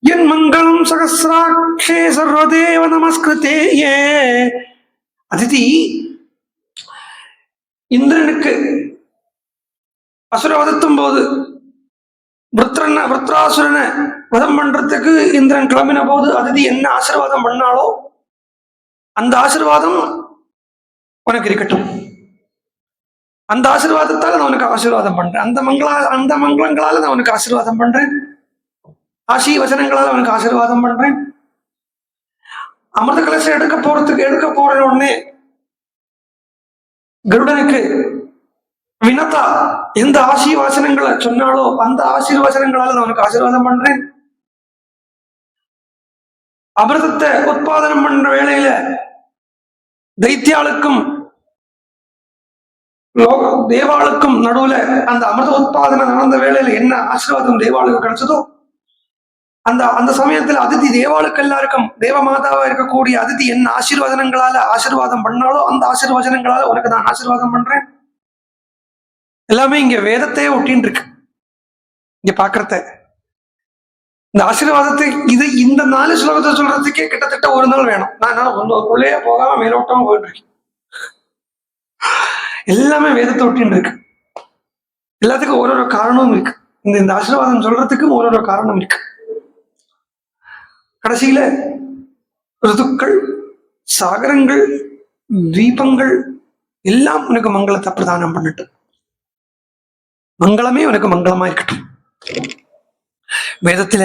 यन्मङ्गलं सहस्राक्षे सर्वदेव नमस्कृते ये. அதிதி இந்திரனுக்கு அசுரவதத்தும் போது விருத்ராசுரனை வதம் பண்றதுக்கு இந்திரன் கிளம்பின போது அதிதி என்ன ஆசீர்வாதம் பண்ணாலோ அந்த ஆசீர்வாதம் உனக்கு இருக்கட்டும். அந்த ஆசீர்வாதத்தால நான் உனக்கு ஆசீர்வாதம் பண்றேன். அந்த மங்களங்களால நான் உனக்கு ஆசீர்வாதம் பண்றேன். ஆசி வசனங்களால உனக்கு ஆசீர்வாதம் பண்றேன். அமிர்த கலசம் எடுக்க போற உடனே கருடனுக்கு வினதா எந்த ஆசீர்வாசனங்களை சொன்னாலோ அந்த ஆசீர்வாசனங்களால நான் உனக்கு ஆசீர்வாதம் பண்றேன். அமிர்தத்தை உற்பாதனம் பண்ற வேளையில தைத்தியாளுக்கும் தேவாளுக்கும் நடுவுல அந்த அமிர்த உற்பாதனம் நடந்த வேளையில என்ன ஆசீர்வாதம் தேவாளுக்கு கிடைச்சதோ அந்த சமயத்துல அதிதி தேவாளுக்கு எல்லாருக்கும் தேவமாதாவா இருக்கக்கூடிய அதிதி என்ன ஆசீர்வாதங்களால ஆசீர்வாதம் பண்ணாலோ அந்த ஆசீர்வாதங்களால உனக்கு நான் ஆசீர்வாதம் பண்றேன். எல்லாமே இங்க வேதத்தையே ஒட்டின்னு இருக்கு. இங்க பாக்குறத இந்த ஆசீர்வாதத்தை இந்த 4 ஸ்லோகத்தை சொல்றதுக்கே கிட்டத்தட்ட ஒரு நாள் வேணும். நான் உள்ளே போகாம மேலோட்டமா போயிட்டு இருக்கேன். எல்லாமே வேதத்தை ஒட்டின்னு இருக்கு. எல்லாத்துக்கும் ஒரு காரணமும் இருக்கு. இந்த ஆசீர்வாதம் சொல்றதுக்கும் ஒரு காரணம் இருக்கு. கடைசியில ருதுக்கள், சாகரங்கள், தீபங்கள் எல்லாம் உனக்கு மங்களத்தை பிரதானம் பண்ணிட்டு மங்களமே உனக்கு மங்களமா இருக்கட்டும். வேதத்துல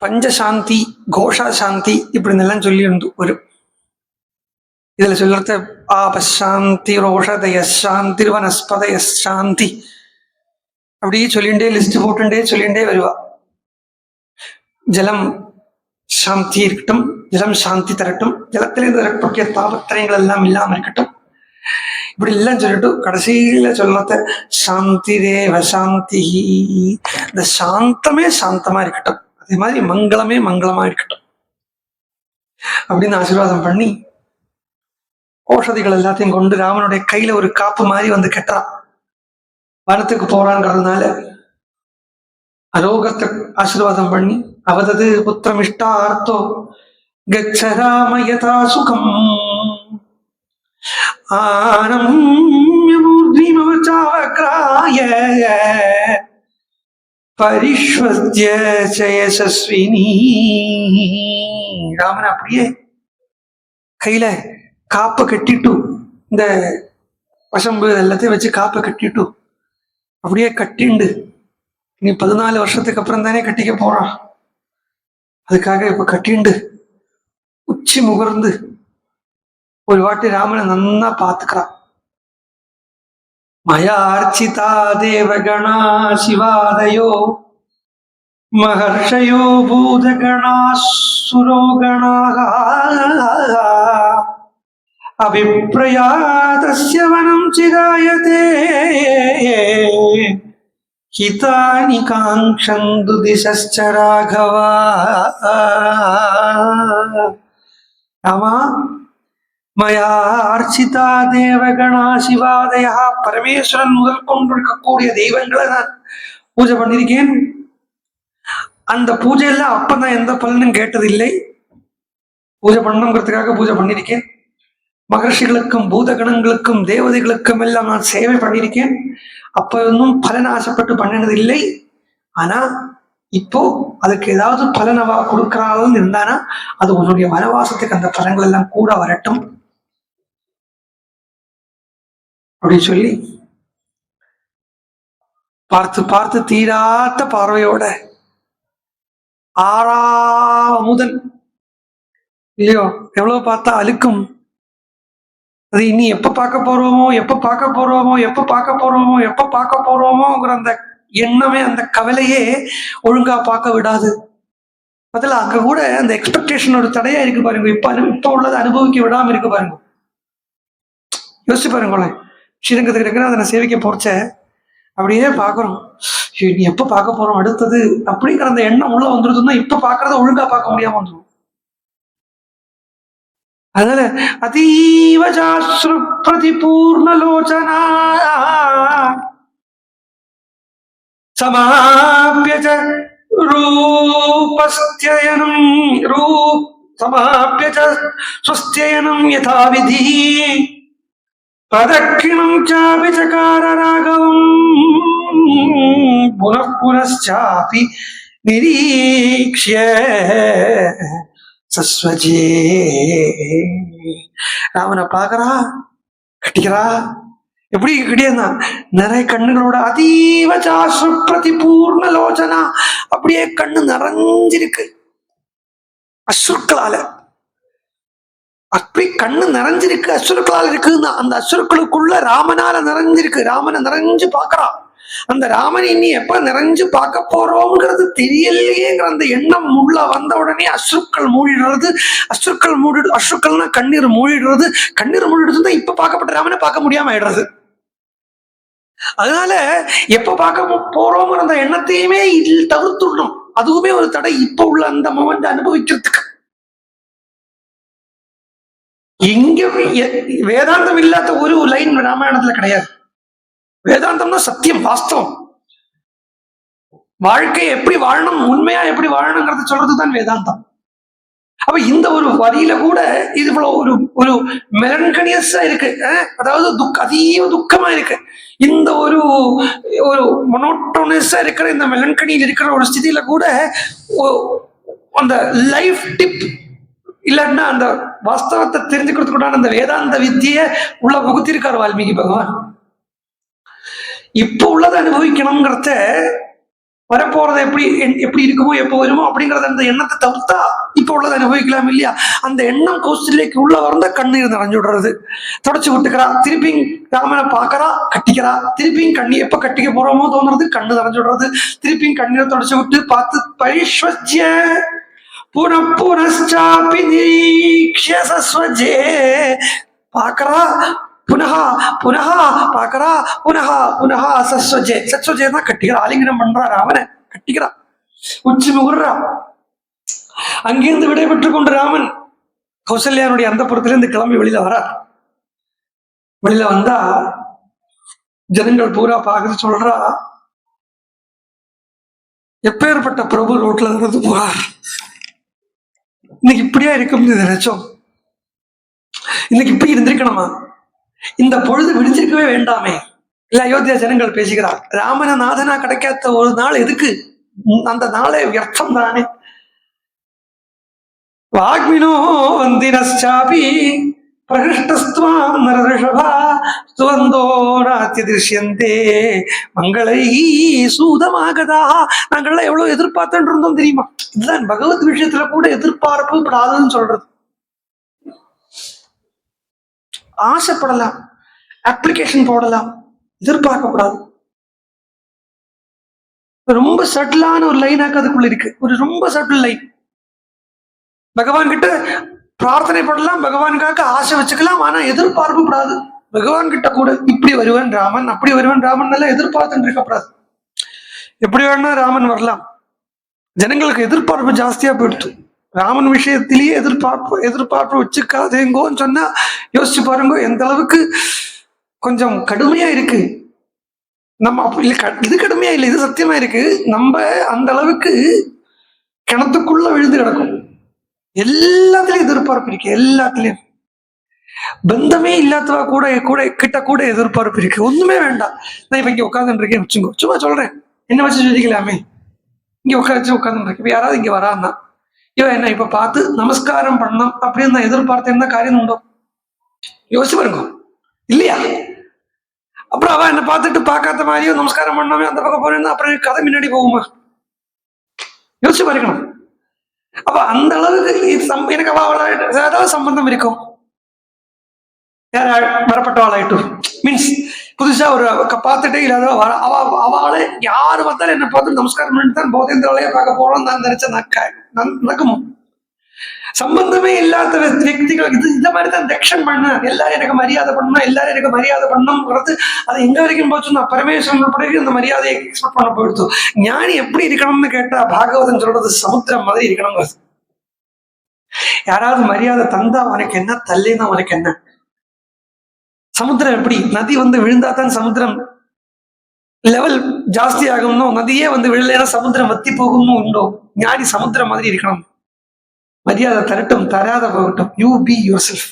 பஞ்சசாந்தி, கோஷா சாந்தி இப்படி எல்லாம் சொல்லி ஒரு இதுல சொல்றது ஆபசாந்தி, ரோஷதய சாந்தி, வனஸ்பதய சாந்தி அப்படியே சொல்லிண்டே லிஸ்ட் போட்டுட்டே சொல்லிண்டே வருவா. ஜலம் சாந்தி இருக்கட்டும், ஜலம் சாந்தி தரட்டும், ஜலத்திலிருந்து வரக்கூடிய தாபத்திரங்கள் எல்லாம் இல்லாம இருக்கட்டும், இப்படி எல்லாம் சொல்லிட்டு கடைசியில சொல்றத சாந்தி தேவ சாந்தி, இந்த சாந்தமே சாந்தமா இருக்கட்டும், அதே மாதிரி மங்களமே மங்களமா இருக்கட்டும் அப்படின்னு ஆசீர்வாதம் பண்ணி ஓஷதிகள் எல்லாத்தையும் கொண்டு ராமனுடைய கையில ஒரு காப்பு மாதிரி வந்து கெட்டான். வனத்துக்கு போறாங்கிறதுனால அரோகத்தை ஆசீர்வாதம் பண்ணி அவதது புத்திரமிஷ்டார்த்தோ கச்ச ராம யதா சுகம் ஆனம்யமூர்த்திமவச்சாவக்ராய பரிஷ்வத்ய யசஸ்வினி. ராமன் அப்படியே கையில காப்பை கட்டிட்டு, இந்த வசம்பு எல்லாத்தையும் வச்சு காப்பை கட்டிட்டு அப்படியே கட்டிண்டு, நீ 14 வருஷத்துக்கு அப்புறம் தானே கட்டிக்க போறான், அதுக்காக இப்ப கட்டிண்டு உச்சி முகர்ந்து ஒரு வாட்டி ராமனை நன்னா பாத்துக்கிறான். மயா அர்ச்சிதா தேவகணா சிவாதயோ மகர்ஷயோ பூதகணா சுரோகணாக அபிப்ரயாதஸ்ய வனம் சிராயதே ஹிதானி காங்க்ஷந்து திசஸ்ச ராகவா. ராமா, மயா அர்ச்சிதா தேவகணா சிவாதயா, பரமேஸ்வரன் முதல் கொண்டிருக்கக்கூடிய தெய்வங்களை நான் பூஜை பண்ணியிருக்கேன். அந்த பூஜையெல்லாம் அப்ப நான் எந்த பலனும் கேட்டதில்லை. பூஜை பண்ணணுங்கிறதுக்காக பூஜை பண்ணியிருக்கேன். மகர்ஷிகளுக்கும் பூதகணங்களுக்கும் தேவதைகளுக்கும் எல்லாம் நான் சேவை பண்ணியிருக்கேன். அப்ப இன்னும் பலன் ஆசைப்பட்டு பண்ணினது இல்லை. ஆனா இப்போ அதுக்கு ஏதாவது பலனவா கொடுக்கறான்னு இருந்தானா அது உன்னுடைய வனவாசத்துக்கு அந்த பலன்கள் எல்லாம் கூட வரட்டும் அப்படின்னு சொல்லி பார்த்து பார்த்து தீராத்த பார்வையோட ஆறாமுதன் இல்லையோ எவ்வளவு பார்த்தா அழுக்கும். அது இனி எப்ப பார்க்க போறோமோ எப்ப பார்க்க போறோமோ எப்ப பார்க்க போறோமோ எப்ப பார்க்க போறோமோங்கிற அந்த எண்ணமே அந்த கவலையே ஒழுங்கா பார்க்க விடாது. அதில் அங்க கூட அந்த எக்ஸ்பெக்டேஷன் ஒரு தடையா இருக்கு பாருங்க. இப்ப உள்ளதை அனுபவிக்க விடாம இருக்கு பாருங்க. யோசிச்சு பாருங்களேன். ஸ்ரீரங்கத்துக்கு இருக்கிற அதை சேவிக்க போறச்ச அப்படியே பாக்குறோம். நீ எப்ப பார்க்க போறோம் அடுத்தது அப்படிங்கிற அந்த எண்ணம் உள்ள வந்துருதுன்னா இப்ப பாக்குறத ஒழுங்கா பார்க்க முடியாம வந்துடும். அதனால அதீவஜாஸ்ரு பிரதிபூர்ணலோச்சனா சமாப்யஜ ரூபஸ்த்யயனம் சமாப்யஜ ஸ்வஸ்த்யயனம் யதாவிதி பிரதக்கிணம் சாபி சகார ராகவம் புனః புனశ్చాபி நிரீக்ஷ்ய சஸ்வஜே. ராமனை பாக்குறா, கட்டிக்கிறா. எப்படி கிடையாது, நிறைய கண்ணுகளோட அதீவஜாஸ்ரு பிரதிபூர்ண லோச்சனா, அப்படியே கண்ணு நிறைஞ்சிருக்கு அசுக்களால. அப்படி கண்ணு நிறைஞ்சிருக்கு அசுரக்களால் இருக்குன்னா அந்த அசுரக்களுக்குள்ள ராமனால நிறைஞ்சிருக்கு. ராமனை நிறைஞ்சு பாக்குறா. அந்த ராமன் இனி எப்ப நிறைஞ்சு பார்க்க போறோம்ங்கிறது தெரியலையேங்கிற அந்த எண்ணம் உள்ள வந்த உடனே அசுக்கள் மூடிடுறது. அசுக்கள்னா கண்ணீர் மூடிடுறது. கண்ணீர் மூடிடுறதுன்னா இப்ப பார்க்கப்பட்ட ராமனை பார்க்க முடியாம ஆயிடுறது. அதனால எப்ப பார்க்க போறோங்கிற அந்த எண்ணத்தையுமே தவிர்த்துடணும். அதுவுமே ஒரு தடை இப்ப உள்ள அந்த மொமெண்ட் அனுபவிக்கிறதுக்கு. இங்க வேதாந்தம் இல்லாத ஒரு லைன் ராமாயணத்துல கிடையாது. வேதாந்தம்னா சத்தியம், வாஸ்தவம். வாழ்க்கையை எப்படி வாழணும், உண்மையா எப்படி வாழணுங்கிறத சொல்றதுதான் வேதாந்தம். அப்ப இந்த ஒரு வரியில கூட இது இவ்வளவு ஒரு ஒரு மெலன்கனியஸா இருக்கு. அதாவது அதீவ துக்கமா இருக்கு. இந்த ஒரு ஒரு மொனோட்டோனஸா இருக்கிற இந்த மெலன்கனியில் இருக்கிற ஒரு ஸ்திதியில கூட அந்த லைஃப் டிப் இல்லைன்னா அந்த வாஸ்தவத்தை தெரிஞ்சுக்கிறதுக்குண்டான அந்த வேதாந்த வித்தியை உள்ள புகுத்திருக்காரு வால்மீகி பகவான். இப்ப உள்ளதை அனுபவிக்கணுங்கிறத, வரப்போறது எப்படி இருக்குமோ எப்போ வருமோ அப்படிங்கறத அந்த எண்ணத்தை தவிர்த்தா இப்ப உள்ளதை அனுபவிக்கலாம் இல்லையா. அந்த எண்ணம் கௌசல்யக்கு உள்ள வரந்த கண்ணீர் நிறைஞ்சு விடுறது. தொடச்சு விட்டுக்கிறா. திருப்பி ராமனை பாக்குறா, கட்டிக்கிறா. திருப்பியும் கண்ணி எப்ப கட்டிக்க போறோமோ தோணுறது, கண்ணு நிறைஞ்சு விடுறது. திருப்பியும் கண்ணீரை தொடச்சு விட்டு பார்த்து பரிஷ்வஜ்ய புனః நிரீக்ஷ்ய சஸ்வஜே பாக்கறா. புனः பாக்கறா. புனः சஸ்வஜேனா கட்டிக்கிறா. ஆலிங்கனம் பண்றா. ராமனை கட்டிக்கிறா. உச்சி முகுறா. அங்கிருந்து விடைபெற்று கொண்டு ராமன் கௌசல்யானுடைய அந்த புறத்திலிருந்து கிளம்பி வெளியில வரார். வெளியில வந்தா ஜனங்கள் பூரா பாக்குறது சொல்றா, எப்பேற்பட்ட பிரபு ரோட்ல நடந்து போறார். இன்னைக்கு இப்படியா இருக்கும்னு நினைச்சோம். இன்னைக்கு இப்படி இருந்திருக்கணுமா? இந்த பொழுது விடிஞ்சிருக்கவே வேண்டாமே. இல்ல அயோத்தியா ஜனங்கள் பேசுகிறார். ராமன நாதனா கிடைக்காத ஒரு நாள் எதுக்கு? அந்த நாளே வியர்த்தம் தானே. வாக்மினோ வந்தினச்சாபி பிரகிருஷ்டஸ்துவாம் நரரிஷபா சுவந்தோ நாத்தியதிருஷ்யந்தே மங்களை சூதமாகதா. நாங்கள்லாம் எவ்வளவு எதிர்பார்த்துட்டு இருந்தோம் தெரியுமா? இதுதான் பகவத் விஷயத்துல கூட எதிர்பார்ப்பு படாதுன்னு சொல்றது. ஆசைப்படலாம், அப்ளிகேஷன் போடலாம், எதிர்பார்க்கக்கூடாது. ரொம்ப சட்டிலான ஒரு லைனாக்கு அதுக்குள்ள இருக்கு. ஒரு ரொம்ப சட்டில் லைன். பகவான் கிட்ட பிரார்த்தனை படலாம், பகவானுக்காக ஆசை வச்சுக்கலாம், ஆனா எதிர்பார்ப்பு கூடாது. பகவான் கிட்ட கூட இப்படி வருவன் ராமன், அப்படி வருவன் ராமன் எல்லாம் எதிர்பார்த்துட்டு இருக்கக்கூடாது. எப்படி வேணா ராமன் வரலாம். ஜனங்களுக்கு எதிர்பார்ப்பு ஜாஸ்தியா போயிடுச்சு. ராமன் விஷயத்திலேயே எதிர்பார்ப்பு வச்சுக்காதேங்கோன்னு சொன்னா யோசிச்சு பாருங்க எந்த அளவுக்கு கொஞ்சம் கடுமையா இருக்கு. நம்ம இது கடுமையா இல்லை, இது சத்தியமா இருக்கு. நம்ம அந்த அளவுக்கு கிணத்துக்குள்ள விழுந்து கிடக்கும். எல்லாத்துலயும் எதிர்பார்ப்பு இருக்கு. எல்லாத்துலயும் பந்தமே இல்லாதவா கூட கிட்ட கூட எதிர்பார்ப்பு இருக்கு. ஒண்ணுமே வேண்டாம், நான் இப்ப இங்க உட்காந்துட்டு இருக்கேன் வச்சுக்கோ, சும்மா சொல்றேன், என்ன வச்சு சொல்லிக்கலாமே. இங்க உட்காந்து இப்ப யாராவது இங்க வரான்னா இவன் என்ன இப்ப பார்த்து நமஸ்காரம் பண்ணணும் அப்படின்னு நான் எதிர்பார்த்தேன் என்ன காரியம் உண்டோ? யோசிச்சு பாருங்க, இல்லையா? அப்புறம் அவன் என்ன பார்த்துட்டு பார்க்காத மாதிரியும் நமஸ்காரம் பண்ணாமே அந்த பக்கம் போறேன்னா அப்புறம் கதை முன்னாடி போகுமா? யோசிச்சு பாருக்கணும். அப்ப அந்த அளவுக்கு எனக்கு ஏதாவது சம்பந்தம் இருக்கும். வரப்பட்டவாளாயிட்டு மீன்ஸ் புதுசா ஒரு பார்த்துட்டே இல்லாத அவளை யாரு பார்த்தாலும் என்ன பார்த்து நமஸ்காரம் பண்ணிட்டு தான் போதேந்திர வேலையை பார்க்க போறோம் நான் நினைச்ச நடக்குமோ? சம்பந்தமே இல்லாத व्यक्तिகள் இது இந்த மாதிரி தான் தக்ஷன் பண்ண எல்லாரும் எனக்கு மரியாதை பண்ணணும், எல்லாரும் எனக்கு மரியாதை பண்ணணும்ங்கிறது அது எங்க வரைக்கும் போச்சு? நான் பரமேஸ்வரன் படி அந்த மரியாதையை எக்ஸ்பெக்ட் பண்ண போயிடுச்சு. ஞானி எப்படி இருக்கணும்னு கேட்டா பாகவதன் சொல்றது சமுத்திரம் மாதிரி இருக்கணுங்கிறது. யாராவது மரியாதை தந்தா உனக்கு என்ன, தள்ளினா உனக்கு என்ன? சமுத்திரம் எப்படி? நதி வந்து விழுந்தா தான் சமுத்திரம் லெவல் ஜாஸ்தி ஆகும்னோ, நதியே வந்து விழலைன்னா சமுத்திரம் வத்தி போகும்னு உண்டோ? ஞானி சமுத்திரம் மாதிரி இருக்கணும். மரியாதை தரட்டும் தராத போகட்டும், யூ பி யுவர் செல்ஃப்.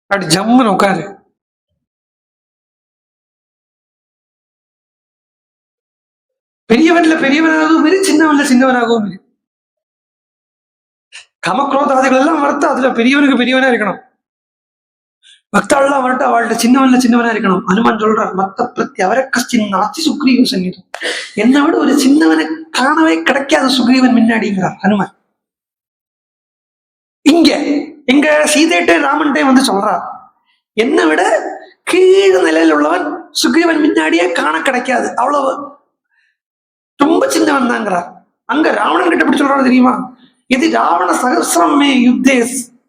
அப்படி ஜம்முன்னு உட்காரு. பெரியவன்ல பெரியவனாகவும் இரு, சின்னவன்ல சின்னவனாகவும் இரு. கமக்ரோதாதிகள் எல்லாம் வரட்டு, அதுல பெரியவனுக்கு பெரியவனா இருக்கணும். பக்தாள்லாம் வரட்டு, அவள்கிட்ட சின்னவன்ல சின்னவனா இருக்கணும். ஹனுமான் சொல்றார், மத்த பிரத்தி அவரக்க சின்ன அத்தி சுக்ரீவ சங்கீதம். என்னை விட ஒரு சின்னவனை காணவே கிடைக்காத சுக்ரீவன் முன்னாடிங்கிறார் ஹனுமான். இங்க எங்க சீதைட்டே ராமன்ட்டே வந்து சொல்றார், என்னை விட கீழ் நிலையில் உள்ளவன் சுக்ரீவன் முன்னாடியே காண கிடைக்காது, அவ்வளவு ரொம்ப சின்னவன் தாங்கிறார். அங்க ராவணன் கிட்ட எப்படி சொல்றாரு தெரியுமா? இது ராவண சகசிரமே யுத்தே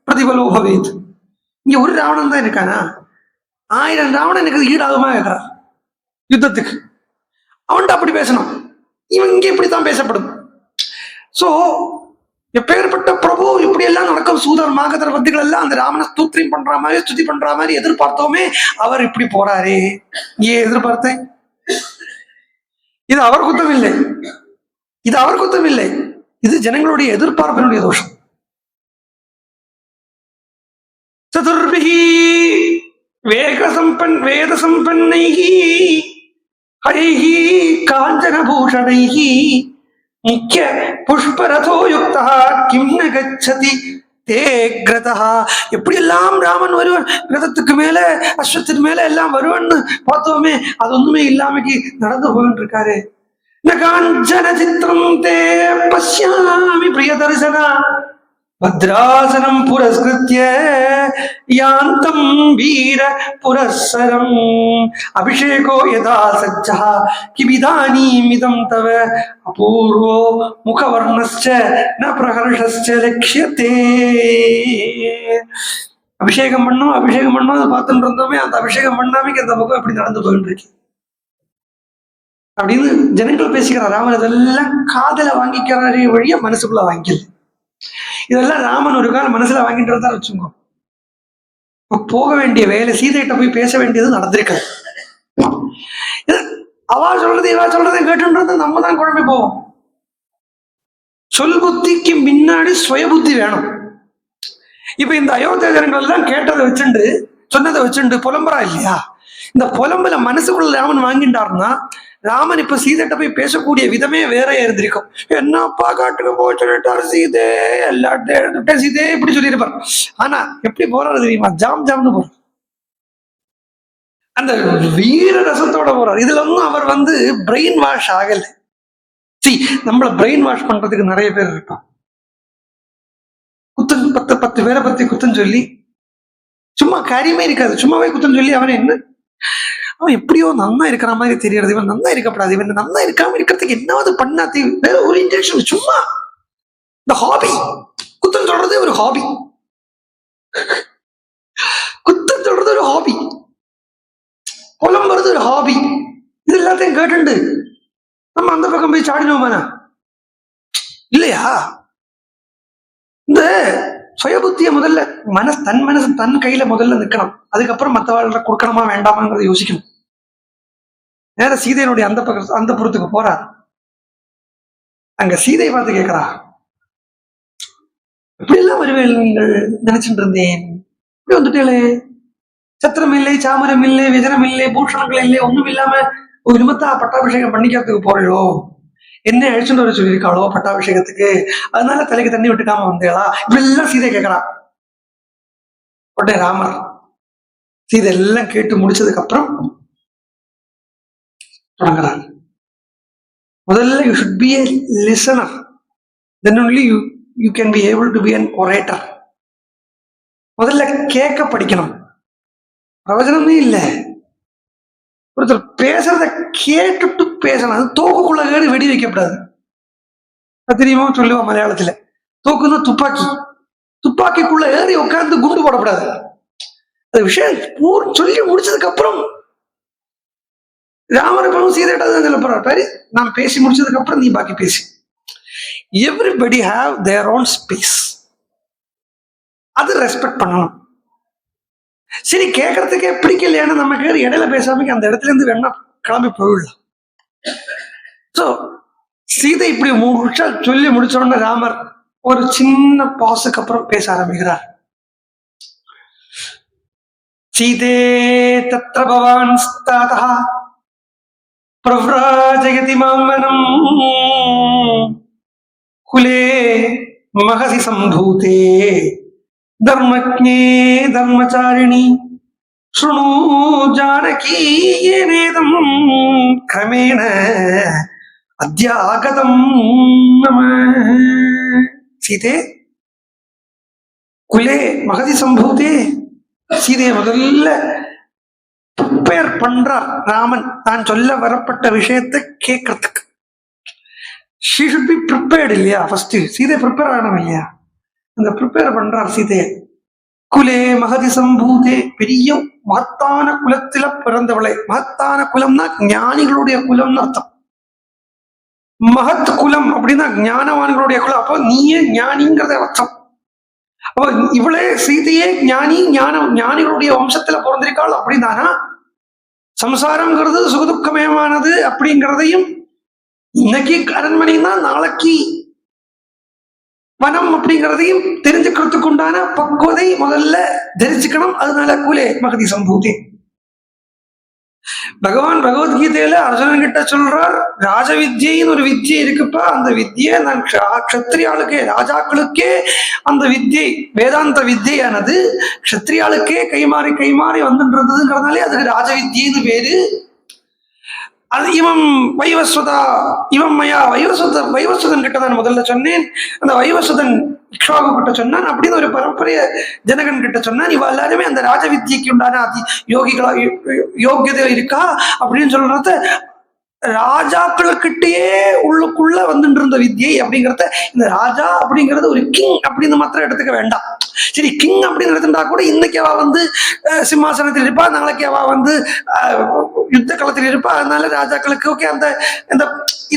பிரதிபலோ பவேத். இங்க ஒரு ராவணன் தான் இருக்கானா, 1000 ராவணன் எனக்கு ஈடாகுமா இருக்கிறார் யுத்தத்துக்கு. அவன்கிட்ட அப்படி பேசணும், இவன் இங்க இப்படித்தான் பேசப்படும். சோ எப்பேற்பட்ட பிரபு இப்படி எல்லாம் நடக்கும். சூதர் மாகதர் பத்திகள் எல்லாம் அந்த ராமனை ஸ்தூத்திரம் பண்ற மாதிரி ஸ்துதி பண்ற மாதிரி எதிர்பார்த்தோமே, அவர் இப்படி போறாரே. ஏன் எதிர்பார்த்தேன்? இது அவர் குத்தம் இல்லை, இது அவர் குத்தம் இல்லை, இது ஜனங்களுடைய எதிர்பார்ப்பினுடைய தோஷம். சதுர்பிஹி வேத சம்பன்னைஹி ஹரைஹி காஞ்சன பூஷணைஹி முக்கிய புஷ்பரதோ யுக்தா கிம் ந கச்சதி தே கிரதா. எப்படி எல்லாம் ராமன் வருவன், கிரதத்துக்கு மேல அஸ்வத்துக்கு மேல எல்லாம் வருவன்னு பார்த்தோமே, அது ஒண்ணுமே இல்லாமக்கு நடந்து போயிட்டு இருக்காரு. ந காஞ்சன சித்திரம் தே பஷ்யாமி பிரிய தரிசனா பத்ராசனம் புரஸ்கிருத்ய யாந்தம் வீர புரஸ்ஸரம் அபிஷேகோ யதா சஜ்ஜா கிவிதானீமிதம் தவ அபூர்வோ முகவர்ணஸ்ச ந பிரஹர்ஷஸ்ச லக்ஷ்யதே. அபிஷேகம் பண்ணும் அபிஷேகம் பண்ணும் அதை பார்த்துட்டு இருந்தோமே, அந்த அபிஷேகம் பண்ணாமைக்கு அந்த முகம் எப்படி நடந்து போயிட்டு இருக்கு அப்படின்னு ஜனங்கள் பேசிக்கிறார். ராமன் இதெல்லாம் காதல வாங்கிக்கிறாரே வழிய மனசுக்குள்ள வாங்கிக்கல. இதெல்லாம் ராமன் ஒரு காலம் மனசுல வாங்கிட்டு இருந்தா வச்சுக்கோ, போக வேண்டிய வேலை சீதைகிட்ட போய் பேச வேண்டியது நடந்திருக்காது. அவா சொல்றது இவா சொல்றதையும் கேட்டு நம்ம தான் குழம்பி போவோம். சொல் புத்திக்கு முன்னாடி சுய புத்தி வேணும். இப்ப இந்த அயோத்திய ஜனங்கள் எல்லாம் கேட்டதை வச்சுண்டு சொன்னதை வச்சுண்டு புலம்புறா இல்லையா? இந்த புலம்புல மனசுக்குள்ள ராமன் வாங்கிட்டாருன்னா, ராமன் இப்ப சீதைட்ட போய் பேசக்கூடிய விதமே வேற இருந்திருக்கும். என்னப்பா காட்டுக்கு போய் சொல்லிட்டாரு சீதே, எல்லாட்டும் சீதே இப்படி சொல்லியிருப்பார். ஆனா எப்படி போறாரு தெரியுமா? ஜாம் ஜாம்னு போறார், அந்த வீர ரசத்தோட போறார். இதுல ஒன்னும் அவர் வந்து பிரெயின் வாஷ் ஆகல. நம்மள பிரெயின் வாஷ் பண்றதுக்கு நிறைய பேர் இருப்பான். குத்தம் 10 பேரை பத்தி குத்தம் சொல்லி சும்மா காரியமே இருக்காது, சும்மாவே குத்தம் சொல்லி அவன் என்ன அவன் எப்படியோ நன்னா இருக்கிற மாதிரி தெரியறது, இவன் நன்னா இருக்கப்படாது, இவன் நன்னா இருக்காம இருக்கிறதுக்கு என்னாவது பண்ணா வேற ஒரு இன்டென்ஷன். சும்மா இந்த ஹாபி, குத்தம் சொல்றது ஒரு ஹாபி, குத்தம் சொல்றது ஒரு ஹாபி, புலம்புறது ஒரு ஹாபி. இது எல்லாத்தையும் கேட்டு நம்ம அந்த பக்கம் போய் சாடினோமானா இல்லையா? இந்த சுயபுத்திய முதல்ல மனசு தன் கையில முதல்ல நிற்கணும். அதுக்கப்புறம் மற்றவாழ்ல கொடுக்கணுமா வேண்டாமாங்கிறத யோசிக்கணும். நேர சீதையனுடைய அந்த புறத்துக்கு போறா. அங்க சீதை பார்த்து கேட்கிறா, இப்படி எல்லாம் வருவேன் நீங்கள் நினைச்சுட்டு இருந்தேன், இப்படி வந்துட்டே சத்திரம் இல்லை, சாமரம் இல்லை, விஜனம் இல்லை, பூஷணங்கள் இல்லை, ஒண்ணும் இல்லாம ஒரு நிமித்தா பட்டாபிஷேகம் பண்ணிக்கிறதுக்கு போறீங்களோ? என்ன அழிச்சுட்டு வர சொல்லியிருக்காளோ பட்டாபிஷேகத்துக்கு, அதனால தலைக்கு தண்ணி விட்டுக்காம வந்தேளா, இப்படிலாம் சீதை கேட்கிறா. உடனே ராமர் சீதை எல்லாம் கேட்டு முடிச்சதுக்கு அப்புறம் தொடங்குறாங்க. முதல்ல you should be a listener, then only you can be able to be an orator. முதல்ல கேட்க படிக்கணும். பிரயோஜனமே இல்லை. ஒருத்தர் பேசுறத கேட்டுட்டு பேசணும். அது தோக்குக்குள்ள ஏறி வெடி வைக்கப்படாது. தெரியுமா சொல்லுவா மலையாளத்துல, தோக்குன்னா துப்பாக்கி, துப்பாக்கிக்குள்ள ஏறி உட்கார்ந்து குண்டு போடக்கூடாது. அந்த விஷயம் சொல்லி முடிச்சதுக்கு அப்புறம் ராமர் சீதையிட்ட சொல்ல போறாரு, பாரு நான் பேசி முடிச்சதுக்கு அப்புறம் நீ பாக்கி பேசி. Everybody have their own space, அது ரெஸ்பெக்ட் பண்ணணும். சரி கேட்கறதுக்கே பிடிக்கலையான்னு நமக்கு இடையில பேசாம அந்த இடத்துல இருந்து வேணா கிளம்பி போயிடலாம். சோ சீதை இப்படி 3 நிமிஷம் சொல்லி முடிச்ச உடனே ராமர் ஒரு சின்ன பாஸுக்கு அப்புறம் பேச ஆரம்பிக்கிறார். சீதே தத்ர பவான் ஸ்தாதா பிரவ்ராஜயதி மாமனம் குலே மகசி சம்பூதே தர்மஜ்ஞே தர்மச்சாரிணி ஸ்ருணு ஜானகி ஏனேதம் கிரமேண அத்யாகதம் நம. சீதே குலே மகதி சம்பூதே, சீதையை முதல்ல ப்ரிப்பேர் பண்றார் ராமன் தான் சொல்ல வரப்பட்ட விஷயத்தை கேட்கறதுக்கு. she should be prepared இல்லையா? ஃபர்ஸ்ட் சீதை ப்ரிப்பேர் ஆகணும் இல்லையா? அந்த ப்ரிப்பேர் பண்றார் சீதையை. குலே மகதி சம்பூதே, பெரிய மகத்தான குலத்தில பிறந்தவளை. மகத்தான குலம்னா ஞானிகளுடைய குலம்னு அர்த்தம். மகத் குலம் அப்படின்னா ஞானவான்களுடைய குலம். அப்போ நீயே ஞானிங்கிறத அர்த்தம். அப்போ இவளே சீதையே ஞானி, ஞானிகளுடைய வம்சத்துல பிறந்திருக்காள் அப்படின்னானா சம்சாரம்ங்கிறது சுகதுக்கமயமானது அப்படிங்கிறதையும், இன்னைக்கு அரண்மனைனா நாளைக்கு வனம் அப்படிங்கிறதையும் தெரிஞ்சுக்கிறதுக்கு உண்டான பக்குவதை முதல்ல தெரிஞ்சுக்கணும். அதனால குலே மகதி சம்பூதி. பகவான் பகவத்கீதையில அர்ஜுனன் கிட்ட சொல்றார், ராஜ வித்யின்னு ஒரு வித்யை இருக்குப்பா, அந்த வித்யை நான் க்ஷத்ரியாளுக்கே ராஜாக்களுக்கே அந்த வித்யை வேதாந்த வித்யானது க்ஷத்ரியாளுக்கே கைமாறி கைமாறி வந்துட்டு இருந்ததுங்கிறதுனாலே அதுக்கு ராஜ வித்யின்னு பேரு. அது இவன் வைவஸ்வதா இவன் மயா வைவஸ்வதன் கிட்ட நான் முதல்ல சொன்னேன். அந்த வைவஸ்வதன் இக்ஷ்வாகு கிட்ட சொன்னான். அப்படின்னு ஒரு பரம்பரைய ஜனகன் கிட்ட சொன்னான். இவ எல்லாருமே அந்த ராஜ வித்யக்கு உண்டான யோகிகளா யோகியதை இருக்கா அப்படின்னு சொல்றது ராஜாக்களுக்கிட்டே உள்ளுக்குள்ள வந்துட்டு இருந்த வித்யை அப்படிங்கிறத, இந்த ராஜா அப்படிங்கிறது ஒரு கிங் அப்படின்னு மாத்திரம் எடுத்துக்க வேண்டாம். சரி கிங் அப்படின்னு எடுத்துட்டா கூட இன்னைக்கு அவ சிம்மாசனத்தில் இருப்பா, நாளைக்கு அவ யுத்த களத்தில் இருப்பா. அதனால ராஜாக்களுக்கு ஓகே அந்த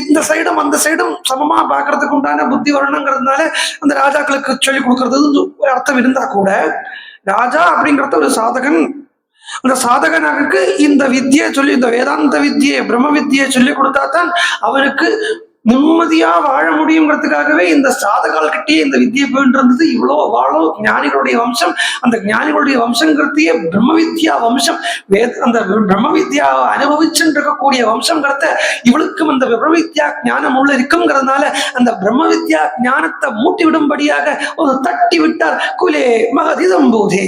இந்த சைடும் அந்த சைடும் சமமா பாக்குறதுக்கு உண்டான புத்தி வரணுங்கிறதுனால அந்த ராஜாக்களுக்கு சொல்லி கொடுக்கறது ஒரு அர்த்தம் இருந்தா கூட, ராஜா அப்படிங்கிறத ஒரு சாதகன், அந்த சாதகனுக்கு இந்த வித்தியை சொல்லி, இந்த வேதாந்த வித்தியை பிரம்ம வித்தியை சொல்லி கொடுத்தா தான் அவனுக்கு நிம்மதியா வாழ முடியுங்கிறதுக்காகவே இந்த சாதகால்கிட்டே இந்த வித்தியை போயிட்டு இருந்தது. இவ்வளோ வாழும் ஞானிகளுடைய வம்சம். அந்த ஞானிகளுடைய வம்சங்கிறதையே பிரம்ம வித்யா வம்சம், அந்த பிரம்ம வித்யா அனுபவிச்சுட்டு இருக்கக்கூடிய வம்சங்கிறத இவளுக்கும் அந்த பிரம்ம வித்யா ஞானம் உள்ள இருக்குங்கிறதுனால அந்த பிரம்ம வித்யா ஞானத்தை மூட்டி விடும்படியாக ஒரு தட்டி விட்டார். குலே மகதி சம்பூதே.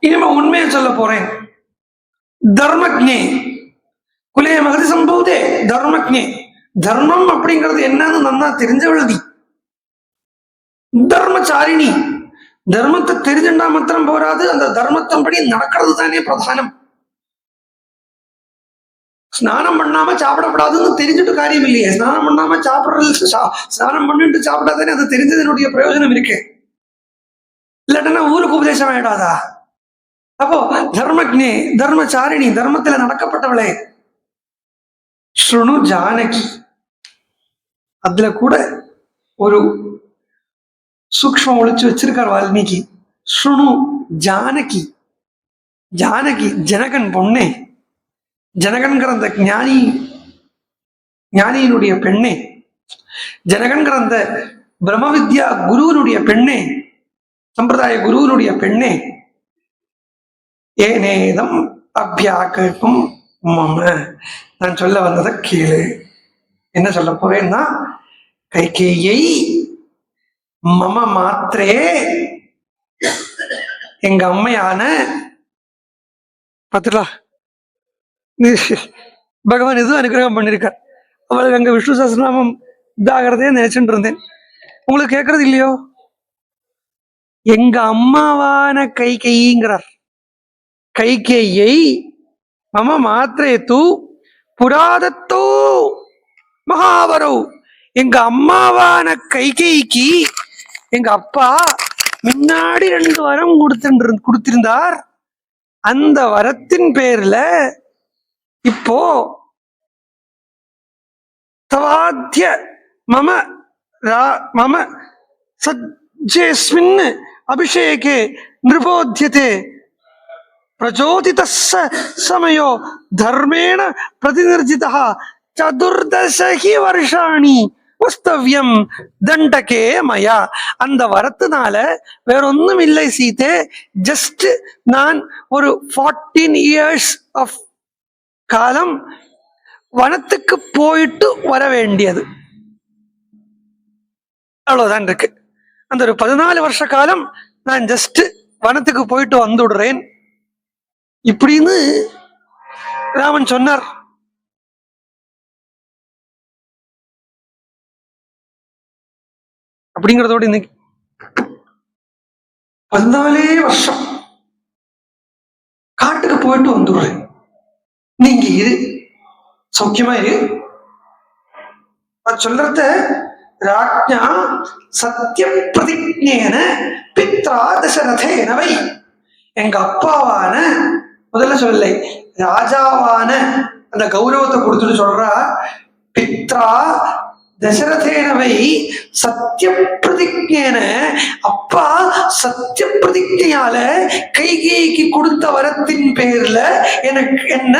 இனிமே உண்மையை சொல்ல போறேன். தர்மஜ்ஞே குலே மகதி சம்பூதே தர்மஜ்ஞே. தர்மம் அப்படிங்கிறது என்னன்னு நன்னா தெரிஞ்சவளதி. தர்மச்சாரிணி, தர்மத்தை தெரிஞ்சுட்டா மாத்திரம் போராது, அந்த தர்மத்தின்படி நடக்கிறது தானே பிரதானம். ஸ்நானம் பண்ணாம சாப்பிடப்படாதுன்னு தெரிஞ்சுட்டு காரியம் இல்லையே. ஸ்நானம் பண்ணாம சாப்பிடுறது, ஸ்நானம் பண்ணிட்டு சாப்பிடாதானே அது தெரிஞ்சதனுடைய பிரயோஜனம் இருக்கு. இல்லாட்டனா ஊருக்கு உபதேசம் ஆயிடாதா? அப்போ தர்மஜ்ஞே தர்மச்சாரிணி, தர்மத்துல நடக்கப்பட்டவளே. ஸ்ருணு ஜானகி, அதுல கூட ஒரு சூக்ஷ்மம் ஒழிச்சு வச்சிருக்கார் வால்மீகி. ஸ்ருணு ஜானகி, ஜானகி ஜனகன் பொண்ணே. ஜனகன்கிற அந்த ஞானியினுடைய பெண்ணே, ஜனகன்கிற அந்த பிரம்ம வித்யா குருவனுடைய பெண்ணே, சம்பிரதாய குருவனுடைய பெண்ணே. ஏனேதம் அபியாகல்பம் மாம நான் சொல்ல வந்ததை கேளு. என்ன சொல்ல போறேன்னா, கைகேயை மம மாத்திரே எங்க அம்மையான பாத்துடா பகவான் எதுவும் அனுகிரகம் பண்ணிருக்கார். அவளுக்கு அங்க விஷ்ணு சஹஸ்ரநாமம் இதாகிறதே நினைச்சுட்டு இருந்தேன். உங்களுக்கு கேட்கறது இல்லையோ? எங்க அம்மாவான கைகேயிங்கிறார். கைகேயை மம மாத்திரே தூ புராதத்தோ மகாவரோ, எங்க அம்மாவான கைகேயிக்கு எங்க அப்பா முன்னாடி 2 வரம் கொடுத்திருந்தார். அந்த வரத்தின் பேர்ல இப்போ தவாத்திய மம மம சஜ்ஜேஸ்மின் அபிஷேகே நிருபோத்யதே பிரச்சோதித சமயோ தர்மேண பிரதிநிர்ஜிதः சதுர்தசகி வருஷாணி வஸ்தவ்யம் தண்டகே மயா. அந்த வரத்தினால வேற ஒன்றும் இல்லை சீதே, ஜஸ்ட் நான் ஒரு 14 years ஆஃப் காலம் வனத்துக்கு போயிட்டு வர வேண்டியது, அவ்வளவுதான் இருக்கு. அந்த ஒரு 14 வருஷ காலம் நான் ஜஸ்ட் வனத்துக்கு போயிட்டு வந்துடுறேன் இப்படின்னு ராமன் சொன்னார். அப்படிங்கிறதோட இன்னைக்கு 14 வருஷம் காட்டுக்கு போயிட்டு வந்துடுறேன், நீங்க இரு, சௌக்கியமா இரு. சொல்றத ராஜ்ஞா சத்திய பிரதிஜ்ஞேன பித்ரா தசரதேனவை, எங்க அப்பாவான, முதல்ல சொல்லலை, ராஜாவான அந்த கௌரவத்தை கொடுத்துட்டு சொல்றா, பித்ரா தசரதேனவை சத்திய பிரதிஜ்ஞேன, அப்பா சத்திய பிரதிஜையால கைகேயிக்கு கொடுத்த வரத்தின் பேர்ல எனக்கு என்ன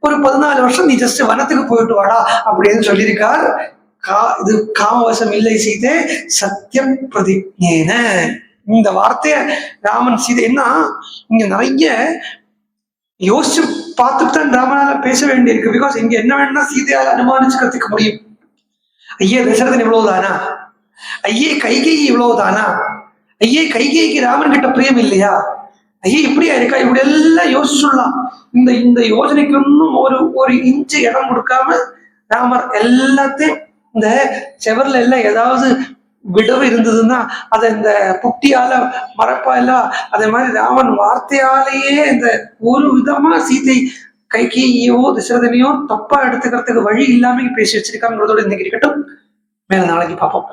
ஒரு 14 வருஷம் நீ ஜஸ்ட் வனத்துக்கு போயிட்டு வாடா அப்படின்னு சொல்லியிருக்கார். இது காமவசம் இல்லை சீதே, சத்திய பிரதிஜ்ஞேன. இந்த வார்த்தைய ராமன் சீதை என்ன இங்க நிறைய யோசிச்சு பார்த்துட்டு தான் ராமனால பேச வேண்டியிருக்கு. பிகாஸ் இங்க என்ன வேணும்னா சீதையால் அனுமானிச்சு கத்துக்க முடியும். ஐயே தசரதன் இவ்வளவுதானா, ஐயே கைகேயி இவ்வளவுதானா, ஐயே கைகேயிக்கு ராமன் கிட்ட பிரியம் இல்லையா, ஐயே இப்படியா இருக்கா, இப்படி எல்லாம் யோசிச்சுடலாம். இந்த யோசனைக்கு ஒன்னும் ஒரு இன்ச்சு இடம் கொடுக்காம ராமர் எல்லாத்தையும் இந்த செவர்ல எல்லாம் ஏதாவது விடவு இருந்ததுன்னா அதை இந்த புட்டியால மரப்பால அதே மாதிரி ராமன் வார்த்தையாலேயே இந்த ஒரு விதமா சீதை கைகேயியோ தசரதனையோ தப்பா எடுத்துக்கிறதுக்கு வழி இல்லாம பேசி வச்சிருக்காங்கிறதோட இன்னைக்கு இருக்கட்டும். மேல நாளைக்கு பார்ப்போம்.